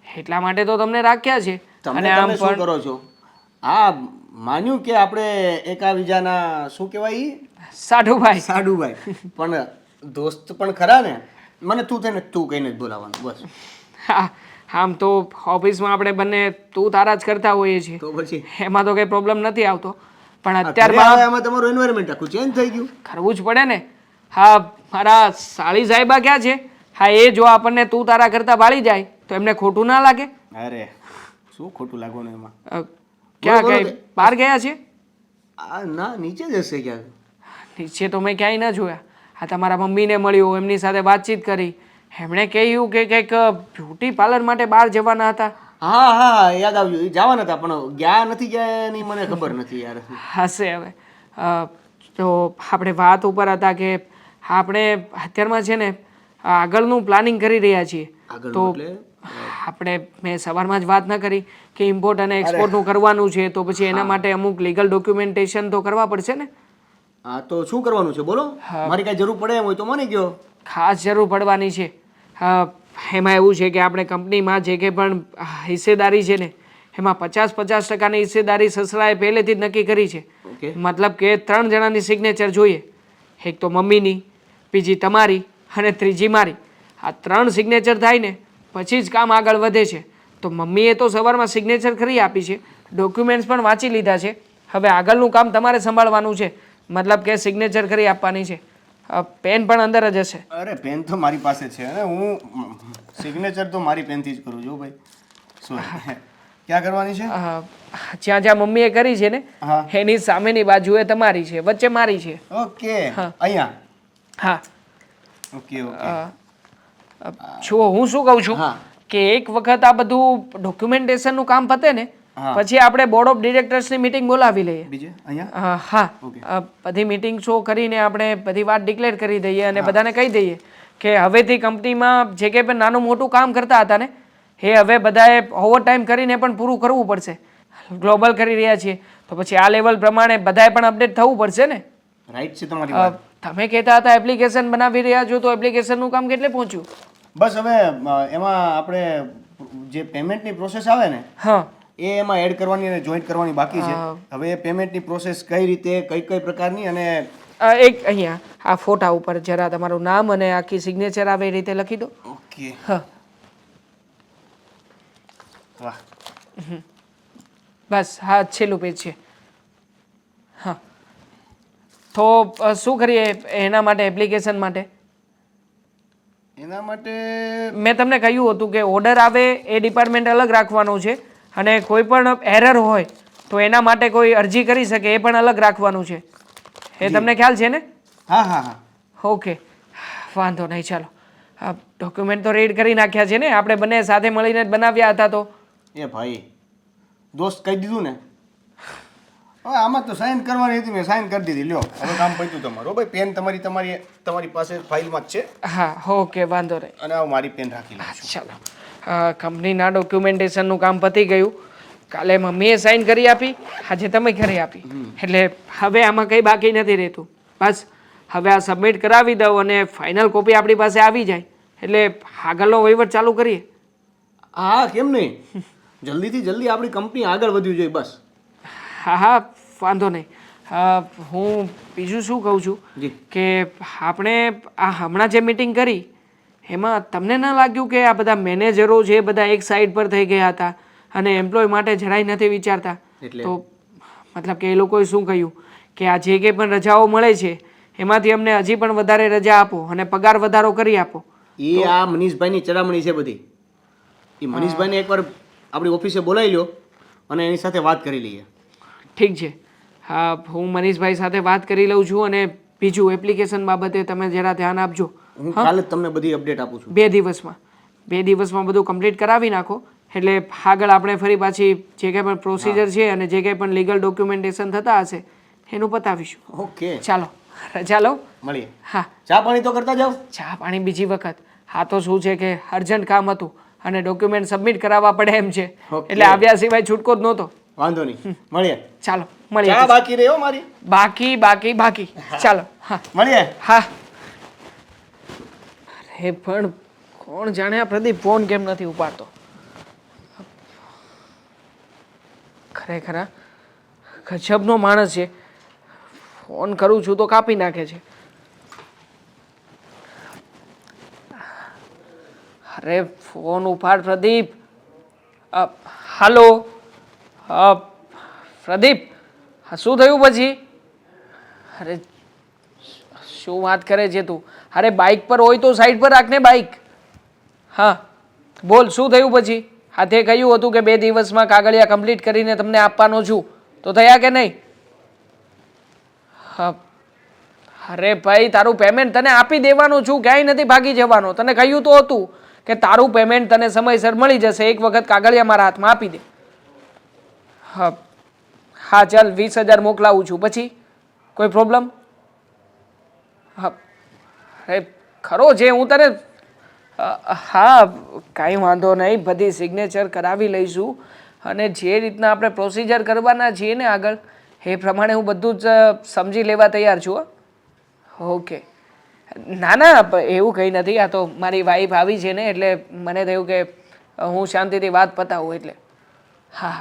એટલા માટે તો તમને રાખ્યા છે. તમે તમે શું કરો છો? હા, માન્યું કે આપણે એકાબીજાના શું કહેવાય ઈ? સાઢુભાઈ. સાડુભાઈ. પણ દોસ્ત પણ ખરા ને. મને તું થઈને તું કહીને જ બોલાવાનું બસ. હા, આમ તો ઓફિસમાં આપણે બંને તું તારા જ કરતા હોઈએ છીએ, તો પછી એમાં તો કંઈ પ્રોબ્લેમ નથી આવતો, પણ ઘરે અત્યારમાં આવ્યામાં તમારું એન્વાયરમેન્ટ આખું ચેન્જ થઈ ગયું. કરવું જ પડે ને. હા, મારા સાળી સાહેબા ક્યાં છે? હા, એ જો આપણને તું તારા કરતા બાળી જાય તો એમને ખોટું ના લાગે? અરે શું ખોટું લાગવાનું એમાં? ક્યાં બોલો, કઈ બહાર ગયા છે? આ ના નીચે જ હશે ક્યાંક. નીચે તો મેં ક્યાંય ન જોયા. આ તમારા મમ્મીને મળ્યો, એમની સાથે વાતચીત કરી, એમણે કહ્યું કે કંઈક બ્યુટી પાર્લર માટે બહાર જવાના હતા. હા હા યાદ આવ્યું. એ જવાના હતા પણ ગયા નથી ગયા એની મને ખબર નથી યાર. હશે હવે. તો આપણે વાત ઉપર હતા કે આપણે અત્યારમાં છે ને આગળનું પ્લાનિંગ કરી રહ્યા છીએ. તો આપણે મેં સવારમાં જ વાત ન કરી કે ઇમ્પોર્ટ અને એક્સપોર્ટનું કરવાનું છે, તો પછી એના માટે અમુક લીગલ ડોક્યુમેન્ટેશન તો કરવા પડશે ને. હા તો શું કરવાનું છે બોલો? મારી કાંઈ જરૂર પડે એમ હોય તો મને કહો. ખાસ જરૂર પડવાની છે. એમાં એવું છે કે આપણે કંપનીમાં જે કંઈ પણ હિસ્સેદારી છે ને, એમાં 50% હિસ્સેદારી સસરાએ પહેલેથી જ નક્કી કરી છે. મતલબ કે 3 જણાની સિગ્નેચર જોઈએ. એક તો મમ્મીની, બીજી તમારી અને ત્રીજી મારી. આ 3 સિગ્નેચર થાય ને પછી જ કામ આગળ વધે છે. તો મમ્મીએ તો સવારમાં સિગ્નેચર કરી આપી છે, ડોક્યુમેન્ટ્સ પણ વાંચી લીધા છે. હવે આગળનું કામ તમારે સંભાળવાનું છે, મતલબ કે સિગ્નેચર કરી આપવાની છે. પેન પણ અંદર જ હશે. અરે પેન તો મારી પાસે છે અને હું સિગ્નેચર તો મારી પેનથી જ કરું છું ભાઈ. સોરી. ક્યાં કરવાની છે? જ્યાં જ્યાં મમ્મીએ કરી છે ને એની સામેની બાજુએ તમારી છે, વચ્ચે મારી છે. ઓકે. અહીંયા. હા. Okay okay. જુઓ હું શું કહું છું કે એક વખત આ બધું ડોક્યુમેન્ટેશનનું કામ પતે ને પછી આપણે બોર્ડ ઓફ ડિરેક્ટર્સની મીટિંગ બોલાવી લઈએ. બીજે અહીંયા? હા, બધી મીટિંગ શો કરીને આપણે બધી વાત ડિક્લેર કરી દઈએ અને બધાને કહી દઈએ કે હવેથી કંપનીમાં જે કંઈ પણ નાનું મોટું કામ કરતા હતા ને એ હવે બધાએ ઓવરટાઈમ કરીને પણ પૂરું કરવું પડશે. ગ્લોબલ કરી રહ્યા છીએ તો પછી આ લેવલ પ્રમાણે બધાએ પણ અપડેટ થવું પડશે ને. રાઈટ છે તમારી વાત. તમે કહેતા હતા એપ્લિકેશન બનાવી રહ્યા છો, તો એપ્લિકેશનનું કામ કેટલે પહોંચ્યું? બસ હવે એમાં આપણે જે પેમેન્ટની પ્રોસેસ આવે ને એ એમાં એડ કરવાની અને જોઈન્ટ કરવાની બાકી છે. હવે એ પેમેન્ટની પ્રોસેસ કઈ રીતે કઈ પ્રકારની અને એક અહીંયા આ ફોટા ઉપર જરા તમારું નામ અને આખી સિગ્નેચર આવે એ રીતે લખી દો. ઓકે. હા. વાહ. બસ હા, છેલ્લું પેજ છે. હા, તો શું કરીએ એના માટે, એપ્લિકેશન માટે? એના માટે મેં તમને કહ્યું હતું કે ઓર્ડર આવે એ ડિપાર્ટમેન્ટ અલગ રાખવાનું છે, અને કોઈ પણ એરર હોય તો એના માટે કોઈ અરજી કરી શકે એ પણ અલગ રાખવાનું છે. એ તમને ખ્યાલ છે ને? હા હા હા. ઓકે, વાંધો નહીં. ચાલો, ડોક્યુમેન્ટ તો રેડ કરી નાખ્યા છે ને, આપણે બંને સાથે મળીને જ બનાવ્યા હતા. તો એ ભાઈ દોસ્ત કહી દીધું ને. હવે આમાં તો સાઇન કરવાની હતી, મેં સાઇન કરી દીધી. લ્યો હવે કામ પત્યું તમારું. ભાઈ પેન તમારી પાસે ફાઇલમાં જ છે. હા, ઓકે, વાંધો નહીં. અને આ મારી પેન રાખી લો. ચાલો, કંપનીના ડોક્યુમેન્ટેશનનું કામ પતી ગયું. કાલે મમ્મીએ સાઇન કરી આપી, આજે તમે કરી આપી, એટલે હવે આમાં કંઈ બાકી નથી રહેતું. બસ હવે આ સબમિટ કરાવી દઉં અને ફાઇનલ કોપી આપણી પાસે આવી જાય એટલે આગળનો વહીવટ ચાલુ કરીએ. હા કેમ નહીં, જલ્દીથી જલ્દી આપણી કંપની આગળ વધવી જોઈએ બસ. હા હા, વાંધો નહીં. હું બીજું શું કહું છું કે આપણે આ હમણાં જે મિટિંગ કરી એમાં તમને ન લાગ્યું કે આ બધા મેનેજરો છે બધા એક સાઈડ પર થઈ ગયા હતા અને એમ્પ્લોય માટે જરાય નથી વિચારતા? તો મતલબ કે એ લોકોએ શું કહ્યું કે આ જે કંઈ પણ રજાઓ મળે છે એમાંથી અમને હજી પણ વધારે રજા આપો અને પગાર વધારો કરી આપો. એ આ મનીષભાઈની ચડામણી છે બધી. એ મનીષભાઈને એકવાર આપણી ઓફિસે બોલાવી લો અને એની સાથે વાત કરી લઈએ. ઠીક છે, હા હું મનીષભાઈ સાથે વાત કરી લઉં છું. અને બીજું એપ્લિકેશન બાબતે તમે જરા ધ્યાન આપજો. હું કાલે જ તમને બધી અપડેટ આપું છું. 2 દિવસમાં બધું કમ્પ્લીટ કરાવી નાખો એટલે આગળ આપણે ફરી પાછી જે કંઈ પણ પ્રોસિજર છે અને જે કંઈ પણ લીગલ ડોક્યુમેન્ટેશન થતા હશે એનું પતાવીશું. ઓકે, ચાલો રજા લો. મળીએ. હા, ચા પાણી તો કરતા જાઓ. ચા પાણી બીજી વખત. હા તો શું છે કે અર્જન્ટ કામ હતું અને ડોક્યુમેન્ટ સબમિટ કરાવવા પડે એમ છે ઓકે. એટલે આવ્યા સિવાય છૂટકો જ નહોતો. વાંધો નહીં, મળીએ. ચાલો મળીએ. ચા બાકી રહ્યો મારી. બાકી ચાલો. હા મળીએ. હા. અરે પણ કોણ જાણે આ પ્રદીપ ફોન કેમ નથી ઉપાડતો? ખરેખર આ ગજબનો માણસ છે. ફોન કરું છું તો કાપી નાખે છે. અરે ફોન ઉપાડ પ્રદીપ. હાલો. પ્રદીપ, શું થયું પછી? અરે શું વાત કરે છે તું? અરે બાઇક પર હોય તો સાઈડ પર રાખને બાઇક. હા બોલ, શું થયું પછી? હાથે કહ્યું હતું કે 2 દિવસમાં કાગળિયા કમ્પ્લીટ કરીને તમને આપવાનો છું, તો થયા કે નહીં? હા અરે ભાઈ, તારું પેમેન્ટ તને આપી દેવાનું છું, ક્યાંય નથી ભાગી જવાનો. તને કહ્યું તો હતું કે તારું પેમેન્ટ તને સમયસર મળી જશે, એક વખત કાગળિયા મારા હાથમાં આપી દે. હા હા ચાલ 20,000 મોકલાવું છું, પછી કોઈ પ્રોબ્લેમ? હા અરે ખરો છે, હું તને હા કાંઈ વાંધો નહીં, બધી સિગ્નેચર કરાવી લઈશું અને જે રીતના આપણે પ્રોસિજર કરવાના છીએ ને આગળ એ પ્રમાણે હું બધું જ સમજી લેવા તૈયાર છું. ઓકે, ના એવું કંઈ નથી. આ તો મારી વાઈફ આવી છે ને એટલે મને થયું કે હું શાંતિથી વાત પતાવું એટલે. હા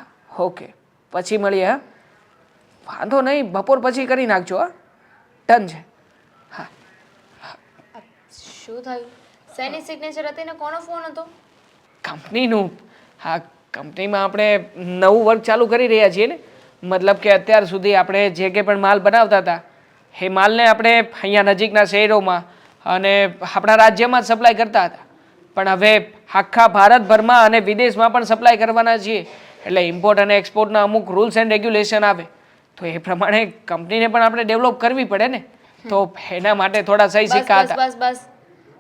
ઓકે, પછી મળીએ. હા વાંધો નહીં, બપોર પછી કરી નાખજો. હા ડન છે. હા શું થયું? શેની સિગ્નેચર હતી ને કોનો ફોન હતો? કંપનીનું. હા કંપનીમાં આપણે નવું વર્ક ચાલુ કરી રહ્યા છીએ ને. મતલબ કે અત્યાર સુધી આપણે જે કંઈ પણ માલ બનાવતા હતા એ માલને આપણે અહીંયા નજીકના શહેરોમાં અને આપણા રાજ્યમાં જ સપ્લાય કરતા હતા, પણ હવે આખા ભારતભરમાં અને વિદેશમાં પણ સપ્લાય કરવાના છીએ. એટલે ઇમ્પોર્ટ અને એક્સપોર્ટના અમુક રૂલ્સ એન્ડ રેગ્યુલેશન આવે તો એ પ્રમાણે કંપનીને પણ આપણે ડેવલપ કરવી પડે ને, તો એના માટે થોડા સહી સિક્કા હતા. બસ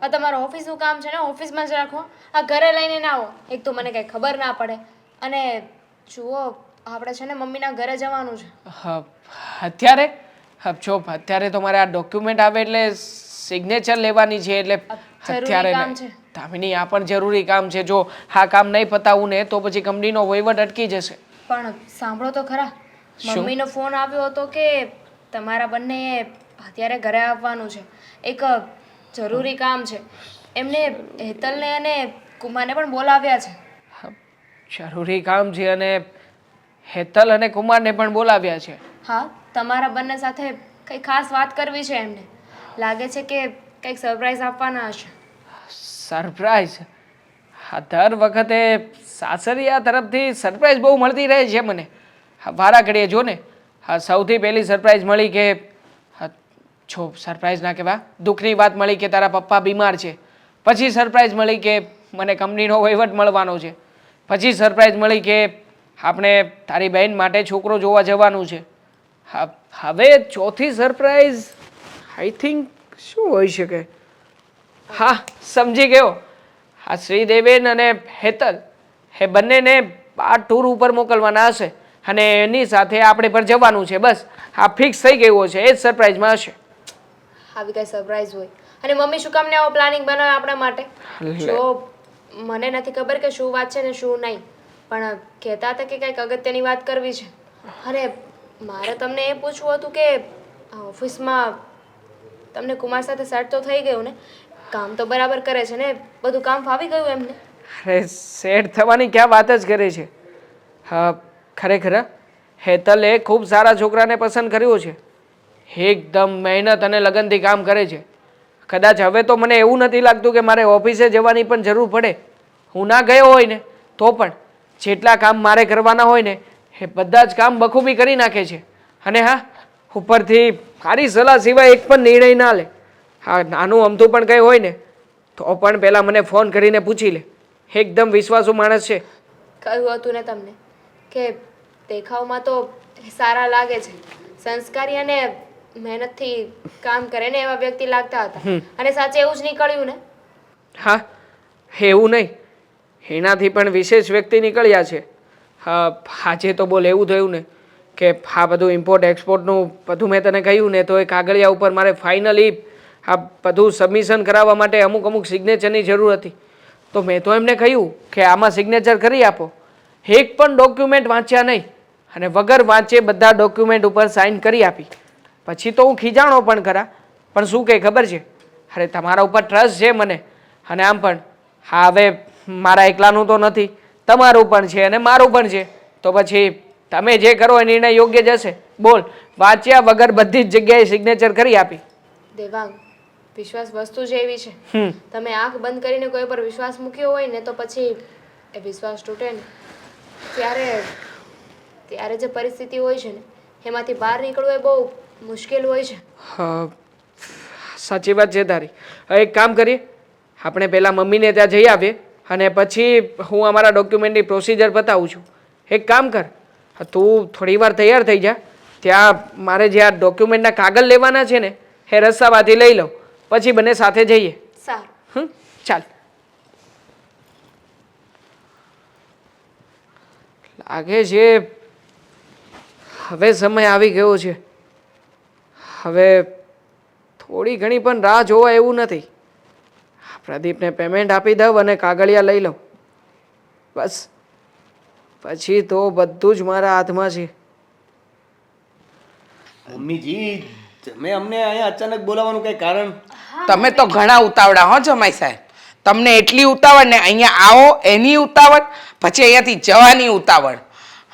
આ તમારું ઓફિસનું કામ છે ને ઓફિસમાં જ રાખો. આ ઘરે લઈને ના આવો. એક તો મને કંઈ ખબર ના પડે. અને જુઓ, આપણે છે ને મમ્મીના ઘરે જવાનું છે. અત્યારે? જો અત્યારે તો મારે આ ડોક્યુમેન્ટ આવે એટલે સિગ્નેચર લેવાની છે એટલે અત્યારે કામ છે. દામિની, આ પણ જરૂરી કામ છે. જો આ કામ નહીં પતાવું ને તો પછી કંપનીનો વહીવટ અટકી જશે. પણ સાંભળો તો ખરા, મમ્મીનો ફોન આવ્યો હતો કે તમારા બંને અત્યારે ઘરે આવવાનું છે. એક જરૂરી કામ છે. એમને હેતલને અને કુમારને પણ બોલાવ્યા છે. જરૂરી કામ છે અને હેતલ અને કુમારને પણ બોલાવ્યા છે. હા, તમારા બંને સાથે કંઈ ખાસ વાત કરવી છે એમને. લાગે છે કે કંઈક સરપ્રાઈઝ આપવાના હશે. સરપ્રાઈઝ? હા દર વખતે સાસરિયા તરફથી સરપ્રાઈઝ બહુ મળતી રહે છે મને. વારા ઘડીએ જો ને, હા સૌથી પહેલી સરપ્રાઈઝ મળી કે જો સરપ્રાઈઝ ના કહેવા, દુઃખની વાત મળી કે તારા પપ્પા બીમાર છે. પછી સરપ્રાઈઝ મળી કે મને કંપનીનો વહીવટ મળવાનો છે. પછી સરપ્રાઈઝ મળી કે આપણે તારી બહેન માટે છોકરો જોવા જવાનું છે. હવે ચોથી સરપ્રાઈઝ આઈ થિંક શું હોઈ શકે? હા સમજી ગયો. આ શ્રીદેવેન અને હેતલ એ બંનેને આ ટૂર ઉપર મોકલવાના હશે અને એની સાથે આપણે પર જવાનું છે. બસ આ ફિક્સ થઈ ગયું છે, એ જ સરપ્રાઈઝમાં હશે. આવી કઈ સરપ્રાઈઝ હોય અને મમ્મી શું કામ ને આવો પ્લાનિંગ બનાવે આપણા માટે? જો મને નથી ખબર કે શું વાત છે ને શું નહીં, પણ કહેતા હતા કે કંઈક અગત્યની વાત કરવી છે. અરે મારે તમને એ પૂછવું હતું કે ઓફિસમાં તમને કુમાર સાથે સેટ તો થઈ ગયું ને? કામ તો બરાબર કરે છે ને? બધું કામ ફાવી ગયું એમને? અરે સેટ થવાની ક્યાં વાત જ કરે છે. હા ખરેખર હેતલે ખૂબ સારા છોકરાને પસંદ કર્યો છે. એકદમ મહેનત અને લગનથી કામ કરે છે કદાચ હવે તો મને એવું નથી લાગતું કે મારે ઓફિસે જવાની પણ જરૂર પડે. હું ના ગયો હોય ને તો પણ જેટલા કામ મારે કરવાના હોય ને એ બધા જ કામ બખૂબી કરી નાખે છે. અને હા, ઉપરથી મારી સલાહ સિવાય એક પણ નિર્ણય ના લે. હા, નાનું અમથું પણ કંઈ હોય ને તો પણ પહેલાં મને ફોન કરીને પૂછી લે. એકદમ વિશ્વાસુ માણસ છે. કહ્યું હતું ને તમને કે દેખાવમાં તો સારા લાગે છે, સંસ્કારી અને મહેનતથી કામ કરે ને એવા વ્યક્તિ લાગતા હતા, અને સાચે એવું જ નીકળ્યું ને? હા, એવું નહીં, એનાથી પણ વિશેષ વ્યક્તિ નીકળ્યા છે. હા, આજે તો બોલ એવું થયું ને કે આ બધું ઇમ્પોર્ટ એક્સપોર્ટનું બધું મેં તને કહ્યું ને તો એ કાગળિયા ઉપર મારે ફાઇનલી આ બધું સબમિશન કરાવવા માટે અમુક સિગ્નેચરની જરૂર હતી. તો મેં તો એમને કહ્યું કે આમાં સિગ્નેચર કરી આપો. એક પણ ડોક્યુમેન્ટ વાંચ્યા નહીં અને વગર વાંચે બધા ડોક્યુમેન્ટ ઉપર સાઇન કરી આપી. પછી તો હું ખીજાણો પણ ખરા, પણ શું કહે ખબર છે, અરે તમારા ઉપર ટ્રસ્ટ છે મને. અને આમ પણ હા, હવે મારા એકલાનું તો નથી, તમારું પણ છે અને મારું પણ છે. તો પછી તમે જે કરો એ નિર્ણય યોગ્ય જ હશે. બોલ, વાંચ્યા વગર બધી જ જગ્યાએ સિગ્નેચર કરી આપી. દેવાંગ, વિશ્વાસ વસ્તુ જ એવી છે, તમે આંખ બંધ કરીને કોઈ પર વિશ્વાસ મૂક્યો હોય ને તો પછી એ વિશ્વાસ તૂટે ને ત્યારે જે પરિસ્થિતિ હોય છે ને એમાંથી બહાર નીકળવું એ બહુ મુશ્કેલ હોય છે. હા, સાચી વાત છે તારી. હવે એક કામ કરીએ, આપણે પહેલાં મમ્મીને ત્યાં જઈ આવીએ અને પછી હું અમારા ડોક્યુમેન્ટની પ્રોસિજર બતાવું છું. એક કામ કર, તું થોડી વાર તૈયાર થઈ જા. ત્યાં મારે જે આ ડોક્યુમેન્ટના કાગળ લેવાના છે ને એ રસ્તામાંથી લઈ લઉં, પછી બંને સાથે જઈએ. સારું. ચાલ. લાગે છે હવે સમય આવી ગયો છે. હવે થોડી ઘણી પણ રાહ જોવા એવું નથી. પ્રદીપને પેમેન્ટ આપી દઉં અને કાગળિયા લઈ લઉં. બસ પછી તો બધું જ મારા હાથમાં છે. મમ્મીજી, તમે અમને અહીંયા અચાનક બોલાવવાનું કઈ કારણ? તમે તો ઘણા ઉતાવળા હો જમાઈ સાહેબ. તમને એટલી ઉતાવળ ને અહીંયા આવો એની ઉતાવળ, પછી અહીંયાથી જવાની ઉતાવળ.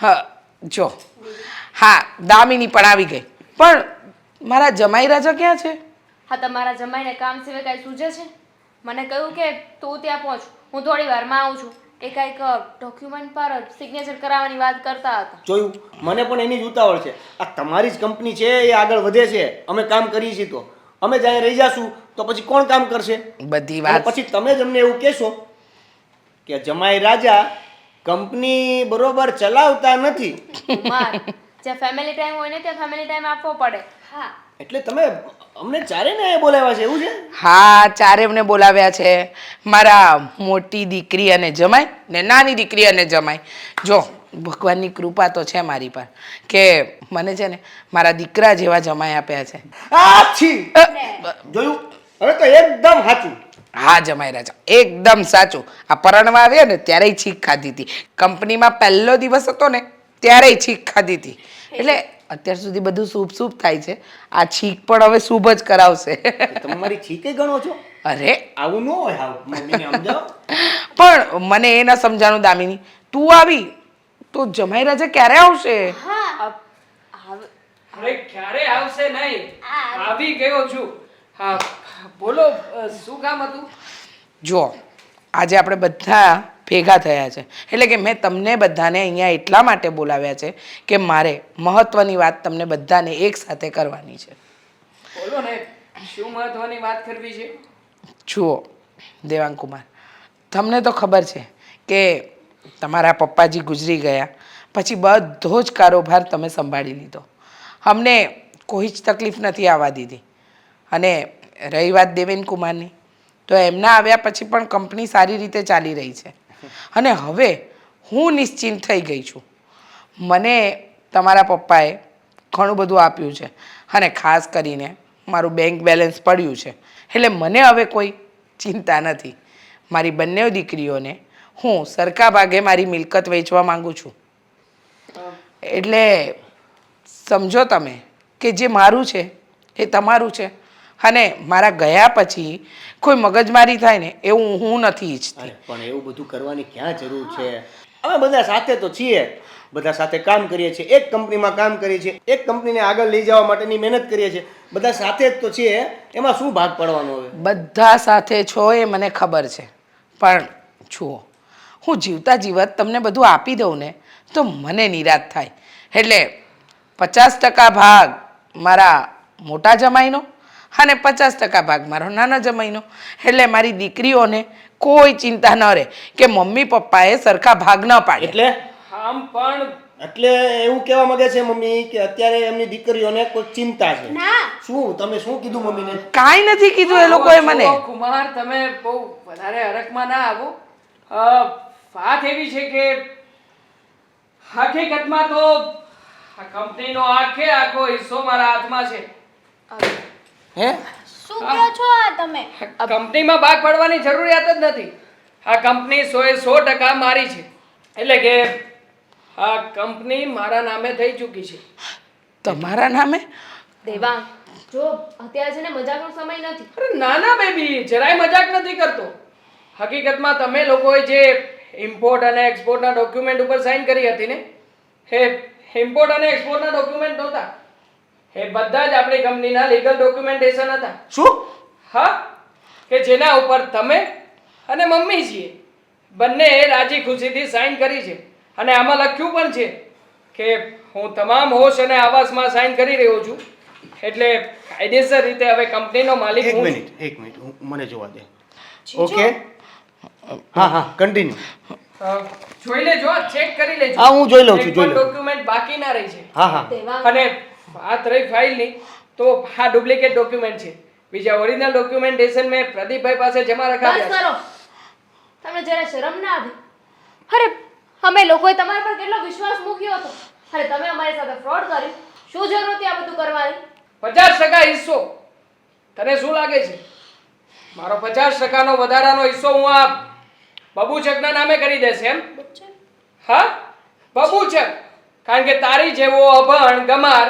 હા જો, હા દામિની પણ આવી ગઈ. પણ મારા જમાઈ રાજા ક્યાં છે? હા, તમારા જમાઈને કામ સિવાય કાંઈ સૂઝે છે? મને કહ્યું કે તું ત્યાં પહોંચ, હું થોડી વારમાં આવું છું. એ કાંઈક ડોક્યુમેન્ટ પર સિગ્નેચર કરાવવાની વાત કરતા હતા. જોયું, મને પણ એની જ ઉતાવળ છે. આ તમારી જ કંપની છે, એ આગળ વધે છે, અમે કામ કરીએ છીએ તો અમે જ્યાં રહી જશું તો પછી કોણ કામ કરશે? બધી અને વાત પછી તમે જ અમને એવું કહેશો કે જમાઈ રાજા કંપની બરોબર ચલાવતા નથી. કુમાર, જે ફેમિલી ટાઈમ હોય ને તે ફેમિલી ટાઈમ આપવો પડે. હા, એટલે તમે અમને ચારે ને બોલાવ્યા છે એવું છે? હા, ચારે એમને બોલાવ્યા છે. મારા મોટી દીકરી અને જમાઈ ને નાની દીકરી અને જમાઈ. જો ભગવાનની કૃપા તો છે મારી પર કે મને છે ને મારા દીકરા જેવા જમાઈ આપ્યા છે. આછી જોયું, હવે તો એકદમ સાચું. હા જમાઈ રાજા, એકદમ સાચું. આ પરણવા આવ્યા ને ત્યારેય છીક ખાધી હતી. કંપનીમાં પહેલો દિવસ હતો ને ત્યારેય છીક ખાધી હતી. એટલે અત્યાર સુધી બધું શુભ શુભ થાય છે. આ છીક પણ હવે શુભ જ કરાવશે. તમે મારી છીકે ગણો છો? અરે આવું ન હોય. હાવ મમ્મીને સમજાવો. પણ મને એ ન સમજાણું દામિની, તું આવી તો જમાઈ રાજા ક્યારે આવશે? અરે ક્યારે આવશે નહીં, આવી ગયો છું. હા બોલો, શું કામ હતું? જો આજે આપણે બધા ભેગા થયા છે, એટલે કે મેં તમને બધાને અહીંયા એટલા માટે બોલાવ્યા છે કે મારે મહત્વની વાત તમને બધાને એક સાથે કરવાની છે. બોલો ને, શું મહત્વની વાત કરવી છે? જુઓ દેવાંગ કુમાર, તમને તો ખબર છે કે તમારા પપ્પાજી ગુજરી ગયા પછી બધો જ કારોબાર તમે સંભાળી લીધો. અમને કોઈ જ તકલીફ નથી આવવા દીધી. અને રહી વાત દેવેન કુમારની, તો એમના આવ્યા પછી પણ કંપની સારી રીતે ચાલી રહી છે. અને હવે હું નિશ્ચિંત થઈ ગઈ છું. મને તમારા પપ્પાએ ઘણું બધું આપ્યું છે અને ખાસ કરીને મારું બેંક બેલેન્સ પડ્યું છે. એટલે મને હવે કોઈ ચિંતા નથી. મારી બંને દીકરીઓને હું સરખા ભાગે મારી મિલકત વેચવા માંગુ છું. એટલે સમજો તમે કે જે મારું છે એ તમારું છે. અને મારા ગયા પછી કોઈ મગજમારી થાય ને એવું હું નથી ઈચ્છતી. પણ એવું બધું કરવાની ક્યાં જરૂર છે? અમે બધા સાથે તો છીએ. બધા સાથે કામ કરીએ છીએ, એક કંપનીમાં કામ કરીએ છીએ, એક કંપનીને આગળ લઈ જવા માટેની મહેનત કરીએ છીએ, બધા સાથે જ તો છીએ. એમાં શું ભાગ પડવાનો હવે? બધા સાથે છો એ મને ખબર છે, પણ જુઓ, હું જીવતા જીવત તમને બધું આપી દઉં ને તો મને નિરાશ થાય. એટલે 50% ભાગ મારા મોટા જમાઈનો અને 50% ભાગ મારો નાના જમાઈનો. એટલે મારી દીકરીઓને કોઈ ચિંતા ન રહે કે મમ્મી પપ્પાએ સરખા ભાગ ન પાડે. એટલે આમ પણ એટલે એવું કહેવા માંગે છે મમ્મી કે અત્યારે એમની દીકરીઓને કોઈ ચિંતા છે. ના શું તમે શું કીધું મમ્મીને? કાંઈ નથી કીધું એ લોકોએ મને. જુઓ, કુમાર, તમે બહુ વધારે હરખમાં ના આવો. વાત એવી છે કે હકીકતમાં તો આ કંપનીનો આખો હિસ્સો મારા હાથમાં છે. હે શું કહો છો આ તમે? કંપનીમાં ભાગ પાડવાની જરૂરિયાત જ નથી. આ કંપની 100% મારી છે. એટલે કે આ કંપની મારા નામે થઈ ચૂકી છે. તમારા નામે? દેવાંગ, જો અત્યારે છે ને મજાકનો સમય નથી. અરે ના ના બેબી, જરાય મજાક નથી કરતો. હકીકતમાં તમે લોકોએ જે ઇમ્પોર્ટ અને એક્સપોર્ટના ડોક્યુમેન્ટ ઉપર સાઇન કરી હતી ને, એ ઇમ્પોર્ટ અને એક્સપોર્ટના ડોક્યુમેન્ટ નહોતા. એ બધા જ આપણી કંપનીના લીગલ ડોક્યુમેન્ટેશન હતા. શું? હા, કે જેના ઉપર તમે અને મમ્મી છીએ બંને રાજી ખુશીથી સાઇન કરી છે. અને આમાં લખ્યું પણ છે કે હું તમામ હોશ અને આવાસમાં સાઇન કરી રહ્યો છું. એટલે કાયદેસર રીતે હવે કંપનીનો માલિક એક હું છું. મિનિટ, એક મિનિટ, મને જોવા દે. ઓકે, હા હા, કન્ટિન્યુ. જોઈ લેજો, ચેક કરી લેજો. હા, હું જોઈ લઉં છું, એક જોઈ પણ લઉં છું. ડોક્યુમેન્ટ બાકી ના રહી છે. હા હા. દેવાંગ, અને વાત રહી ફાઇલની, તો આ ડુપ્લિકેટ ડોક્યુમેન્ટ છે. બીજા ઓરિજિનલ ડોક્યુમેન્ટેશન મેં પ્રદીપભાઈ પાસે જમા બસ રખાવ્યા કરો. તમને જરા શરમ ના આવી? અરે અમે લોકોએ તમારા પર કેટલો વિશ્વાસ મૂક્યો હતો. અરે તમે અમારી સાથે ફ્રોડ કર્યું. શું જરૂર હતી આ બધું કરવાની? છે. 50% હિસ્સો. તને શું લાગે છે મારો 50%નો વધારાનો હિસ્સો હું આ બબુચકના નામે કરી દેશે એમ? હા, બબુચક. કારણ કે તારી જેવો અભણ ગમાર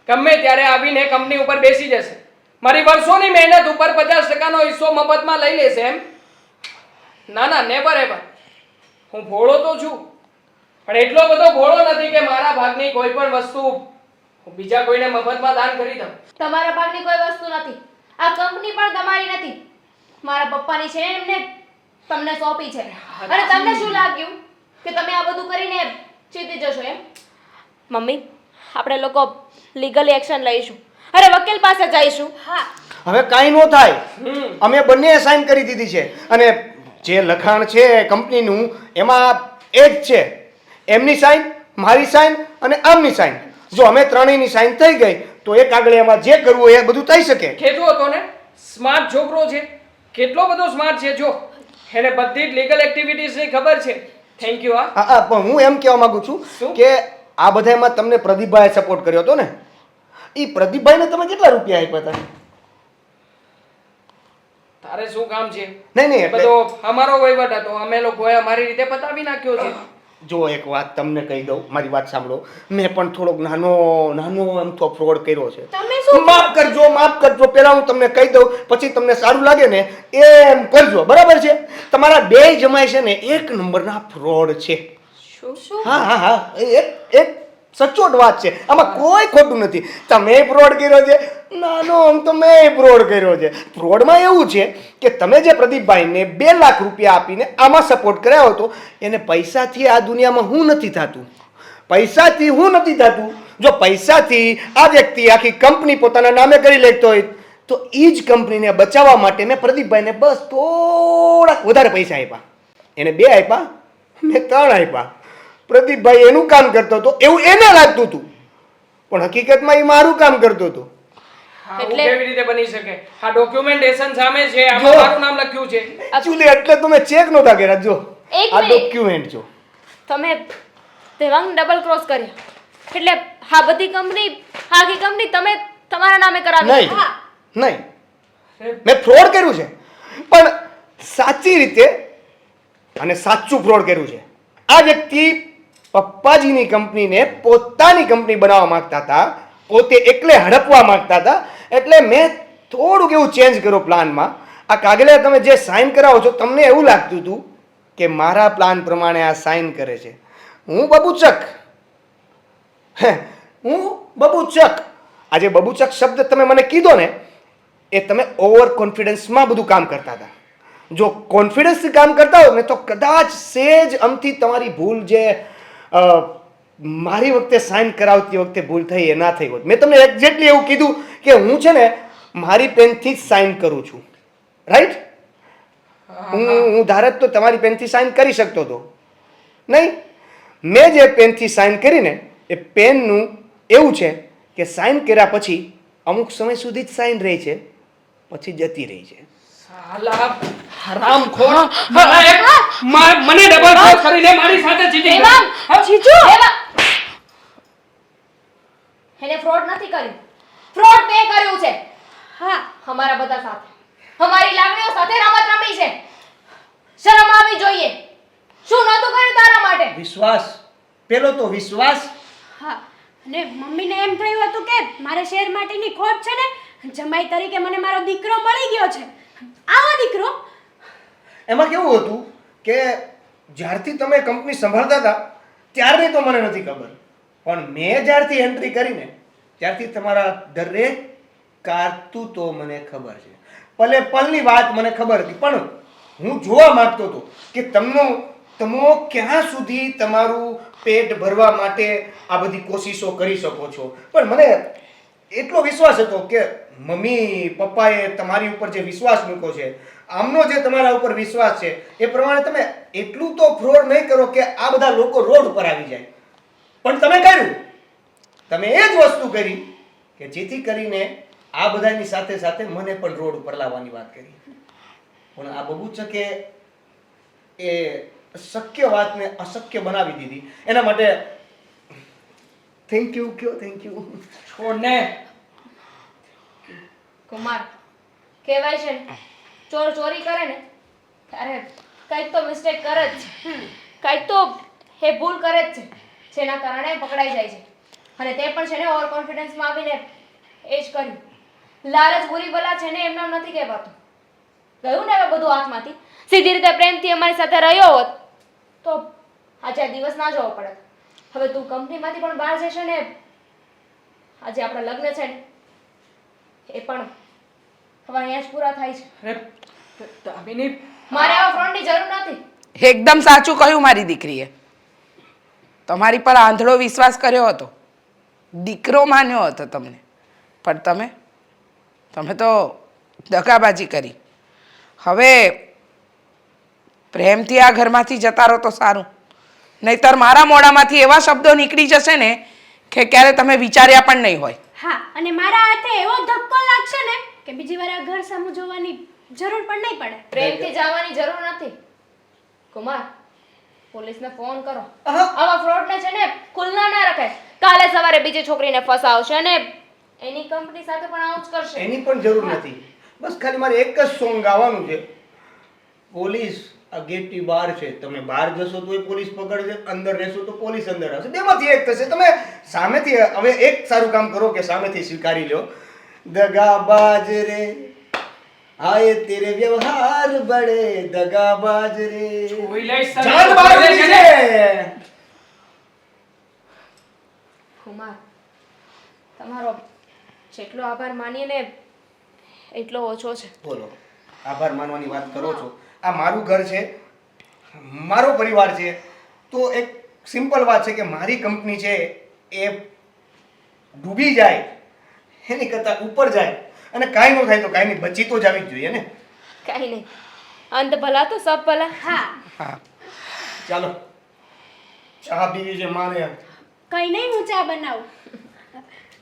ગમે ત્યારે આવીને કંપની ઉપર બેસી જશે. મારી વર્ષોની મહેનત ઉપર 50%નો હિસ્સો મફતમાં લઈ લેશે એમ? ના ના, નેવર એવર. હું ભોળો તો છું, પણ એટલો બધો ભોળો નથી કે મારા ભાગની કોઈ પણ વસ્તુ હું બીજા કોઈને મફતમાં દાન કરી દઉં. તમારા ભાગની કોઈ વસ્તુ નથી. આ કંપની પણ તમારી નથી. મારા પપ્પાની છે, એમને તમને સોંપી છે. અને તમને શું લાગ્યું કે તમે આ બધું કરીને જીતી જશો એમ? મમ્મી, આપણે લોકો લીગલી એક્શન લઈશું. અરે વકીલ પાસે જઈશું. હા હવે કાંઈ ન થાય. અમે બંને સાઇન કરી દીધી છે અને જે લખાણ છે કંપનીનું એમાં એ જ છે. એમની સાઇન, મારી સાઇન અને આમની સાઇન. જો અમે ત્રણેયની સાઇન થઈ ગઈ તો એક આગળ એમાં જે કરવું હોય એ બધું થઈ શકે. કહેતો હતો ને, સ્માર્ટ છોકરો છે. કેટલો બધો સ્માર્ટ છે જો. એને બધી જ લીગલ એક્ટિવિટીઝની ખબર છે. Thank you. હા, હા, પણ હું એમ કહેવા માંગુ છું શું? કે આ બધામાં તમને પ્રદીપભાઈએ સપોર્ટ કર્યો હતો ને, એ પ્રદીપભાઈને તમે કેટલા રૂપિયા આપ્યા હતા? તારે શું કામ છે? નહીં નહીં, એ એટલે બધો અમારો વહીવટ હતો. અમે લોકોએ અમારી રીતે પતાવી નાખ્યો છે. જો એક વાત તમને કહી દઉં, મારી વાત સાંભળો. મેં પણ થોડોક નાનો એમ તો ફ્રોડ કર્યો છે. તમે શું માફ કરજો. પહેલા હું તમને કહી દઉં, પછી તમને સારું લાગે ને એમ કરજો, બરાબર છે? તમારા બે જમાય છે ને એક નંબરના ફ્રોડ છે. શું હા હા હા, એક સચોટ વાત છે, આમાં કોઈ ખોટું નથી. તમે ફ્રોડ કર્યો છે, નાનો આમ તો મેં ફ્રોડ કર્યો છે. ફ્રોડમાં એવું છે કે તમે જે પ્રદીપભાઈને 2 લાખ રૂપિયા આપીને આમાં સપોર્ટ કરાયો હતો, એને પૈસાથી આ દુનિયામાં હું નથી થતું. પૈસાથી હું નથી થતું. જો પૈસાથી આ વ્યક્તિ આખી કંપની પોતાના નામે કરી લેતો હોય તો એ જ કંપનીને બચાવવા માટે મેં પ્રદીપભાઈને બસ થોડાક વધારે પૈસા આપ્યા. એને 2 આપ્યા, મેં 3 આપ્યા. પ્રદીપભાઈ એનું કામ કરતો હતો એવું એને લાગતું હતું, પણ હકીકતમાં એ મારું કામ કરતો હતો. આવું કેવી રીતે બની શકે? આ ડોક્યુમેન્ટેશન સામે છે, આમાં જો. મારું નામ લખ્યું છે. એકચ્યુઅલી એટલે તમે ચેક નહોતા કર્યા. જો એક આ મિનિટ. ડોક્યુમેન્ટ જો. તમે દેવાંગ ડબલ ક્રોસ કર્યા. એટલે આ બધી કંપની, આખી કંપની તમે તમારા નામે કરાવી. નહીં નહીં, મેં ફ્રોડ કર્યું છે, પણ સાચી રીતે અને સાચું ફ્રોડ કર્યું છે. આ વ્યક્તિ પપ્પાજીની કંપનીને પોતાની કંપની બનાવવા માંગતા હતા, પોતે એકલે હડપવા માંગતા હતા. એટલે મેં થોડુંક એવું ચેન્જ કર્યો પ્લાનમાં. આ કાગળે તમે જે સાઇન કરાવો છો, તમને એવું લાગતું હતું કે મારા પ્લાન પ્રમાણે આ સાઇન કરે છે. હું બબુચક, હું બબૂચક. આજે બબૂચક શબ્દ તમે મને કીધો ને, એ તમે ઓવર કોન્ફિડન્સમાં બધું કામ કરતા હતા. જો કોન્ફિડન્સથી કામ કરતા હોત ને તો કદાચ સેજ અમથી તમારી ભૂલ જે મારી વખતે સાઇન કરાવતી વખતે ભૂલ થઈ એ ના થઈ હોત. મેં તમને એક્ઝેક્ટલી એવું કીધું કે હું છે ને મારી પેનથી જ સાઇન કરું છું, રાઈટ? હું ધારત તો તમારી પેનથી સાઇન કરી શકતો હતો નહીં. મેં જે પેનથી સાઇન કરીને એ પેનનું એવું છે કે સાઇન કર્યા પછી અમુક સમય સુધી જ સાઇન રહે છે, પછી જતી રહી છે. સાલા હરામખોર. મને ડબલ ક્રોસ કરીને મારી સાથે ચીટિંગ દેવાંગ, જીજુ એને ફ્રોડ નથી કર્યું, ફ્રોડ તે કર્યું છે. હા, અમારા બધા સાથે, અમારી લાગણીઓ સાથે રમત રમી છે. શરમ આવી જોઈએ. શું નહોતું કર્યું તારા માટે? વિશ્વાસ, પેલો તો વિશ્વાસ. હા. અને મમ્મીને એમ થયું હતું કે મારે શેર માટેની ખોટ છે ને, જમાઈ તરીકે મને મારો દીકરો મળી ગયો છે. આવો દીકરો. એમાં કેવું હતું કે જ્યારથી તમે કંપની સંભાળતા હતા ત્યારની તો મને નથી ખબર, પણ મેં જ્યારથી એન્ટ્રી કરીને ત્યારથી તમારા દરેક કારતૂતો મને ખબર છે. પલે પલની વાત મને ખબર હતી, પણ હું જોવા માંગતો હતો કે તમે ક્યાં સુધી તમારું પેટ ભરવા માટે આ બધી કોશિશો કરી શકો છો. પણ મને એટલો વિશ્વાસ હતો કે મમ્મી પપ્પાએ તમારી ઉપર જે વિશ્વાસ મૂક્યો છે, આમનો જે તમારા ઉપર વિશ્વાસ છે, એ પ્રમાણે તમે એટલું તો ફ્રોડ નહીં કરો કે આ બધા લોકો રોડ ઉપર આવી જાય. પણ તમે કર્યું, તમે એ જ વસ્તુ કરી કે જેથી કરીને આ બધાની સાથે સાથે મને પણ રોડ ઉપર લાવવાની વાત કરી. પણ આ બબૂચકે એ શક્ય વાતને અશક્ય બનાવી દીધી. એના માટે થેન્ક યુ. કયો થેન્ક યુ? છોડને. કુમાર, કહેવાય છે ને, ચોર ચોરી કરે ને ત્યારે કંઈક તો મિસ્ટેક કરે જ છે, કંઈક તો એ ભૂલ કરે જ છે, જેના કારણે પકડાઈ જાય છે. અને તે પણ છે ને ઓવર કોન્ફિડન્સમાં આવીને એ જ કર્યું. લાલચ બુરી બલા છે ને એમનો નથી કહેવાતું. ગયું ને હવે બધું હાથમાંથી. સીધી રીતે પ્રેમથી અમારી સાથે રહ્યો હોત તો આજે આ દિવસ ના જોવો પડે. હવે તું કંપનીમાંથી પણ બહાર જશે ને, આજે આપણા લગ્ન છે ને એ પણ હવે અહીંયા જ પૂરા થાય છે. અરે દામિની, મારે આવા ફ્રોન્ડની જરૂર નથી. એકદમ સાચું કહ્યું મારી દીકરીએ. તમારી પર આંધળો વિશ્વાસ કર્યો હતો, દીકરો માન્યો હતો તમને, પણ તમે તો દગાબાજી કરી. હવે પ્રેમથી આ ઘરમાંથી જતા રહો તો સારું, નહીતર મારા મોઢામાંથી એવા શબ્દો નીકળી જશે ને કે ક્યારે તમે વિચાર્યા પણ નહીં હોય. હા, અને મારા હાથે એવો ધક્કો લાગશે ને કે બીજી વાર આ ઘર સામું જોવાની જરૂર પણ નહીં પડે. પ્રેમથી જવાની જરૂર નથી. કુમાર, પોલીસને ફોન કરો. આવા ફ્રોડને છે ને ખુલ્લા ના રખાય. કાલે સવારે બીજી છોકરીને ફસાવશે અને એની કંપની સાથે પણ આવું જ કરશે. એની પણ જરૂર નથી. બસ ખાલી મારે એક જ સોંગ ગાવાનું છે. પોલીસ આ ગેટની બહાર છે, તમે બહાર જશો તો એ પોલીસ પકડશે, અંદર રહેશો તો પોલીસ અંદર આવશે. બેમાંથી એક થશે. તમે સામેથી હવે એક સારું કામ કરો કે સામેથી સ્વીકારી લો. દગાબાજ રે આયે તેરે વ્યવહાર બડે દગાબાજ રે. જોઈ લઈશ તને. જાન બહાર નીકળી છે. કુમાર, તમારો જેટલો આભાર માનીએ ને એટલો ઓછો છે. બોલો, આભાર માનવાની વાત કરો છો. આ મારું ઘર છે, મારો પરિવાર છે, તો એક સિમ્પલ વાત છે કે મારી કંપની છે એ ડૂબી જાય એની કરતાં ઉપર જાય અને કાંઈ ન થાય તો કાંઈ નહીં, બચી તો જવી જ જોઈએ ને. કાંઈ નહીં, અંત ભલા તો સબ ભલા. હા, ચાલો, ચા પીવી છે મારે. કંઈ નહીં, હું ચા બનાવું.